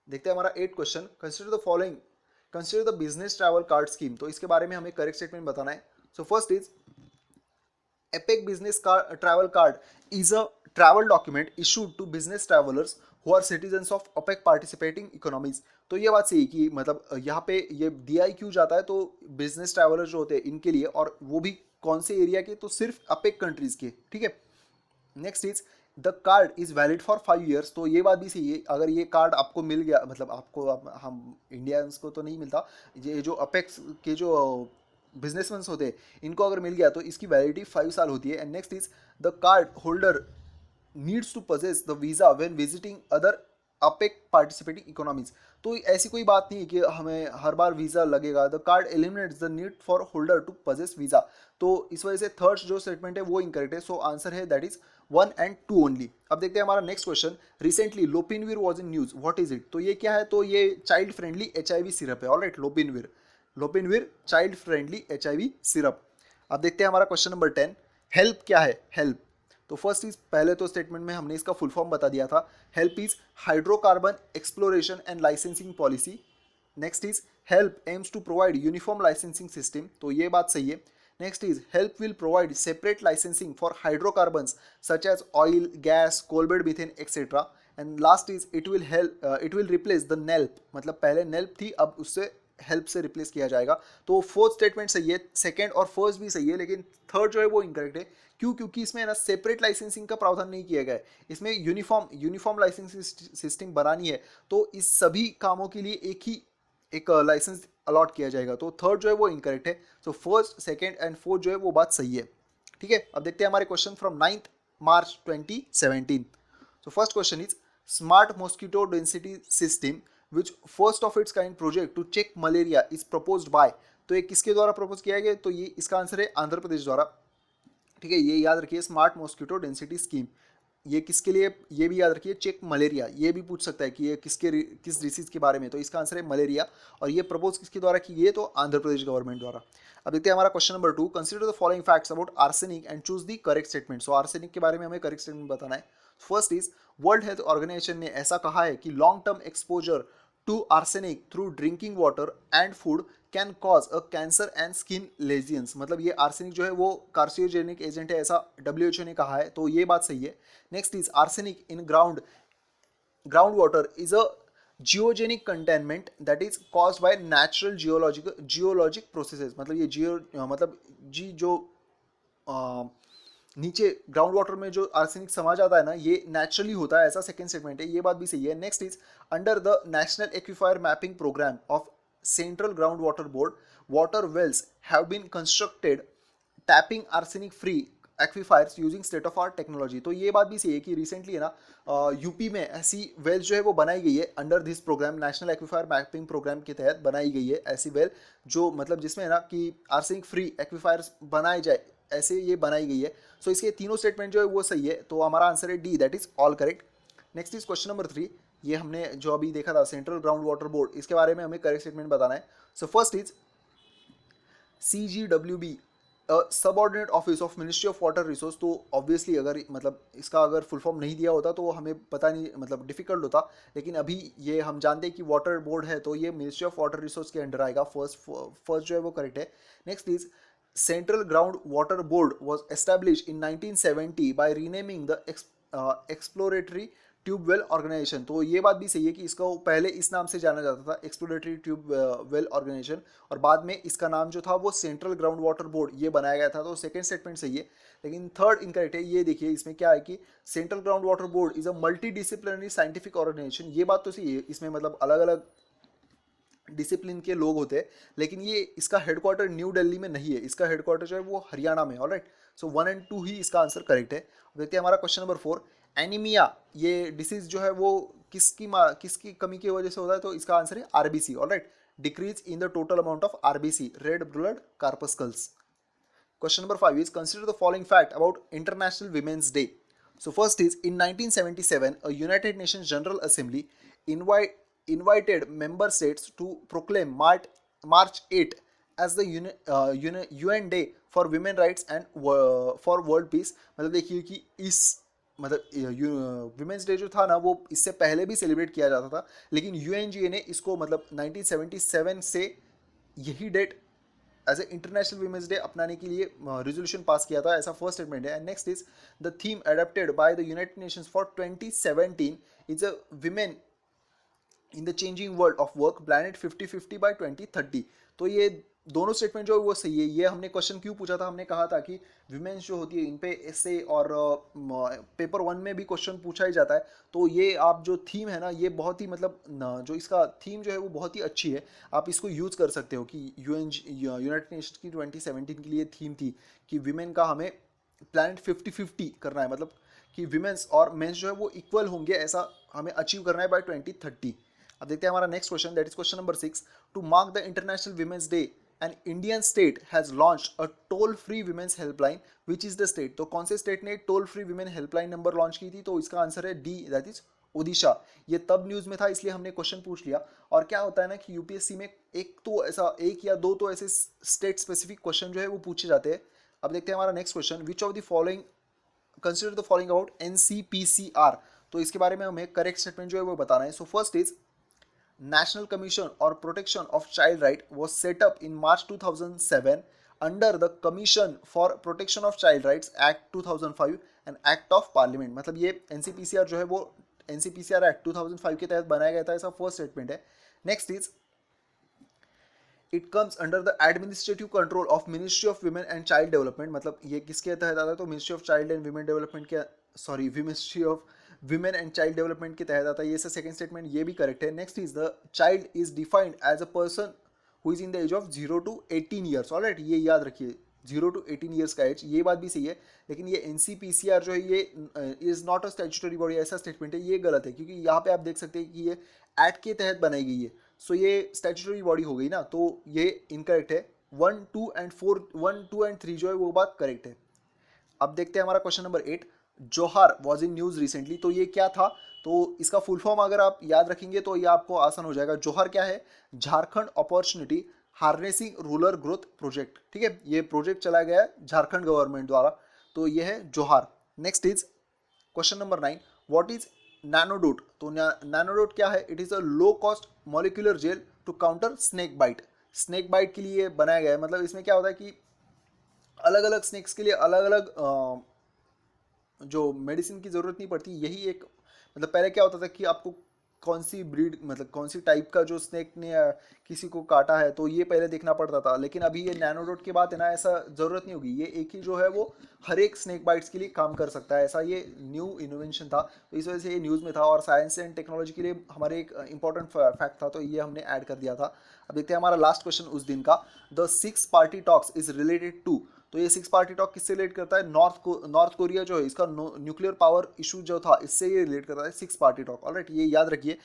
देखते हैं हमारा 8 question. Consider the following, consider the business travel card scheme. तो इसके बारे में हमें करेक्ट स्टेटमेंट बताना है। So first is APEC business travel card is a travel document issued to business travellers who are citizens of APEC participating economies. तो ये बात सही कि मतलब यहाँ पे ये दिया ही क्यों जाता है, तो बिजनेस ट्रैवलर जो होते हैं इनके लिए, और वो भी कौन से एरिया के? तो सिर्फ अपेक कंट्रीज के। ठीक है। Next is the card is valid for 5 years. तो ये बात भी सही है, अगर ये कार्ड आपको मिल गया, मतलब आपको, हम इंडियंस को तो नहीं मिलता, ये जो अपेक्स के जो बिजनेसमैन होते हैं इनको अगर मिल गया तो इसकी वैलिडिटी 5 साल होती है। And next is the card holder needs to possess the visa when visiting other APEC participating economies. तो ऐसी कोई बात नहीं है कि हमें हर बार वीज़ा लगेगा। The card eliminates the need for holder to possess visa. तो इस वजह से थर्ड जो स्टेटमेंट है वो इनकरेक्ट है। सो आंसर है दैट इज 1 and 2 ओनली। अब देखते हैं हमारा next question. Recently lopinavir was in news, what is it? तो ये क्या है? तो ये चाइल्ड फ्रेंडली HIV सिरप है। Alright, lopinavir, lopinavir child friendly HIV syrup. अब देखते हैं हमारा क्वेश्चन नंबर 10। हेल्प क्या है? हेल्प, तो फर्स्ट इज, पहले तो स्टेटमेंट में हमने इसका फुल फॉर्म बता दिया था। Help is hydrocarbon exploration and licensing policy. Next is help aims to provide uniform licensing system. तो ये बात सही है। Next is help will provide separate licensing for hydrocarbons such as oil, gas, coalbed, methane etcetera. And last is it will help, it will replace the NELP, मतलब पहले नेल्प थी, अब उससे हेल्प से रिप्लेस किया जाएगा। तो फोर्थ स्टेटमेंट सही है, सेकंड और फर्स्ट भी सही है, लेकिन थर्ड जो है वो इनकरेक्ट है। क्यों? क्योंकि इसमें ना सेपरेट लाइसेंसिंग का प्रावधान नहीं किया गया है, इसमें यूनिफॉर्म लाइसेंसिंग सिस्टम बनानी है, तो इस सभी कामों के लिए एक ही एक लाइसेंस अलॉट किया जाएगा। तो थर्ड जो है वो इनकरेक्ट है। So first, second and fourth जो है वो बात सही है। ठीक है। अब देखते हैं हमारे question from 9 March 2017। So first question is smart mosquito density system which first of its kind project to check malaria is proposed by. तो ये किसके द्वारा प्रपोज किया गया? तो ये इसका आंसर है आंध्र प्रदेश द्वारा। ठीक है, ये याद रखिए, स्मार्ट मॉस्किटो डेंसिटी स्कीम, ये किसके लिए? ये भी याद रखिए, चेक मलेरिया, ये भी पूछ सकता है कि ये किस डिसीज के बारे में, तो इसका आंसर है मलेरिया। और ये प्रपोज किसके द्वारा की गई है? तो आंध्र प्रदेश गवर्नमेंट द्वारा। अब देखते हैं हमारा question number 2। Consider the following facts about arsenic and choose the correct statement. So arsenic के बारे में हमें करेक्ट स्टेटमेंट बताना है। First is world health organization ने ऐसा कहा है कि long term exposure to arsenic through drinking water and food can cause a cancer and skin lesions. मतलब ये आर्सेनिक जो है वो कार्सियोजेनिक एजेंट है, ऐसा WHO ने कहा है, तो ये बात सही है। Next is arsenic in ground water is a geogenic containment that is caused by natural geologic processes. मतलब ये मतलब जो नीचे ग्राउंड वाटर में जो आर्सेनिक समा जाता है ना, ये नेचुरली होता है, ऐसा सेकंड स्टेटमेंट है, ये बात भी सही है। Next is under the national aquifer mapping programme of central ground water board, water wells have been constructed tapping arsenic free aquifers using state of art technology. तो ये बात भी सही है कि रिसेंटली है ना यूपी में ऐसी वेल जो है वो बनाई गई है under this programme, national aquifer mapping programme के तहत बनाई गई है ऐसी वेल जो मतलब जिसमें है ना कि आर्सेनिक फ्री एक्वीफायर्स बनाए जाए, ऐसे ये बनाई गई है। सो इसके तीनों स्टेटमेंट जो है वो सही है, तो हमारा आंसर है D, that is all correct. Next is question number 3। ये हमने जो अभी देखा था सेंट्रल ग्राउंड वाटर बोर्ड, इसके बारे में हमें करेक्ट स्टेटमेंट बताना है। So first is CGWB subordinate office of ministry of water resource. तो ऑब्वियसली अगर मतलब इसका अगर फुल फॉर्म नहीं दिया होता तो हमें पता नहीं मतलब डिफिकल्ट होता, लेकिन अभी ये हम जानते हैं कि वाटर बोर्ड है तो ये मिनिस्ट्री ऑफ वाटर रिसोर्स के अंडर आएगा। फर्स्ट जो है वो करेक्ट है। Next is central ground water board was establish in 1970 by renaming the exploratory tube well organisation. तो ये बात भी सही है कि इसको पहले इस नाम से जाना जाता था, एक्सप्लोरेटरी ट्यूब वेल ऑर्गेनाइजेशन, और बाद में इसका नाम जो था वो सेंट्रल ग्राउंड वाटर बोर्ड ये बनाया गया था। तो सेकंड स्टेटमेंट सही है, लेकिन थर्ड इनकरेक्ट है। ये देखिए इसमें क्या है कि central ground water board is a multidisciplinary scientific organisation. ये बात तो सही है, इसमें मतलब अलग अलग डिसिप्लिन के लोग होते हैं, लेकिन ये इसका हेडक्वार्टर न्यू दिल्ली में नहीं है, इसका हेडक्वार्टर जो है वो हरियाणा में। ऑलराइट, सो 1 और 2 ही इसका आंसर करेक्ट है। देखते हैं हमारा क्वेश्चन नंबर 4। एनीमिया ये डिसीज जो है वो किसकी कमी की वजह से होता है, तो इसका आंसर है RBC. Alright, decrease in the total amount of RBC, red blood corpuscles. Question number 5 is consider the following fact about International Women's Day. So first is in 1977 a United Nations General Assembly invited member states to proclaim March 8 as the UN Day for Women Rights and for World Peace। मतलब देखिए कि इस मतलब वुमेंस डे जो था ना वो इससे पहले भी सेलिब्रेट किया जाता था, लेकिन यूएनजीए ने इसको मतलब 1977 से यही date as a international women's day अपनाने के लिए रेजोल्यूशन पास किया था, ऐसा फर्स्ट स्टेटमेंट है। And next is the theme adapted by the United Nations for 2017 is a women in the changing world of work planet 50-50 by 2030। तो ये दोनों स्टेटमेंट जो है वो सही है। ये हमने क्वेश्चन क्यों पूछा था, हमने कहा था कि विमेंस जो होती है इन पे ऐसे और पेपर 1 में भी क्वेश्चन पूछा ही जाता है। तो ये आप जो थीम है ना ये बहुत ही मतलब जो इसका थीम जो है वो बहुत ही अच्छी है, आप इसको यूज़ कर सकते हो कि यूनाइटेड नेशंस की 2017 के लिए थीम थी कि विमेन का हमें प्लैनेट 50-50 करना है, मतलब कि विमेंस और मेंस जो है वो इक्वल होंगे, ऐसा हमें अचीव करना है बाय 2030। अब देखते हैं हमारा next question, that is question number 6। To mark the international women's day an Indian state has launched a toll free women's helpline, which is the state. तो कौन से स्टेट ने toll free women helpline number launch की थी, तो इसका आंसर है डी, दैट इज ओडिशा। ये तब न्यूज में था इसलिए हमने क्वेश्चन पूछ लिया। और क्या होता है ना कि यूपीएससी में एक या दो तो ऐसे स्टेट स्पेसिफिक क्वेश्चन जो है वो पूछे जाते हैं। अब देखते हैं हमारा next question, which of the following consider the following about NCPCR. तो इसके बारे में हमें करेक्ट स्टेटमेंट जो है वो बताना है। So first is National Commission or Protection of Child Right was set up in March 2007 under the Commission for Protection of Child Rights Act 2005 and Act of Parliament। मतलब ये NCPCR जो है वो NCPCR Act 2005 के तहत बनाया गया था, ऐसा फर्स्ट स्टेटमेंट है। Next is it comes under the administrative control of ministry of women and child development. मतलब ये किसके तहत आता है, तो ministry of child and women development के ministry of women and child development के तहत आता है, ये सेकंड स्टेटमेंट ये भी करेक्ट है। Next is the child is defined as a person who is in the age of 0 to 18 years. Alright, ये याद रखिए 0 to 18 ईयर्स का एज, ये बात भी सही है, लेकिन ये एनसीपीसीआर जो है ये is not a statutory body, ऐसा स्टेटमेंट है, ये गलत है क्योंकि यहाँ पे आप देख सकते हैं कि ये एक्ट के तहत बनाई गई है। सो ये स्टैट्यूटरी बॉडी हो गई ना, तो ये इनकरेक्ट है। 1, 2 and 4, 1, 2 and 3 जो है वो बात करेक्ट है। अब देखते हैं हमारा क्वेश्चन नंबर 8। जोहार वॉज इन न्यूज रिसेंटली। तो ये क्या था, तो इसका फुल फॉर्म अगर आप याद रखेंगे तो ये आपको आसान हो जाएगा। जोहार क्या है, Jharkhand opportunity harnessing rural growth project. ठीक है, ये प्रोजेक्ट चलाया गया है झारखंड गवर्नमेंट द्वारा, तो ये है Johar. Next is question number 9, what is nanodot. तो नैनोडोट क्या है, it is a low cost molecular gel to counter snake bite. Snake bite के लिए बनाया गया है, मतलब इसमें क्या होता है कि अलग अलग स्नेक्स के लिए अलग अलग जो मेडिसिन की ज़रूरत नहीं पड़ती। यही एक मतलब पहले क्या होता था कि आपको कौन सी ब्रीड मतलब कौन सी टाइप का जो स्नेक ने किसी को काटा है तो ये पहले देखना पड़ता था, लेकिन अभी ये नैनोडोट के बाद है ना ऐसा ज़रूरत नहीं होगी, ये एक ही जो है वो हर एक स्नेक बाइट्स के लिए काम कर सकता है, ऐसा ये न्यू इनोवेशन था, तो इस वजह से ये न्यूज़ में था और साइंस एंड टेक्नोलॉजी के लिए हमारे एक इंपॉर्टेंट फैक्ट था, तो ये हमने ऐड कर दिया था। अब देखते हैं हमारा लास्ट क्वेश्चन उस दिन का, the 6 party talks is related to. तो ये 6 पार्टी टॉक किससे रिलेट करता है, नॉर्थ कोरिया जो है इसका न्यूक्लियर पावर इशू जो था इससे ये रिलेट करता है 6 पार्टी टॉक। ऑलराइट, ये याद रखिए।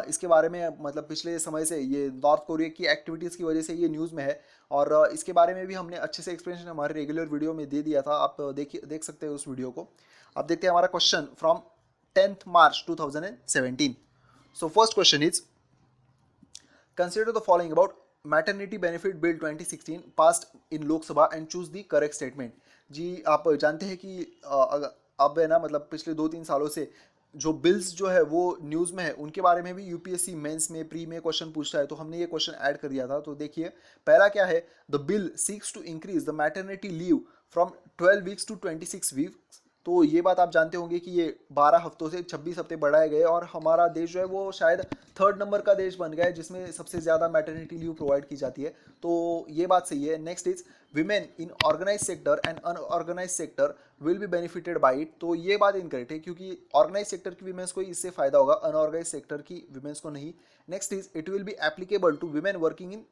इसके बारे में मतलब पिछले समय से ये नॉर्थ कोरिया की एक्टिविटीज़ की वजह से ये न्यूज़ में है, और इसके बारे में भी हमने अच्छे से एक्सप्लेनेशन हमारे रेगुलर वीडियो में दे दिया था, आप देख सकते हैं उस वीडियो को। अब देखते हैं हमारा question from 10th March 2017। So first question is, consider the following about maternity benefit bill 2016 passed in Lok Sabha and choose the correct statement। जी आप जानते हैं कि अब है ना, मतलब पिछले 2-3 सालों से जो बिल्स जो है वो न्यूज़ में है, उनके बारे में भी यूपीएससी मेंस में प्री में क्वेश्चन पूछता है, तो हमने ये क्वेश्चन ऐड कर दिया था। तो देखिए पहला क्या है, the bill seeks to increase the maternity leave from 12 weeks to 26 weeks. तो ये बात आप जानते होंगे कि ये 12 हफ्तों से 26 हफ्ते बढ़ाए गए, और हमारा देश जो है वो शायद 3rd नंबर का देश बन गया है जिसमें सबसे ज़्यादा मैटरनिटी लीव प्रोवाइड की जाती है। तो ये बात सही है। Next is women in organise sector and unorganise sector will be benefited by it. तो ये बात इनकरेक्ट है, क्योंकि ऑर्गेनाइज सेक्टर की विमेंस को इससे फायदा होगा, अनऑर्गेनाइज सेक्टर की विमेंस को नहीं। Next is it will be applicable to women working in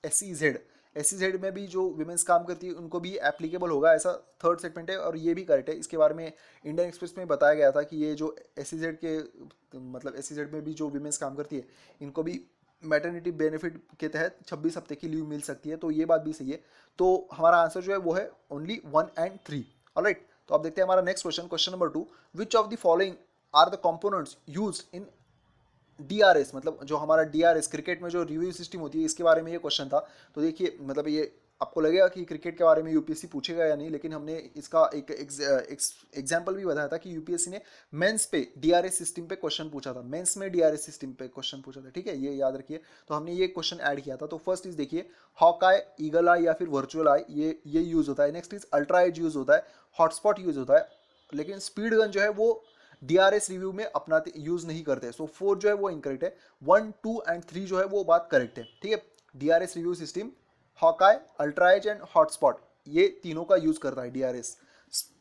SEZ। SEZ में भी जो विमेंस काम करती है उनको भी एप्लीकेबल होगा, ऐसा 3rd सेगमेंट है, और ये भी करेक्ट है। इसके बारे में इंडियन एक्सप्रेस में बताया गया था कि ये जो SEZ के मतलब SEZ में भी जो विमेंस काम करती है इनको भी मैटरनिटी बेनिफिट के तहत 26 हफ्ते की लीव मिल सकती है, तो ये बात भी सही है। तो हमारा आंसर जो है वो है ओनली 1 and 3। ऑलराइट, तो अब देखते हैं हमारा next question, question number 2। Which of the following are the components used in DRS, मतलब जो हमारा DRS क्रिकेट में जो रिव्यू सिस्टम होती है, इसके बारे में ये क्वेश्चन था। तो देखिए मतलब ये आपको लगेगा कि क्रिकेट के बारे में यूपीएससी पूछेगा या नहीं, लेकिन हमने इसका एक एग्जाम्पल भी बताया था कि यूपीएससी ने मेंस पे DRS सिस्टम पे क्वेश्चन पूछा था, मेंस में DRS सिस्टम पे क्वेश्चन पूछा था, ठीक है, ये याद रखिए। तो हमने ये क्वेश्चन ऐड किया था। तो फर्स्ट इज देखिए हॉक आई, ईगल आई या फिर वर्चुअल आई, ये यूज होता है। Next is ultra edge use होता है, हॉटस्पॉट यूज होता है, लेकिन स्पीड गन जो है वो DRS रिव्यू में अपनाते यूज नहीं करते। सो 4 जो है वो इनकरेक्ट है, 1, 2 and 3 जो है वो बात करेक्ट है, ठीक है। DRS review system Hawkeye, ultra edge and hotspot, ये तीनों का यूज करता है DRS।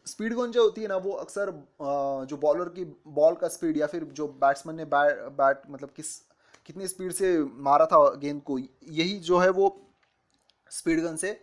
स्पीड गन जो होती है ना वो अक्सर जो बॉलर की बॉल का स्पीड या फिर जो बैट्समैन ने बैट मतलब कितनी स्पीड से मारा था गेंद को, यही जो है वो स्पीड गन से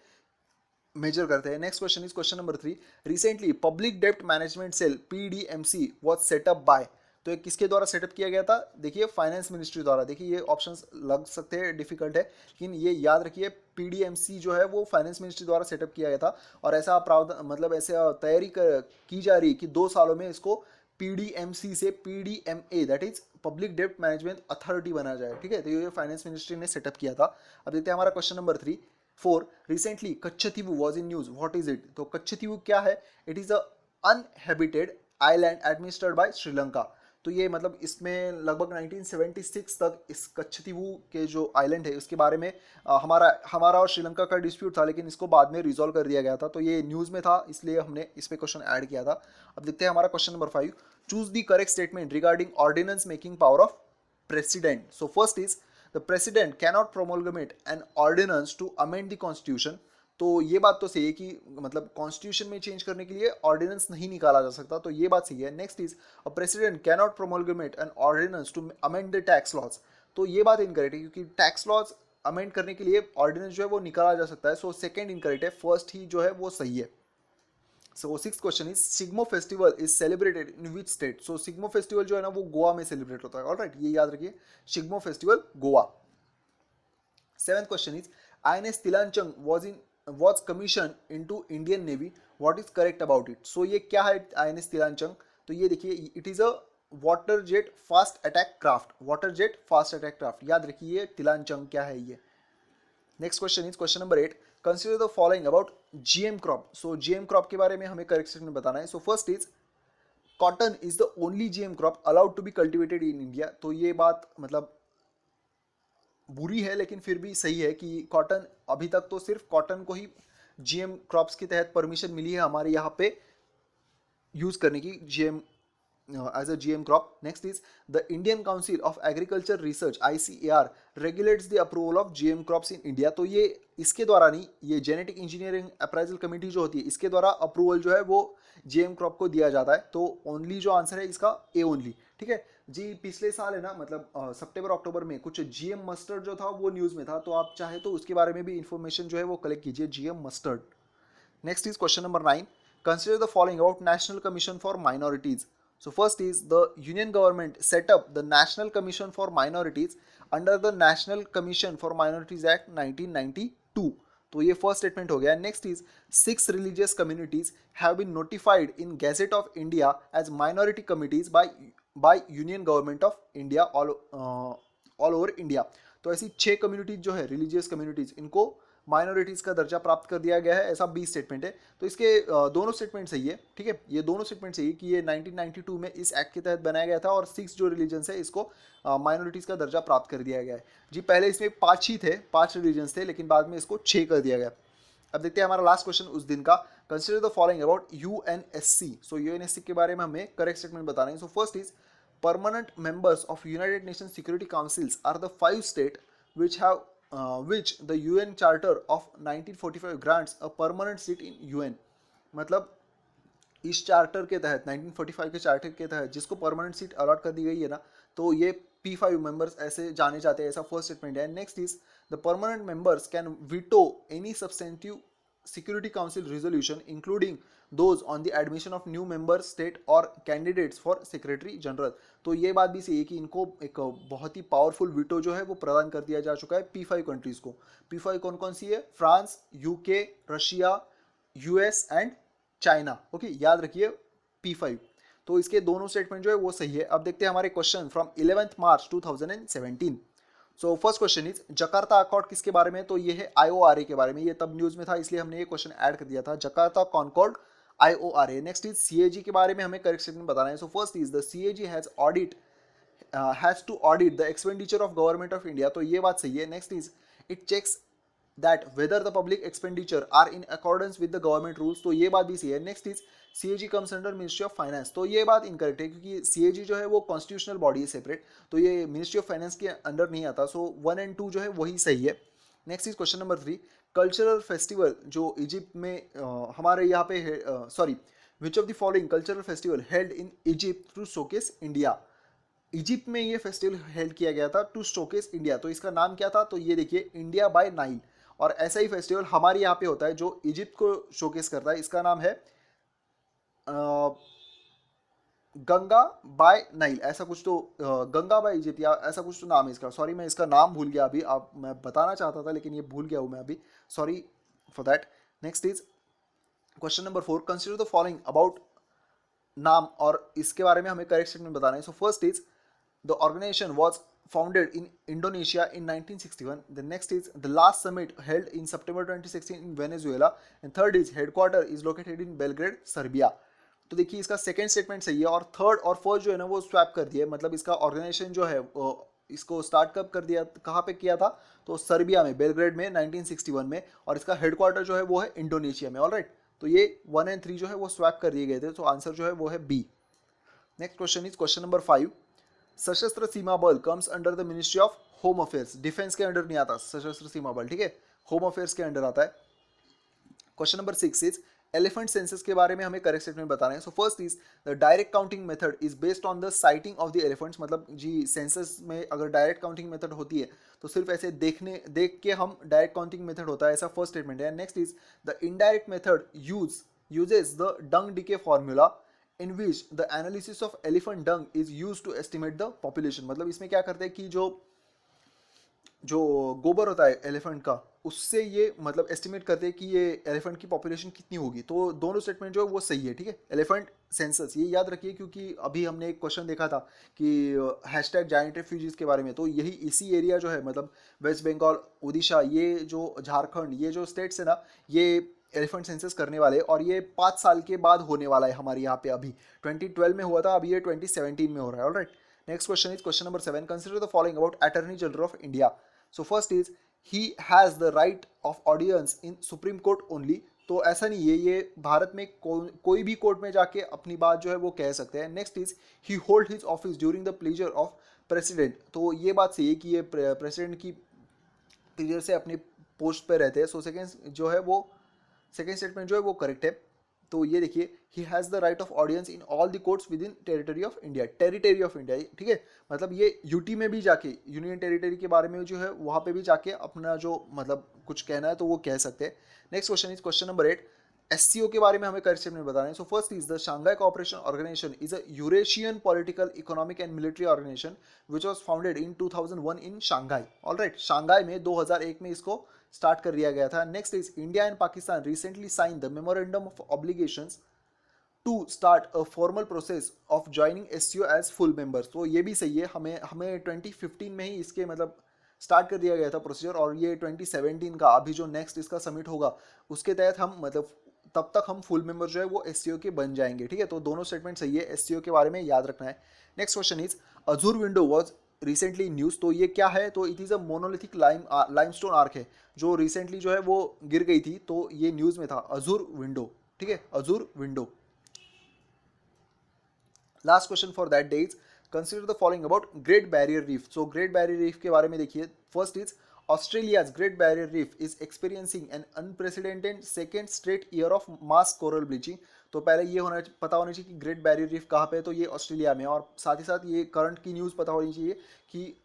मेजर करते हैं। Next question is question number 3। Recently public डेप्ट management cell PDMC was set up by. तो ये किसके द्वारा सेटअप किया गया था, देखिए फाइनेंस मिनिस्ट्री द्वारा। देखिए ये ऑप्शंस लग सकते हैं डिफिकल्ट है, लेकिन ये याद रखिए PDMC जो है वो फाइनेंस मिनिस्ट्री द्वारा सेटअप किया गया था, और ऐसा प्रावधान मतलब ऐसे तैयारी की जा रही है कि 2 सालों में इसको PDMC से PDMA दैट इज पब्लिक डेप्ट मैनेजमेंट अथॉरिटी बना जाए, ठीक है। तो ये फाइनेंस मिनिस्ट्री ने सेटअप किया था। अब देखते हैं हमारा question number 3। 4 recently Katchatheevu was in news, what is it. तो कच्छतीवू क्या है, it is a uninhabited island administered by Sri Lanka. तो ये मतलब इसमें लगभग 1976 तक इस कच्छतीवू के जो आइलैंड है उसके बारे में हमारा और श्रीलंका का डिस्प्यूट था, लेकिन इसको बाद में रिजॉल्व कर दिया गया था। तो ये न्यूज़ में था, इसलिए हमने इस पे क्वेश्चन ऐड किया था। अब देखते हैं हमारा question number 5। Choose the correct statement regarding ordinance making power of president. So first is the president cannot promulgate an ordinance to amend the constitution. तो ये बात तो सही है कि मतलब कॉन्स्टिट्यूशन में चेंज करने के लिए ऑर्डिनेंस नहीं निकाला जा सकता, तो ये बात सही है। Next is a president cannot promulgate an ordinance to amend the tax laws. तो ये बात इनकरेक्ट है, क्योंकि टैक्स लॉज अमेंड करने के लिए ऑर्डिनेंस जो है वो निकाला जा सकता है। सो सेकंड इनकरेक्ट है, फर्स्ट ही जो है वो सही है। So six question is Shigmo festival is celebrated in which state. So Shigmo festival जो है ना वो गोवा में सेलिब्रेट होता है। ऑलराइट, ये याद रखिए, Shigmo festival Goa. Seventh question is INS तिलांचंग was commissioned into Indian Navy. What is correct about it? So ये क्या है INS तिलांचंग, तो ये देखिए it is a water jet fast attack craft, water jet fast attack craft, याद रखिए तिलांचंग क्या है ये। Next question is question number 8। Consider the following about GM crop. So GM crop के बारे में हमें करेक्ट स्टेटमेंट बताना है। So first is cotton is the only GM crop allowed to be cultivated in India. तो ये बात मतलब बुरी है, लेकिन फिर भी सही है कि कॉटन अभी तक तो सिर्फ कॉटन को ही GM क्रॉप्स के तहत परमिशन मिली है हमारे यहाँ पे यूज करने की, GM as a GM crop. Next is the Indian council of agriculture research ICAR regulates the approval of GM crops in India. तो ये इसके द्वारा नहीं, ये जेनेटिक इंजीनियरिंग अप्राइजल कमेटी जो होती है इसके द्वारा अप्रूवल जो है वो GM क्रॉप को दिया जाता है। तो ओनली जो आंसर है इसका ए ओनली, ठीक है जी। पिछले साल है ना, मतलब सितंबर अक्टूबर में कुछ GM मस्टर्ड जो था वो न्यूज़ में था, तो आप चाहे तो उसके बारे में भी इंफॉर्मेशन जो है वो कलेक्ट कीजिए, GM mustard. Next is question number 9. Consider the following about National Commission for Minorities. So first is the Union government set up the National Commission for Minorities under the National Commission for Minorities Act 1992. तो ये फर्स्ट स्टेटमेंट हो गया. Next is 6 religious communities have been notified in Gazette of India as minority committees by Union Government of India all over India. तो ऐसी 6 कम्युनिटीज जो है रिलीजियस कम्युनिटीज, इनको माइनॉरिटीज़ का दर्जा प्राप्त कर दिया गया है, ऐसा 20 स्टेटमेंट है. तो इसके दोनों स्टेटमेंट सही है. ठीक है, ये दोनों स्टेटमेंट सही है कि ये 1992 में इस एक्ट के तहत बनाया गया था और 6 जो रिलीजन्स है इसको माइनॉरिटीज़ का दर्जा प्राप्त कर दिया गया है. जी पहले इसमें 5 ही थे, 5 रिलीजन्स थे, लेकिन बाद में इसको 6 कर दिया गया. अब देखते हैं हमारा लास्ट क्वेश्चन उस दिन का. Consider the following about UNSC. So UNSC के बारे में हमें करेक्ट स्टेटमेंट बताना है. So first is permanent members of United Nations Security Councils are the 5 states which the UN Charter of 1945 grants a permanent seat in UN. मतलब इस चार्टर के तहत 1945 के चार्टर के तहत जिसको परमानेंट सीट अलॉट कर दी गई है ना, तो ये P5 मेंबर्स ऐसे जाने जाते हैं, ऐसा फर्स्ट स्टेटमेंट है. Next is the permanent members can veto any substantive Security Council resolution including those on the admission of new member state or candidates for Secretary General. तो ये बात भी सही है कि इनको एक बहुत ही पावरफुल वीटो जो है वो प्रदान कर दिया जा चुका है P5 कंट्रीज को. P5 कौन कौन सी है? France, UK, Russia, US and China. Okay, याद रखिए P5. तो इसके दोनों स्टेटमेंट जो है वो सही है. अब देखते हैं हमारे question from 11th March 2017. So first question is Jakarta accord किसके बारे में? तो ये है IORA के बारे में. ये तब न्यूज में था इसलिए हमने ये क्वेश्चन ऐड कर दिया था, Jakarta concord IORA. Next is CAG के बारे में हमें करेक्ट स्टेटमेंट बताना है. So first is the CAG has to audit the expenditure of government of India. तो ये बात सही है. Next is it checks that whether the public expenditure are in accordance with the government rules. तो ये बात भी सही है. Next is CAG comes under Ministry of Finance. तो ये बात इनकरेक्ट है क्योंकि CAG जो है वो कॉन्स्टिट्यूशनल बॉडी है सेपरेट, तो ये मिनिस्ट्री ऑफ फाइनेंस के अंडर नहीं आता. सो 1 and 2 जो है वही सही है. Next is question number 3. Cultural festival जो इजिप्ट में हमारे यहाँ पे sorry which of the following cultural festival held in Egypt to showcase India. Egypt में ये फेस्टिवल हेल्ड किया गया था टू शोकेस इंडिया. तो इसका नाम क्या था? तो ये देखिए इंडिया बाय नाइल. और ऐसा ही फेस्टिवल हमारे यहाँ पे होता है जो इजिप्ट को शोकेस करता है. इसका नाम है गंगा बाय नाइल, ऐसा कुछ तो गंगा बाय इजिप्ट या ऐसा कुछ तो नाम है इसका. सॉरी मैं इसका नाम भूल गया अभी. आप मैं बताना चाहता था लेकिन ये भूल गया हूँ मैं अभी. Sorry for that. Next is question number 4. Consider the following about नाम, और इसके बारे में हमें करेक्ट स्टेटमेंट बताना है. So first is the organization was founded in Indonesia in 1961. The next is the last summit held in September 2016 in Venezuela. And third is headquarter is located in Belgrade, Serbia. तो देखिए इसका सेकंड स्टेटमेंट सही है और थर्ड और फर्स्ट जो है ना वो स्वैप कर दिया है. मतलब इसका ऑर्गेनाइजेशन जो है इसको स्टार्ट कब कर दिया, कहाँ पे किया था? तो सर्बिया में, बेलग्रेड में 1961 में. और इसका हेडक्वार्टर जो है वो है इंडोनेशिया में. ऑलराइट, तो ये 1 and 3 जो है वो स्वैप कर दिए गए थे. तो आंसर जो है वो है B. Next question is question number 5. Sashastra Seema Bal comes under the ministry of home affairs. Defence के अंडर नहीं आता सशस्त्र सीमा बल, ठीक है, होम अफेयर्स के अंडर आता है. Question number 6 is elephant census के बारे में हमें करेक्ट स्टेटमेंट बताना है. So first is the direct counting method is based on the sighting of the elephants. मतलब जी सेंसस में अगर डायरेक्ट काउंटिंग मेथड होती है तो सिर्फ ऐसे देख के हम डायरेक्ट काउंटिंग मेथड होता है, ऐसा फर्स्ट स्टेटमेंट है. Next is the indirect method uses the dung decay formula in which the analysis of elephant dung is used to estimate the population. मतलब इसमें क्या करते हैं कि जो गोबर होता है एलिफेंट का, उससे ये मतलब एस्टिमेट करते हैं कि ये एलिफेंट की पॉपुलेशन कितनी होगी. तो दोनों स्टेटमेंट जो है वो सही है. ठीक है, एलिफेंट सेंसस ये याद रखिए क्योंकि अभी हमने एक क्वेश्चन देखा था कि हैशटैग जायंट रेफ्यूजीज के बारे में. तो यही इसी एरिया जो है मतलब वेस्ट बंगाल, उड़ीसा, ये जो झारखंड, ये जो स्टेट्स है ना, ये एलिफेंट सेंसस करने वाले. और ये 5 साल के बाद होने वाला है हमारे यहाँ पे. अभी 2012 में हुआ था, अभी ये 2017 में हो रहा है. Alright, next question is question number 7. Consider the following about attorney general of India. So first is he has the right of audience in supreme court only. तो ऐसा नहीं है, ये भारत में कोई भी कोर्ट में जाके अपनी बात जो है वो कह सकते हैं. Next is he hold his office during the pleasure of president. तो ये बात सही है कि ये प्रेसिडेंट की प्लेजर से अपनी पोस्ट पे रहते हैं. सो सेकेंड जो है वो सेकेंड स्टेटमेंट जो है वो करेक्ट है. तो ये देखिए he has the right of audience in all the courts with in territory of India. Territory of India, ठीक है, मतलब ये यूटी में भी जाके, यूनियन टेरिटरी के बारे में जो है वहाँ पे भी जाके अपना जो मतलब कुछ कहना है तो वो कह सकते हैं. Next question is question number 8. SCO के बारे में हमें करेक्ट स्टेटमेंट बताना है. So first is the Shanghai cooperation organization is a Eurasian political economic and military organization which was founded in 2001 in Shanghai. Alright, Shanghai में 2001 में इसको स्टार्ट कर दिया गया था. Next is India and Pakistan recently sign the memorandum of obligations to start a formal process of joining SCO as full members. तो ये भी सही है, हमें 2015 में ही इसके मतलब स्टार्ट कर दिया गया था प्रोसीजर, और ये 2017 का अभी जो नेक्स्ट इसका समिट होगा उसके तहत हम मतलब तब तक हम फुल मेंबर जो है वो एससीओ के बन जाएंगे. ठीक है, तो दोनों स्टेटमेंट सही है, एससीओ के बारे में याद रखना है. Next question is Azzur window was recently news. तो ये क्या है? तो it is a monolithic limestone arc है जो रिसेंटली जो है वो गिर गई थी, तो ये न्यूज में था अजूर विंडो. ठीक है, Azzur window. Last question for that day is consider the following about great barrier reef. So great barrier reef के बारे में देखिए. First is Australia's great barrier reef is experiencing an unprecedented second straight year of mass coral bleaching. तो पहले ये पता होना चाहिए कि ग्रेट बैरियर रीफ कहाँ पे है, तो ये ऑस्ट्रेलिया में. और साथ ही साथ ये करंट की न्यूज़ पता होनी चाहिए कि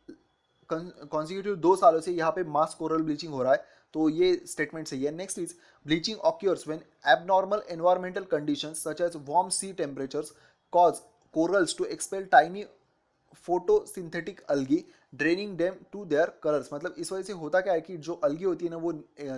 कॉन्सिक्यूटिव 2 सालों से यहाँ पे मास कोरल ब्लीचिंग हो रहा है, तो ये स्टेटमेंट सही है. Next is bleaching occurs when abnormal environmental conditions such as warm sea temperatures cause corals to expel tiny photosynthetic algae draining them to their colors. मतलब इस वजह से होता क्या है कि जो अलगी होती है ना वो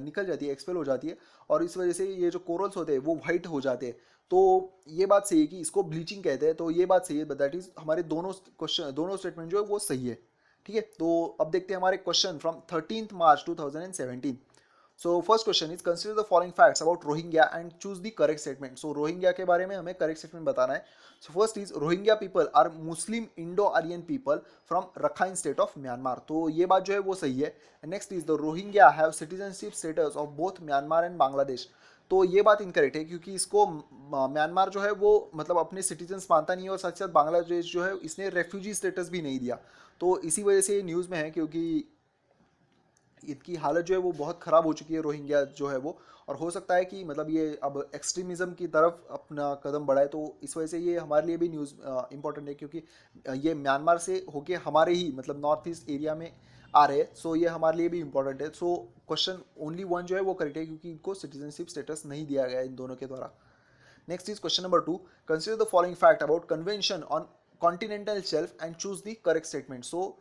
निकल जाती है, एक्सपेल हो जाती है, और इस वजह से ये जो कोरल्स होते हैं वो वाइट हो जाते हैं. तो ये बात सही है कि इसको ब्लीचिंग कहते हैं, तो ये बात सही है. दैट इज हमारे दोनों क्वेश्चन, दोनों स्टेटमेंट जो है वो सही है. ठीक है, तो अब देखते हैं हमारे question from 13 March 2017. So first question is consider the following facts about Rohingya and choose the correct statement. So Rohingya के बारे में हमें correct statement बताना है. So first is Rohingya people are Muslim Indo-Aryan people from Rakhine state of Myanmar. तो ये बात जो है वो सही है. Next is the Rohingya have citizenship status of both Myanmar and Bangladesh. तो ये बात इनकरेक्ट है क्योंकि इसको म्यांमार जो है वो मतलब अपने सिटीजन्स मानता नहीं है, और साथ साथ बांग्लादेश जो है इसने रेफ्यूजी स्टेटस भी नहीं दिया. तो इसी वजह से ये न्यूज़ में है क्योंकि इनकी हालत जो है वो बहुत ख़राब हो चुकी है रोहिंग्या जो है वो. और हो सकता है कि मतलब ये अब एक्सट्रीमिज़म की तरफ अपना कदम बढ़ाए, तो इस वजह से ये हमारे लिए भी न्यूज़ इंपॉर्टेंट है क्योंकि ये म्यांमार से होके हमारे ही मतलब नॉर्थ ईस्ट एरिया में आ रहे हैं. सो ये हमारे लिए भी इंपॉर्टेंट है. सो क्वेश्चन ओनली वन जो है वो करेक्ट है क्योंकि इनको सिटीजनशिप स्टेटस नहीं दिया गया इन दोनों के द्वारा. Next is question number 2 consider the following fact about convention on continental shelf and choose the correct statement. So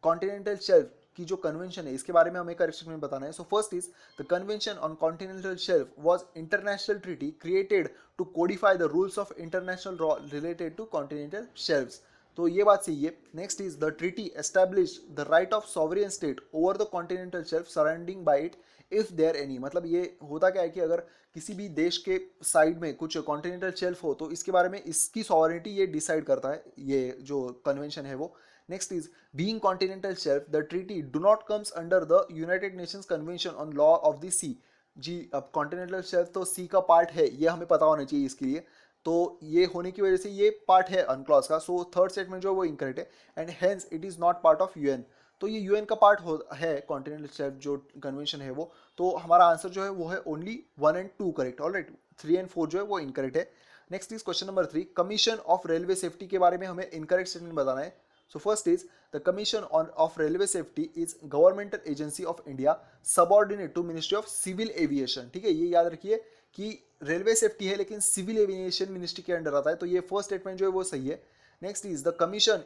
continental shelf की जो कन्वेंशन है इसके बारे में हमें करेक्ट स्टेटमेंट बताना है. So first is the convention on continental shelf was international treaty created to codify the rules of international law related to continental shelfs. तो ये बात सही है. Next is the treaty establish the right of sovereign state over the continental shelf surrounding by it if there any. मतलब ये होता क्या है कि अगर किसी भी देश के साइड में कुछ कॉन्टिनेंटल शेल्फ हो तो इसके बारे में इसकी सॉवरिटी ये डिसाइड करता है, ये जो कन्वेंशन है वो. Next is being continental shelf, the treaty do not comes under the United Nations Convention on Law of the Sea. जी, अब कॉन्टिनेंटल शेल्फ तो सी का पार्ट है, ये हमें पता होना चाहिए इसके लिए. तो ये होने की वजह से ये पार्ट है अनक्लॉज का. सो थर्ड स्टेटमेंट जो है वो इनकरेक्ट है and hence it is not part of UN. तो ये यूएन का पार्ट है कॉन्टिनेंटल शेल्फ जो कन्वेंशन है वो. तो हमारा आंसर जो है वो है only 1 and 2 correct. Alright, 3 and 4 जो है वो इनकरेक्ट है. Next is question number 3 commission of railway safety के बारे में हमें इनकरेक्ट स्टेटमेंट बताना है. So first is the Commission of Railway Safety is governmental agency of India subordinate to Ministry of Civil Aviation. ठीक है, ये याद रखिए कि रेलवे सेफ्टी है लेकिन सिविल एविएशन मिनिस्ट्री के अंडर आता है, तो ये फर्स्ट स्टेटमेंट जो है वो सही है. Next is the commission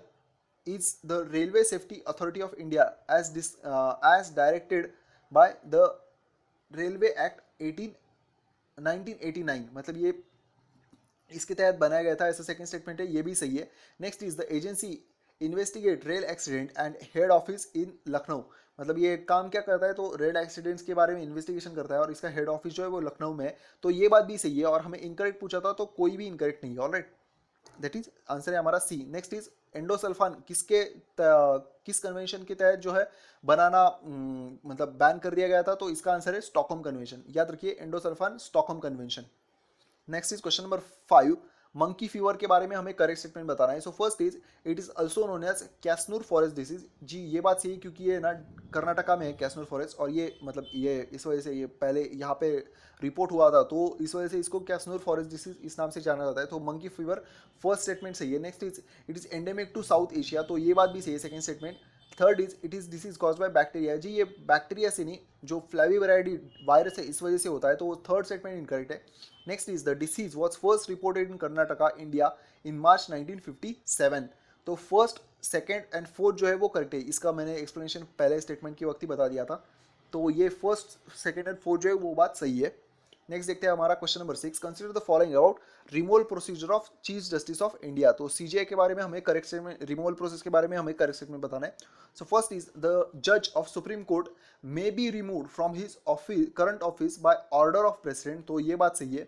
is the railway safety authority of India as directed by the railway act 1989. मतलब ये इसके तहत बनाया गया था, ऐसा सेकंड स्टेटमेंट है, ये भी सही है. Next is the agency investigate rail accident and head office in Lucknow. मतलब ये काम क्या करता है, तो रेल एक्सीडेंट्स के बारे में इन्वेस्टिगेशन करता है और इसका हेड ऑफिस जो है वो लखनऊ में है. तो ये बात भी सही है और हमें इनकरेक्ट पूछा था तो कोई भी इनकरेक्ट नहीं है. ऑलराइट, दैट इज आंसर है हमारा सी. नेक्स्ट इज एंडोसल्फान किस कन्वेंशन के तहत जो है बनाना मतलब बैन कर दिया गया था, तो इसका आंसर है स्टॉकहोम कन्वेंशन. याद रखिए endosulfan Stockholm convention. Next is question number 5 monkey fever के बारे में हमें करेक्ट स्टेटमेंट बताना है. So first is it is also known as Kyasanur forest disease. जी, ये बात सही है क्योंकि ये ना कर्नाटका में है कैसनूर फॉरेस्ट, और ये मतलब ये इस वजह से ये पहले यहाँ पे रिपोर्ट हुआ था, तो इस वजह से इसको कैसनूर फॉरेस्ट डिसीज इस नाम से जाना जाता है. तो मंकी फीवर फर्स्ट स्टेटमेंट सही है. Next is it is endemic to south Asia. तो ये बात भी सही है, second statement. Third is it is disease cause by bacteria. जी, ये बैक्टीरिया से नहीं जो फ्लैवीवेराइडी वायरस है इस वजह से होता है, तो वो थर्ड स्टेटमेंट इनकरेक्ट है। Next is the disease was first reported in Karnataka India in March 1957। तो फर्स्ट, सेकेंड एंड फोर्थ जो है वो करेक्ट है, इसका मैंने एक्सप्लेनेशन पहले स्टेटमेंट के वक्त ही बता दिया था। तो ये फर्स्ट, सेकेंड एंड फोर्थ जो है वो बात सही है। नेक्स्ट देखते हैं हमारा question number 6, consider the following about removal procedure of chief justice of India. तो सीजीआई के बारे में हमें करेक्ट स्टेटमेंट, रिमूवल प्रोसेस के बारे में हमें करेक्ट स्टेटमेंट बताना है। सो फर्स्ट इज द जज of supreme court may be removed from his office, current office by order of president. तो ये बात सही है।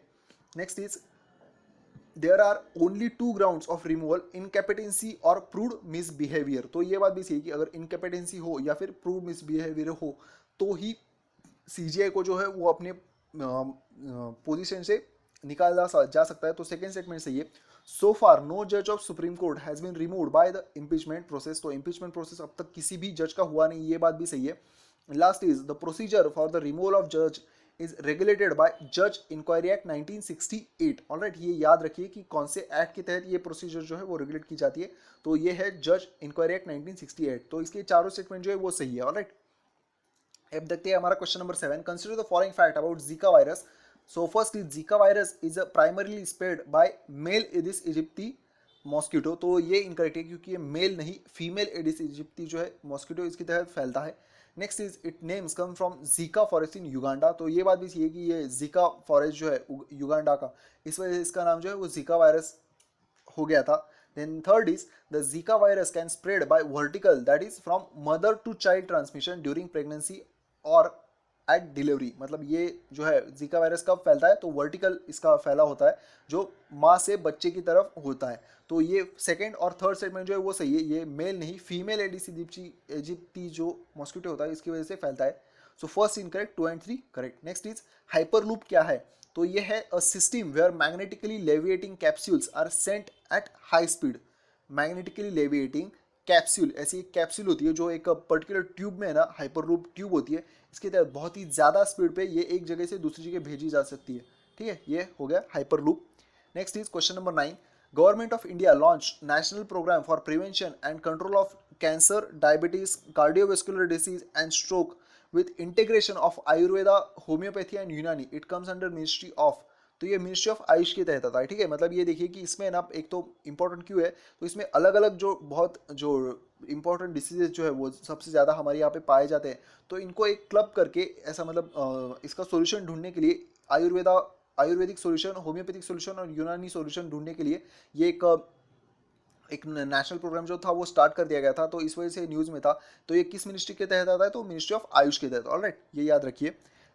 Next is there are only 2 grounds of removal, incapacity और प्रूव्ड मिसबिहेवियर। तो ये बात भी सही है कि अगर इनकैपेटेंसी हो या फिर प्रूव्ड मिसबिहेवियर हो तो ही सीजीआई को जो है वो अपने पोजीशन से निकाला जा सकता है। तो सेकेंड स्टेटमेंट सही है। सो फार नो जज of supreme court has been removed by the impeachment process. तो इम्पीचमेंट प्रोसेस अब तक किसी भी जज का हुआ नहीं, ये बात भी सही है। Last is the procedure for the removal of जज इज रेगुलेटेड बाय जज इंक्वायरी एक्ट 1968। ऑलराइट, ये याद रखिए कि कौन से एक्ट के तहत ये प्रोसीजर जो है वो रेगुलेट की जाती है। तो ये है जज इंक्वायरी एक्ट 1968। तो इसके चारों स्टेटमेंट जो है वो सही है। ऑलराइट, अब देखते हैं हमारा question number 7, consider the following fact about Zika virus. So first is Zika virus is primarily spread by male Aedes aegypti mosquito. तो ये इनकरेक्ट है क्योंकि ये मेल नहीं, फीमेल एडिस इजिप्टी जो है मॉस्किटो इसके तहत फैलता है। Next is it names come from Zika forest in Uganda. तो ये बात भी सही है कि ये जीका फॉरेस्ट जो है युगांडा का, इस वजह से इसका नाम जो है वो जीका वायरस हो गया था। Then third is the Zika virus can spread by vertical, that is from mother to child transmission during pregnancy or at delivery। मतलब ये जो है जीका वायरस कब फैलता है, तो वर्टिकल इसका फैला होता है जो माँ से बच्चे की तरफ होता है। तो ये सेकेंड और थर्ड स्टेटमेंट जो है वो सही है, ये मेल नहीं फीमेल एडिस इजिप्टी जो मॉस्किटो होता है इसकी वजह से फैलता है। So first incorrect, 2 and 3 correct. Next is hyperloop क्या है, तो ये है a system where magnetically levitating capsules are sent at high speed. Magnetically levitating capsule, ऐसी एक कैप्सूल होती है जो एक पर्टिकुलर ट्यूब में है ना, हाइपरलूप ट्यूब होती है, इसके तहत बहुत ही ज़्यादा स्पीड पे ये एक जगह से दूसरी जगह भेजी जा सकती है। ठीक है, ये हो गया hyperloop. Next is question number 9, government of India launch national programme for prevention and control of cancer, diabetes, cardiovascular disease and stroke with integration of Ayurveda, homeopathy and Unani. It comes under Ministry of। तो ये मिनिस्ट्री ऑफ आयुष के तहत आता है। ठीक है, मतलब ये देखिए कि इसमें ना एक तो इंपॉर्टेंट क्यों है, तो इसमें अलग अलग जो बहुत जो इंपॉर्टेंट डिसीजेज जो है वो सबसे ज़्यादा हमारे यहाँ पे पाए जाते हैं, तो इनको एक क्लब करके ऐसा मतलब इसका सोल्यूशन ढूंढने के लिए आयुर्वेदिक सोल्यूशन, होम्योपैथिक सोल्यूशन और यूनानी सोल्यूशन ढूंढने के लिए ये एक नेशनल प्रोग्राम जो था वो स्टार्ट कर दिया गया था। तो इस वजह से न्यूज़ में था। तो ये किस मिनिस्ट्री के तहत आता है, तो मिनिस्ट्री ऑफ आयुष के तहत। ऑलराइट, ये याद रखिए।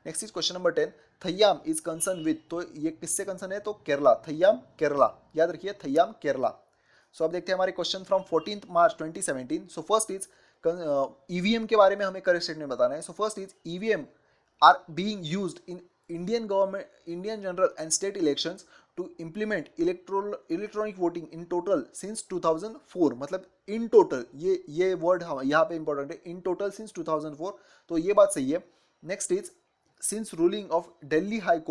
Next is question number 10, Theyyam is concern with. तो ये किससे कंसर्न है, तो केरला, थय्याम केरला, याद रखिए थय्याम केरला। सो अब देखते हैं हमारे question from 14 March 2017। So first is EVM के बारे में हमें करेक्ट स्टेटमेंट बताना है। So first is EVM are being used in Indian government, Indian general and state elections to implement electronic voting in total since 2004। मतलब in total, ये वर्ड यहाँ पे इंपॉर्टेंट है, in total since 2004। तो ये बात सही है। Next is since ruling of Delhi High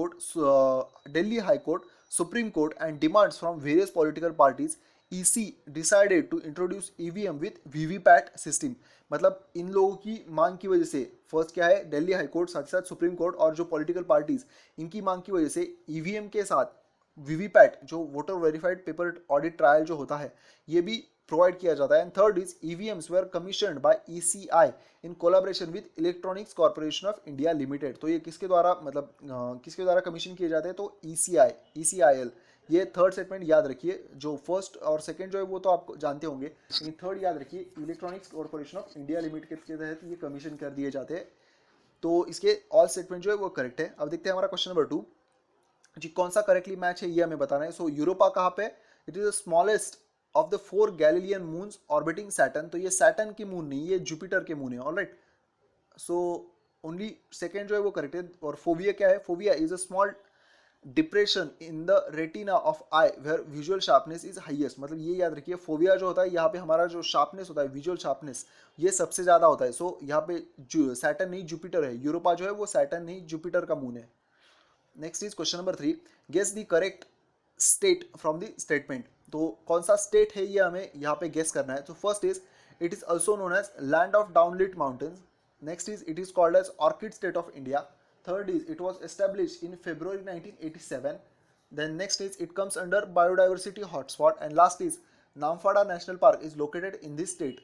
Court, Supreme Court and demands from various political parties, EC decided to introduce EVM with VVPAT system। मतलब इन लोगों की मांग की वजह से, फर्स्ट क्या है, दिल्ली हाई कोर्ट, साथ साथ सुप्रीम कोर्ट और जो पॉलिटिकल पार्टीज, इनकी मांग की वजह से ईवीएम के साथ वीवीपैट जो voter verified paper audit trial जो होता है ये भी प्रोवाइड किया जाता है। And third is EVMs were commissioned by ECI in collaboration with electronics corporation of India limited. तो ये किसके द्वारा मतलब किसके द्वारा कमीशन किए जाते हैं, तो ईसीआईएल। ये थर्ड स्टेटमेंट याद रखिए। जो फर्स्ट और सेकंड जो है वो तो आप जानते होंगे, लेकिन थर्ड याद रखिए, electronics corporation of India limited के तहत ये कमीशन कर दिए जाते हैं। तो इसके ऑल स्टेटमेंट जो है वो करेक्ट है। अब देखते हैं हमारा क्वेश्चन नंबर 2 जी, कौन सा करेक्टली मैच है ये हमें बताना है। सो यूरोपा कहाँ पे, it is the smallest of the 4 Galilean moons orbiting Saturn. तो ये सैटर्न की मून नहीं, ये जुपिटर के मून है। ऑलराइट, सो ओनली सेकंड जो है वो करेक्ट है। और फोविया क्या है, fovea is a small depression in the retina of eye where visual sharpness is highest. मतलब ये याद रखिए, फोविया जो होता है यहाँ पे हमारा जो शार्पनेस होता है, विजुअल शार्पनेस, ये सबसे ज़्यादा होता है। सो यहाँ पे सैटर्न नहीं जुपिटर है, यूरोपा जो है वो सैटर्न नहीं जुपिटर का मून है। Next is question number 3, guess the correct state from the statement. तो कौन सा स्टेट है ये हमें यहाँ पे गेस करना है। तो first is it is also known as land of dawnlit mountains, Next is it is called as Orchid State of India. Third is it was established in February 1987. Then next is it comes under biodiversity hotspot. And last is नामफाड़ा national park is located in this state.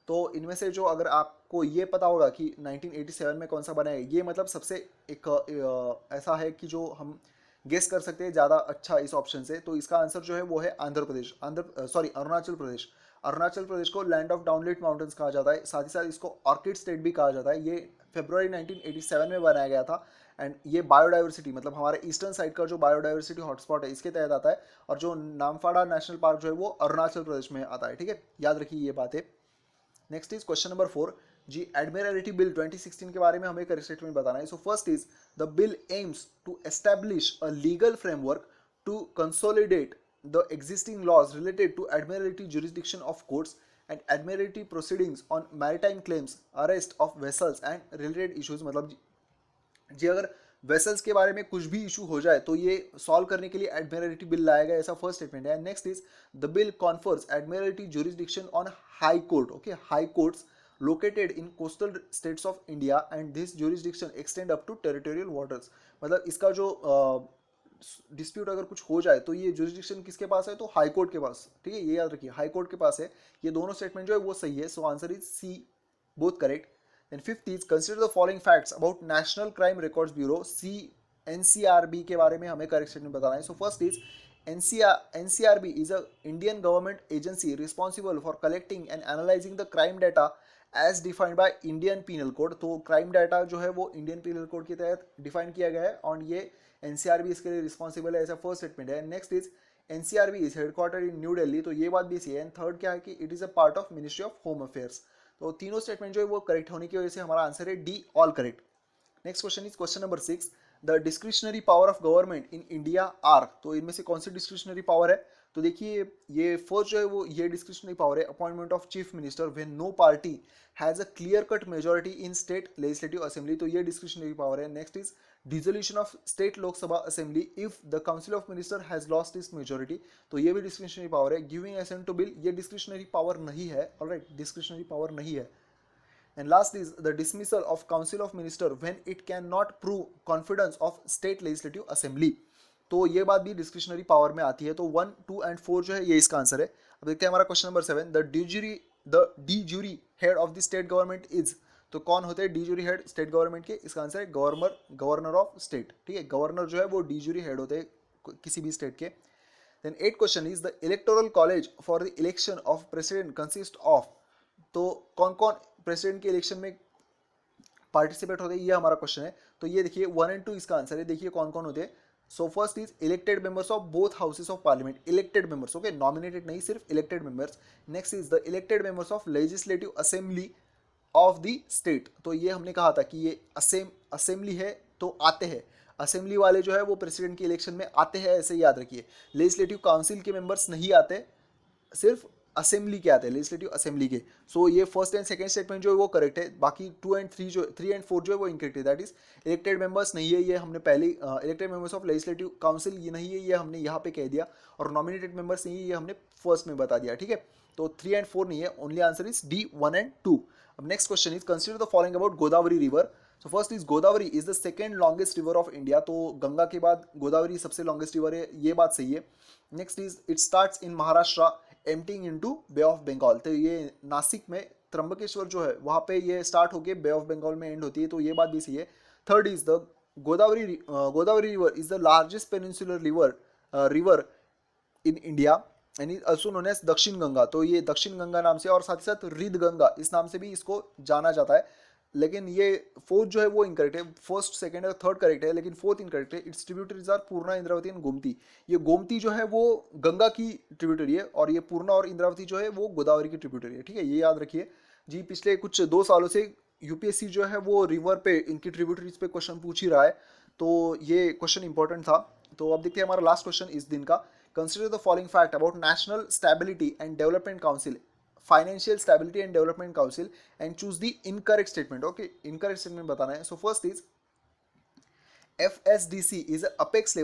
तो इनमें से जो अगर आपको ये पता होगा कि 1987 में कौन सा बना है, ये मतलब सबसे एक ऐसा है कि जो हम गेस कर सकते हैं ज़्यादा अच्छा इस ऑप्शन से. तो इसका आंसर जो है वो है आंध्र प्रदेश. अरुणाचल प्रदेश. अरुणाचल प्रदेश को लैंड ऑफ डाउनलिट माउंटेन्स कहा जाता है. साथ ही साथ इसको ऑर्किड स्टेट भी कहा जाता है. ये फरवरी 1987 में बनाया गया था. एंड ये बायोडाइवर्सिटी मतलब हमारे ईस्टर्न साइड का जो बायोडाइवर्सिटी हॉटस्पॉट है इसके तहत आता है. और जो नामफाड़ा नेशनल पार्क जो है वो अरुणाचल प्रदेश में आता है. ठीक है, याद रखिए ये बातें. Next is question number 4. जी एडमिरलिटी बिल 2016 के बारे में हमें एक स्टेटमेंट बताना है. So first is the bill aims to establish a legal framework to consolidate the existing laws related to admiralty jurisdiction of courts and admiralty proceedings on maritime claims, arrest of vessels and related issues. मतलब जी अगर वेसल्स के बारे में कुछ भी इशू हो जाए तो ये सॉल्व करने के लिए एडमिरलिटी बिल लाया गया, ऐसा फर्स्ट स्टेटमेंट है. Next is the bill confers admiralty jurisdiction on high court. Okay, high courts located in coastal states of India and this jurisdiction extend up to territorial waters. मतलब इसका जो डिस्प्यूट अगर कुछ हो जाए तो ये जुरिस्डिक्शन किसके पास है, तो हाई कोर्ट के पास. ठीक है, ये याद रखिए हाई कोर्ट के पास है. ये दोनों स्टेटमेंट जो है वो सही है. So answer is C, both correct. And fifth is consider the following facts about national crime records bureau NCRB के बारे में हमें करेक्ट स्टेटमेंट बताना है. So first is NCRB is a Indian government agency responsible for collecting and analyzing the crime data as defined by Indian Penal Code. तो क्राइम डाटा जो है वो इंडियन पीनल कोड के तहत डिफाइन किया गया है और ये NCRB इसके लिए रिस्पॉन्सिबल है, ऐसा फर्स्ट स्टेटमेंट है. Next is NCRB is headquarter in new Delhi. तो ये बात भी सही है. एंड थर्ड क्या है कि it is a part of ministry of home affairs. तो तीनों स्टेटमेंट जो है वो करेक्ट होने की वजह से हमारा आंसर है D, all correct. Next question is question number 6. The discretionary power of government in India are. तो इनमें से कौन सी डिस्क्रिशनरी पावर है, तो देखिए ये फर्स्ट जो है वो ये डिस्क्रिशनरी पावर है appointment of chief minister when no party has a clear cut majority in state legislative assembly. तो ये डिस्क्रिशनरी पावर है. Next is dissolution of state Lok Sabha assembly if the council of minister has lost its majority. तो ये भी डिस्क्रिशनरी पावर है. गिविंग असेंट टू बिल ये डिस्क्रिशनरी पावर नहीं है. ऑलराइट, डिस्क्रिशनरी पावर नहीं है. And last is the dismissal of Council of Minister when it cannot prove confidence of State Legislative Assembly. तो ये बात भी डिस्क्रिशनरी पावर में आती है. तो 1, 2 and 4 जो है ये इसका आंसर है. अब देखते हैं हमारा question number 7. The de jure head of the state government is. तो कौन होते हैं de jure head state government के, इसका आंसर है गवर्नर ऑफ स्टेट. ठीक है, गवर्नर जो है वो डी जूरी हेड होते हैं किसी भी स्टेट के. Then 8 question is the electoral college for the election of president consist of. तो कौन कौन प्रेसिडेंट के इलेक्शन में पार्टिसिपेट होते हैं, ये हमारा क्वेश्चन है. तो ये देखिए 1 and 2 इसका आंसर है. देखिए कौन कौन होते हैं. सो first is elected members of both houses of parliament. Elected members, okay, nominated नहीं, सिर्फ elected members. Next is the elected members of legislative assembly of the state. तो ये हमने कहा था कि ये असेंबली है तो आते हैं, असेंबली वाले जो है वो प्रेसिडेंट के इलेक्शन में आते हैं, ऐसे याद रखिए. लेजिस्लेटिव काउंसिल के मेंबर्स नहीं आते, सिर्फ असेंबली के आते हैं, लेजिस्लेटिव असेंबली के. सो ये फर्स्ट एंड सेकंड स्टेटमेंट जो है वो करेक्ट है. बाकी 2 and 3 and 4 जो है वो इनकरेक्ट है. दैट इज इलेक्टेड मेंबर्स नहीं है, ये हमने पहले elected members of legislative council ये नहीं है, ये हमने यहाँ पे कह दिया. और नॉमिनेटेड मेंबर्स नहीं है, ये हमने फर्स्ट में बता दिया. ठीक है, तो 3 and 4 नहीं है, only answer is D, 1 and 2. अब next question is consider the following about Godavari river. So first is Godavari is the second longest river of India. तो गंगा के बाद गोदावरी सबसे लॉन्गेस्ट रिवर है, ये बात सही है. Next is it starts in Maharashtra emptying into bay of Bengal. तो ये नासिक में त्र्यंबकेश्वर जो है वहाँ पे ये स्टार्ट होके बे ऑफ बंगाल में एंड होती है. तो ये बात भी सही है. Third is the Godavari river is the largest peninsular river in India and is also known as Dakshin Ganga. तो ये दक्षिण गंगा नाम से और साथ ही साथ रिद गंगा इस नाम से भी इसको जाना जाता है. लेकिन ये फोर्थ जो है वो इनकरेक्ट है. फर्स्ट, सेकंड और थर्ड करेक्ट है, लेकिन फोर्थ इनकरेक्ट है. Its tributaries are Purna, Indravati and Gomti. ये गोमती जो है वो गंगा की ट्रिब्यूटरी है और ये पूर्णा और इंद्रावती जो है वो गोदावरी की ट्रिब्यूटरी है. ठीक है, ये याद रखिए जी. पिछले कुछ 2 सालों से यूपीएससी जो है वो रिवर पे इनकी ट्रिब्यूटरीज पे क्वेश्चन पूछ ही रहा है. तो ये क्वेश्चन इंपॉर्टेंट था. तो अब देखते हैं हमारा लास्ट क्वेश्चन इस दिन का. Consider the following fact about national stability and development council, financial stability and development council and choose the incorrect statement. Okay, incorrect statement बताना है. So first is FSDC is an apex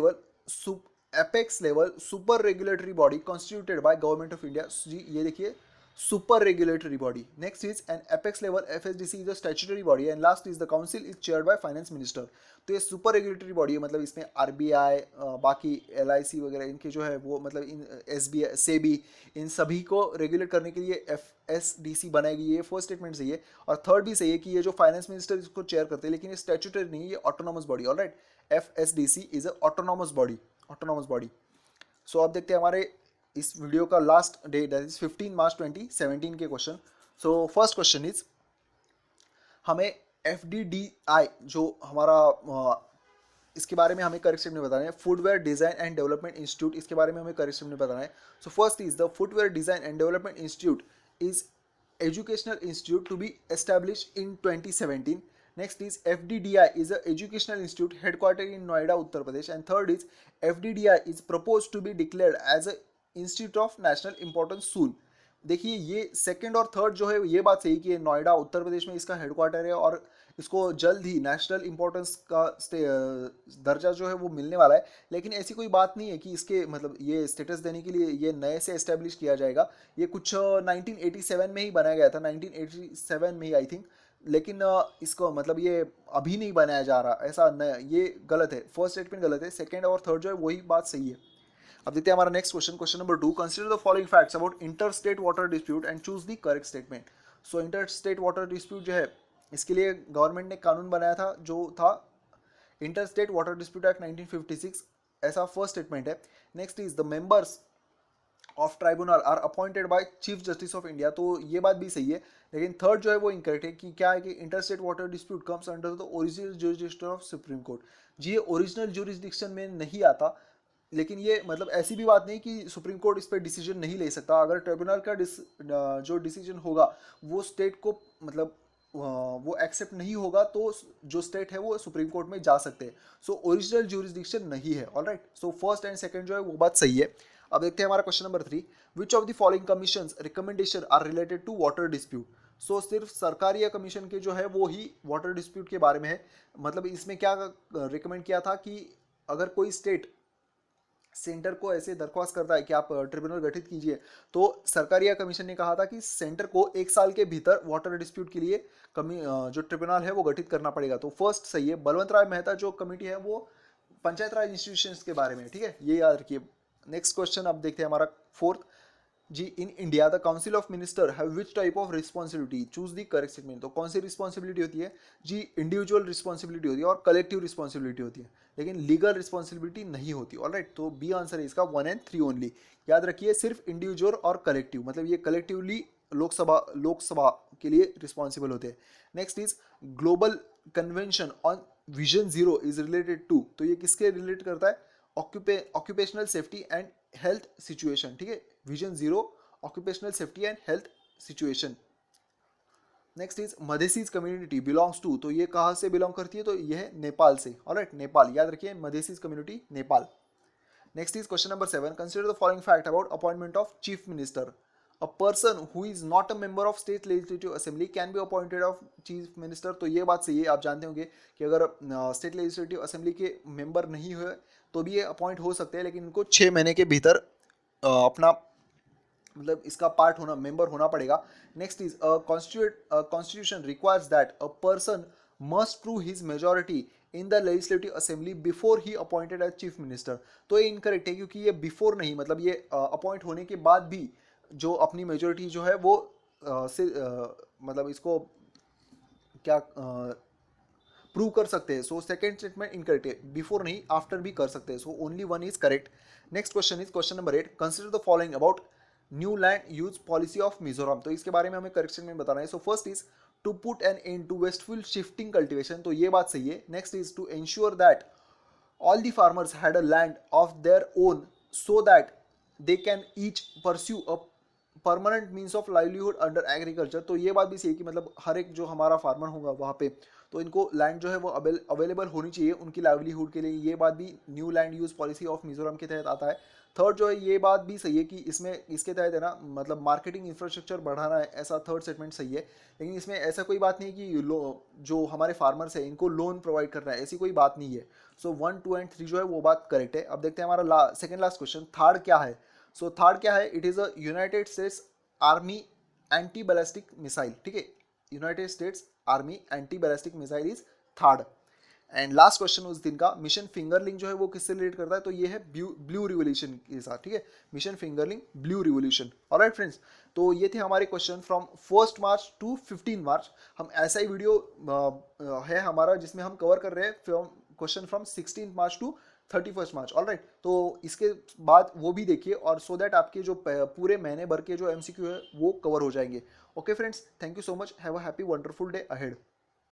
level super regulatory body constituted by government of India. जी ये देखिए super regulatory body. Next is an apex level FSDC is a statutory body and last is the council is chaired by finance minister. तो ये सुपर रेगुलेटरी बॉडी है, मतलब इसमें आरबीआई, बाकी एलआईसी वगैरह इनके जो है वो मतलब इन एसबीआई सेबी इन सभी को रेगुलेट करने के लिए एफएसडीसी बनाएगी। ये फर्स्ट स्टेटमेंट सही है और थर्ड भी सही है कि ये जो फाइनेंस मिनिस्टर इसको चेयर करते हैं, लेकिन ये स्टैट्यूटरी नहीं है, ये autonomous body. Alright, FSDC is a autonomous body, autonomous body. So अब देखते हैं हमारे इस वीडियो का last day, that is 15 March 2017 के क्वेश्चन। सो फर्स्ट क्वेश्चन इज, हमें एफडीडीआई जो हमारा इसके बारे में हमें करेक्ट स्टेटमेंट बताना है। Footwear design and development institute, इसके बारे में हमें करेक्ट स्टेटमेंट बताना है। So first is the footwear design and development institute is educational institute to be established in 2017. Next is FDDI is a educational institute headquartered in Noida, Uttar Pradesh. And third is FDDI is proposed to be declared as a institute of national importance soon. देखिए ये सेकंड और थर्ड जो है ये बात सही कि नोएडा उत्तर प्रदेश में इसका हेडक्वार्टर है और इसको जल्द ही नेशनल इंपॉर्टेंस का दर्जा जो है वो मिलने वाला है। लेकिन ऐसी कोई बात नहीं है कि इसके मतलब ये स्टेटस देने के लिए ये नए से एस्टेब्लिश किया जाएगा। ये कुछ 1987 में ही बनाया गया था, 1987 में ही आई थिंक। लेकिन इसको मतलब ये अभी नहीं बनाया जा रहा, ऐसा नया, ये गलत है। फर्स्ट स्टेटमेंट गलत है, सेकेंड और थर्ड जो है वही बात सही है। अब देखते हैं हमारा next question, question number 2। Consider the following facts about inter state water dispute and choose the correct statement. So inter state water dispute जो है इसके लिए गवर्नमेंट ने कानून बनाया था जो था inter state water dispute act 1956, ऐसा फर्स्ट स्टेटमेंट है। Next is the members of tribunal are appointed by chief justice of India, तो ये बात भी सही है। लेकिन थर्ड जो है वो इनकरेक्ट है कि क्या है कि inter state water dispute comes under the original jurisdiction of supreme court. जी ये ओरिजिनल ज्यूरिसडिक्शन में नहीं आता, लेकिन ये मतलब ऐसी भी बात नहीं कि सुप्रीम कोर्ट इस पर डिसीजन नहीं ले सकता। अगर ट्रिब्यूनल का जो डिसीजन होगा वो स्टेट को मतलब वो एक्सेप्ट नहीं होगा तो जो स्टेट है वो सुप्रीम कोर्ट में जा सकते हैं। सो ओरिजिनल ज्यूरिसडिक्शन नहीं है। Alright, so first and second जो है वो बात सही है। अब देखते हैं हमारा question number 3। Which of the following commissions recommendation are related to water dispute. So सिर्फ सरकारी या कमीशन के जो है वो ही वाटर डिस्प्यूट के बारे में है। मतलब इसमें क्या रिकमेंड किया था कि अगर कोई स्टेट सेंटर को ऐसे दरख्वास्त करता है कि आप ट्रिब्यूनल गठित कीजिए, तो सरकारी या कमीशन ने कहा था कि सेंटर को 1 साल के भीतर वाटर डिस्प्यूट के लिए जो ट्रिब्यूनल है वो गठित करना पड़ेगा। तो फर्स्ट सही है। बलवंत राय मेहता जो कमेटी है वो पंचायत राज इंस्टीट्यूशंस के बारे में, ठीक है, ये याद रखिए। नेक्स्ट क्वेश्चन अब देखते हैं हमारा फोर्थ। जी in India the council of minister have which type of responsibility, choose the correct statement. तो कौन सी रिस्पॉन्सिबिलिटी होती है जी? इंडिविजुअल रिस्पॉन्सिबिलिटी होती है और कलेक्टिव रिस्पॉन्सिबिलिटी होती है, लेकिन लीगल रिस्पॉन्सिबिलिटी नहीं होती। ऑलराइट, तो बी आंसर है इसका 1 and 3 ओनली। याद रखिए सिर्फ इंडिविजुअल और कलेक्टिव, मतलब ये कलेक्टिवली लोकसभा के लिए रिस्पॉन्सिबल होते हैं। Next is global convention on vision zero is related to, तो ये किसके रिलेट करता है? Occupational safety and health situation, ठीक है, vision zero occupational safety and health situation. Next is Madhesis community belongs to, तो ये कहाँ से बिलोंग करती है? तो ये है नेपाल से। ऑलराइट, नेपाल, याद रखिए Madhesis community Nepal. Next is question number 7। Consider the following fact about appointment of chief minister. A person who is not a member of state legislative assembly can be appointed of chief minister, तो ये बात सही है। आप जानते होंगे कि अगर स्टेट लेजिस्लेटिव असेंबली के मेंबर नहीं हुए तो भी ये अपॉइंट हो सकते हैं, लेकिन इनको 6 महीने के भीतर अपना मतलब इसका पार्ट होना, मेंबर होना पड़ेगा। Next is constitution requires that a person must prove his majority in the legislative assembly before he appointed as chief minister, तो ये इनकरेक्ट है क्योंकि ये बिफोर नहीं, मतलब ये अपॉइंट होने के बाद भी जो अपनी मेजॉरिटी जो है वो मतलब इसको क्या प्रूव कर सकते हैं। सो सेकंड स्टेटमेंट इनकरेक्ट है, बिफोर नहीं आफ्टर भी कर सकते हैं। So only 1 is correct. Next question is question number 8। Consider the following about new land use policy of Mizoram, तो इसके बारे में हमें करेक्शन में बताना है। So first is to put an end to wasteful shifting cultivation, तो ये बात सही है। Next is to ensure that all the farmers had a land of their own so that they can each pursue a permanent means of livelihood under agriculture, तो ये बात भी सही है कि मतलब हर एक जो हमारा फार्मर होगा वहाँ पे तो इनको लैंड जो है वो अवेलेबल होनी चाहिए उनकी लाइवलीहुड के लिए। ये बात भी new land use policy of Mizoram के तहत आता है। थर्ड जो है ये बात भी सही है कि इसमें इसके तहत है ना, मतलब मार्केटिंग इंफ्रास्ट्रक्चर बढ़ाना है, ऐसा थर्ड स्टेटमेंट सही है। लेकिन इसमें ऐसा कोई बात नहीं कि जो हमारे फार्मर्स है इनको लोन प्रोवाइड करना है, ऐसी कोई बात नहीं है। सो 1, 2 and 3 जो है वो बात करेक्ट है। अब देखते हैं हमारा सेकंड लास्ट क्वेश्चन, थर्ड क्या है। सो थर्ड क्या है? It is a United states army anti ballistic missile, ठीक है, United states army anti ballistic missile is third. And last question उस दिन का, मिशन फिंगरलिंग जो है वो किससे रिलेट करता है, तो ये है ब्लू रिवोल्यूशन के साथ, ठीक है, mission fingerling blue revolution. Alright friends, तो ये थे हमारे क्वेश्चन फ्रॉम 1 मार्च टू 15 मार्च। हम ऐसा ही वीडियो है हमारा जिसमें हम कवर कर रहे हैं question from 16 March two 31 March. Alright, तो इसके बाद वो भी देखिए, और सो दैट आपके जो पूरे महीने भर के जो एमसीक्यू है वो कवर हो जाएंगे। Okay friends, thank you so much, have a happy wonderful day ahead.